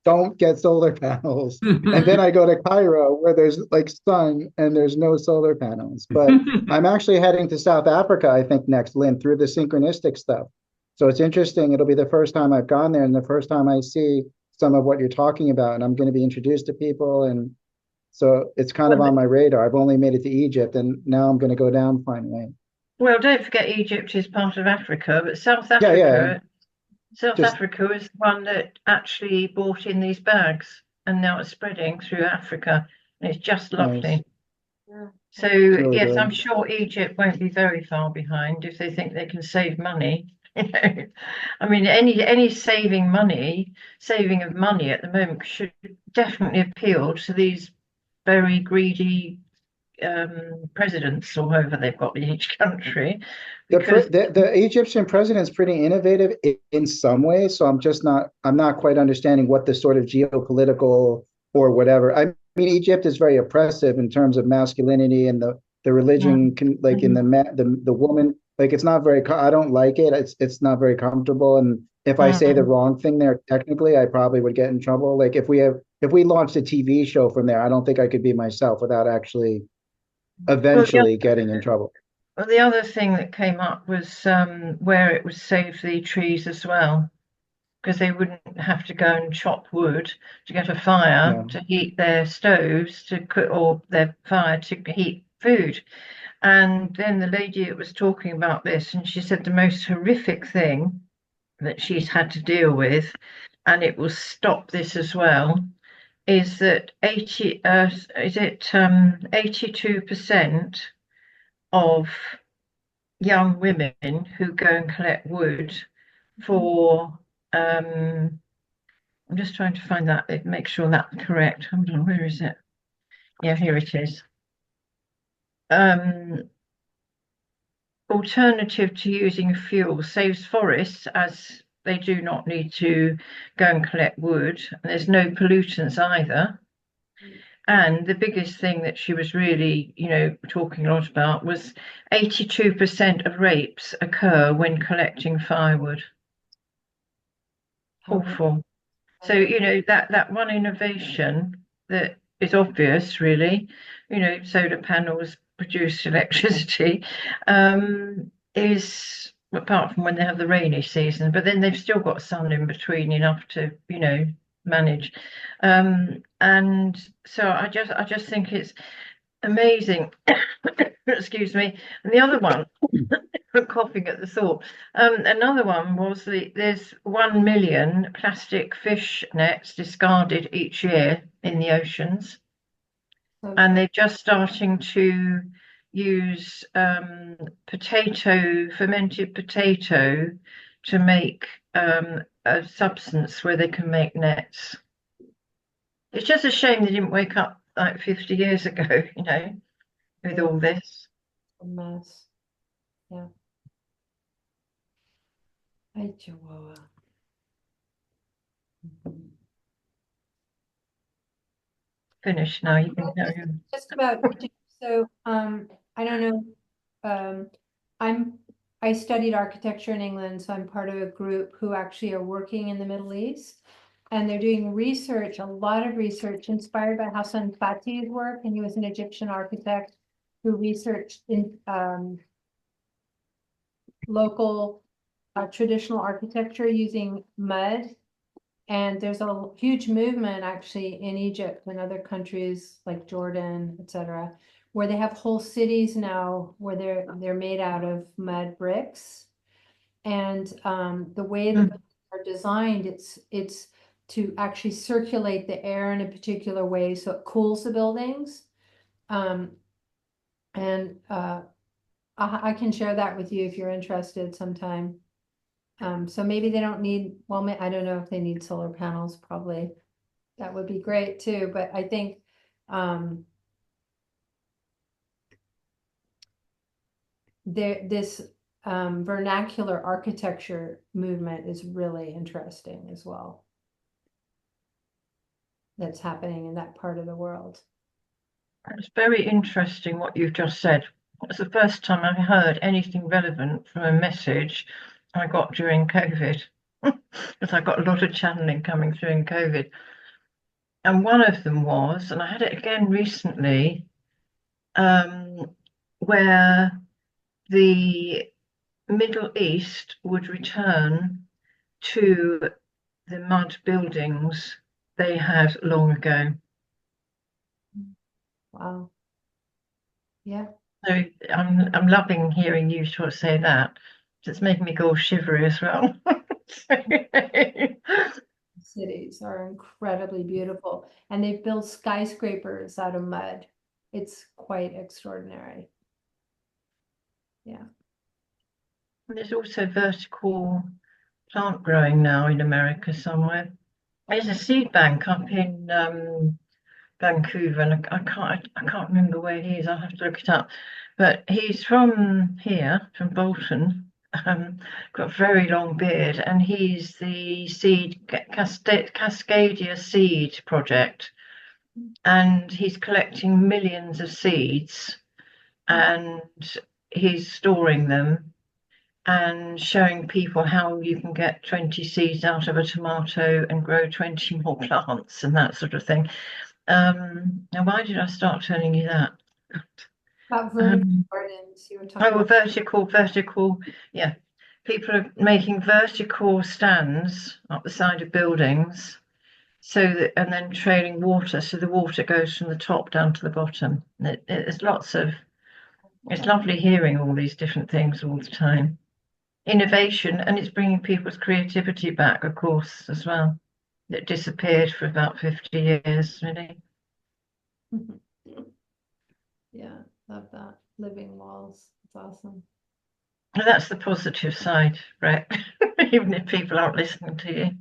Don't get solar panels. And then I go to Cairo where there's like sun and there's no solar panels. But I'm actually heading to South Africa, I think, next, Lynn, through the synchronistic stuff. So it's interesting. It'll be the first time I've gone there and the first time I see some of what you're talking about. And I'm going to be introduced to people. And so it's kind of on my radar. I've only made it to Egypt, and now I'm going to go down finally. Well, don't forget Egypt is part of Africa, but South Africa. South Africa is the one that actually brought in these bags, and now it's spreading through Africa, and it's just lovely. Yeah. So really yes, good. I'm sure Egypt won't be very far behind if they think they can save money. I mean, any saving of money at the moment should definitely appeal to these very greedy presidents or whoever they've got in each country. Because The Egyptian president's pretty innovative in some ways, so I'm not quite understanding what the sort of geopolitical or whatever. I mean, Egypt is very oppressive in terms of masculinity and the religion, like in the woman, like it's not very. I don't like it. It's not very comfortable, and if I say the wrong thing there, technically, I probably would get in trouble. Like if we launched a TV show from there, I don't think I could be myself without actually eventually getting in trouble. Well, the other thing that came up was where it would save the trees as well, because they wouldn't have to go and chop wood to get a fire to heat their stoves to cook, or their fire to heat food. And then the lady that was talking about this, and she said the most horrific thing that she's had to deal with, and it will stop this as well, is that 82% of young women who go and collect wood for I'm just trying to find that, make sure that's correct. Hold on, where is it? Yeah, here it is. Alternative to using fuel saves forests, as they do not need to go and collect wood, and there's no pollutants either. And the biggest thing that she was really, talking a lot about was 82% of rapes occur when collecting firewood. Awful. So, that one innovation that is obvious, really, solar panels produce electricity, is, apart from when they have the rainy season, but then they've still got sun in between enough to, manage. And so I just think it's amazing. Excuse me. And the other one, I'm coughing at the thought. Another one was there's 1 million plastic fish nets discarded each year in the oceans, and they're just starting to use fermented potato to make a substance where they can make nets. It's just a shame they didn't wake up like 50 years ago, you know, with all this. A mess. Yeah. Hi, Chihuahua. Finished now, you can carry on. Just about, so, I don't know, I studied architecture in England, so I'm part of a group who actually are working in the Middle East. And they're doing research, a lot of research inspired by Hassan Fatih's work, and he was an Egyptian architect who researched in local traditional architecture using mud. And there's a huge movement actually in Egypt and other countries like Jordan, etc., where they have whole cities now where they're made out of mud bricks. And the way the buildings are designed, it's to actually circulate the air in a particular way so it cools the buildings. I can share that with you if you're interested sometime. So maybe they don't need, well, I don't know if they need solar panels, probably. That would be great too, but I think this vernacular architecture movement is really interesting as well. That's happening in that part of the world. It's very interesting what you've just said. It's the first time I heard anything relevant from a message I got during COVID, because I got a lot of channeling coming through in COVID. And one of them was, and I had it again recently, where the Middle East would return to the mud buildings they had long ago. Wow. Yeah. So I'm loving hearing you sort of say that. It's making me go shivery as well. Cities are incredibly beautiful, and they've built skyscrapers out of mud. It's quite extraordinary. Yeah. There's also vertical plant growing now in America somewhere. There's a seed bank up in Vancouver, and I can't remember where he is. I'll have to look it up. But he's from here, from Bolton. Got a very long beard, and he's the seed Cascadia Seed Project, and he's collecting millions of seeds, and he's storing them and showing people how you can get 20 seeds out of a tomato and grow 20 more plants and that sort of thing. Now, why did I start telling you that? About vertical gardens, you were talking Oh, about. vertical. Yeah. People are making vertical stands up the side of buildings, so that, and then trailing water, so the water goes from the top down to the bottom. It's lovely hearing all these different things all the time. Innovation, and it's bringing people's creativity back, of course, as well. It disappeared for about 50 years, really. Yeah, love that. Living walls. It's awesome. And that's the positive side, right? Even if people aren't listening to you.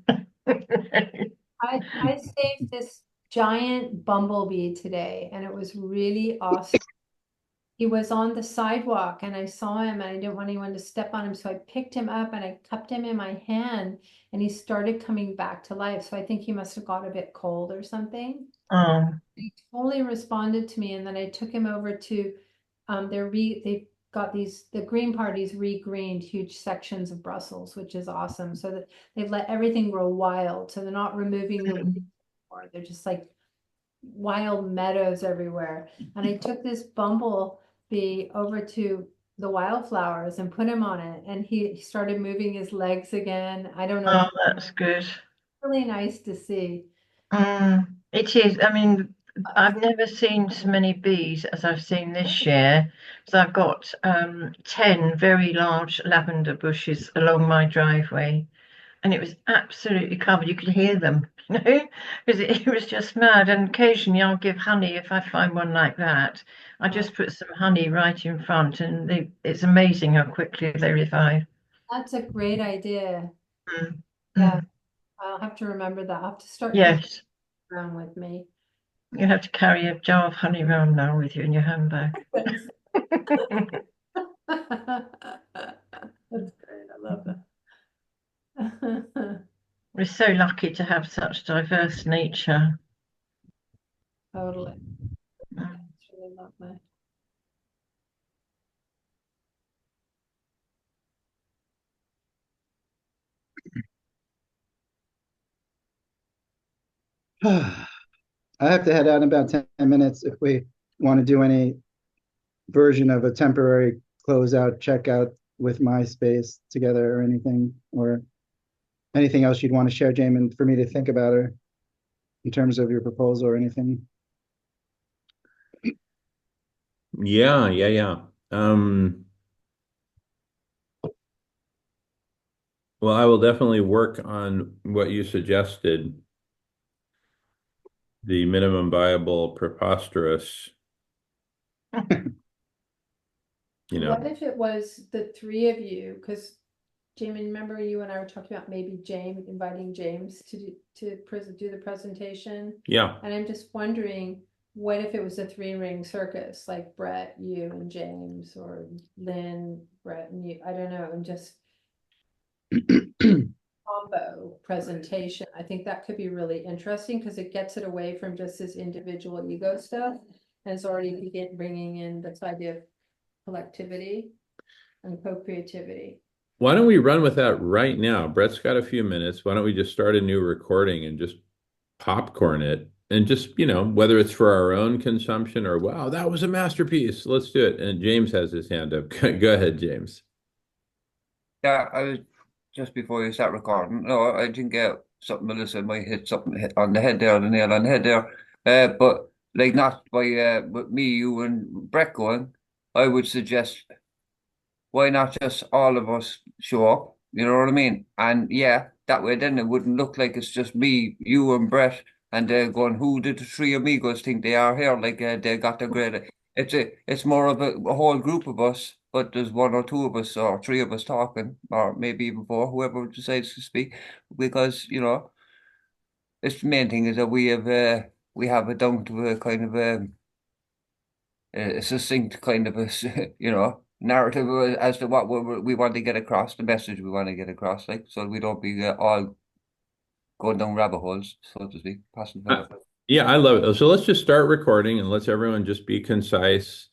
I saved this giant bumblebee today, and it was really awesome. He was on the sidewalk and I saw him and I didn't want anyone to step on him. So I picked him up and I cupped him in my hand and he started coming back to life. So I think he must have got a bit cold or something. He totally responded to me. And then I took him over to, they've got the Green Party's re-greened huge sections of Brussels, which is awesome. So that they've let everything grow wild. So they're not removing the weeds anymore. They're just like wild meadows everywhere. And I took this bumblebee over to the wildflowers and put him on it, and he started moving his legs again. I don't know. Oh, that's good. Really nice to see. It is. I mean, I've never seen so many bees as I've seen this year. So I've got 10 very large lavender bushes along my driveway, and it was absolutely covered. You could hear them, because it was just mad. And occasionally I'll give honey if I find one like that. I just put some honey right in front, and it's amazing how quickly they revive. That's a great idea. Mm. Yeah, Mm. I'll have to remember that. I'll have to start taking Yes, it around with me. you have to carry a jar of honey around now with you in your handbag. That's great. I love that. We're so lucky to have such diverse nature. Totally. Mm. It's really lovely. I have to head out in about 10 minutes if we want to do any version of a temporary closeout checkout with MySpace together or anything else you'd want to share, Jamin, for me to think about or in terms of your proposal or anything. Yeah. Well, I will definitely work on what you suggested. The minimum viable preposterous, What if it was the three of you? Because Jamie, remember you and I were talking about maybe inviting James to do the presentation? Yeah. And I'm just wondering, what if it was a three-ring circus, like Brett, you and James, or Lynn, Brett and you? I don't know, and just combo presentation. I think that could be really interesting because it gets it away from just this individual ego stuff, and it's already bringing in this idea of collectivity and co-creativity. Why don't we run with that right now? Brett's got a few minutes. Why don't we just start a new recording and just popcorn it and just, whether it's for our own consumption or, wow, that was a masterpiece. Let's do it. And James has his hand up. Go ahead, James. Yeah, I was just before you start recording. No, I think something Melissa might hit something on the head there, the nail on the head there. But like not by with me, you and Brett going, I would suggest why not just all of us show up? You know what I mean? And yeah, that way then it wouldn't look like it's just me, you and Brett, and they're going, who did the three amigos think they are here? Like they got their grade. It's more of a whole group of us, but there's one or two of us or three of us talking, or maybe even four, whoever decides to speak, because it's the main thing is that we have it down to a kind of a succinct kind of narrative as to what we want to get across, the message we want to get across, like, so we don't be all going down rabbit holes, so to speak. Passing Yeah, I love it. So let's just start recording and let's everyone just be concise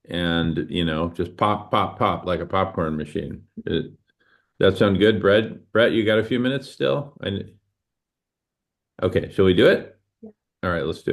and, just pop, pop, pop like a popcorn machine. That sound good, Brett? Brett, you got a few minutes still? Okay, shall we do it? Yeah. All right, let's do it.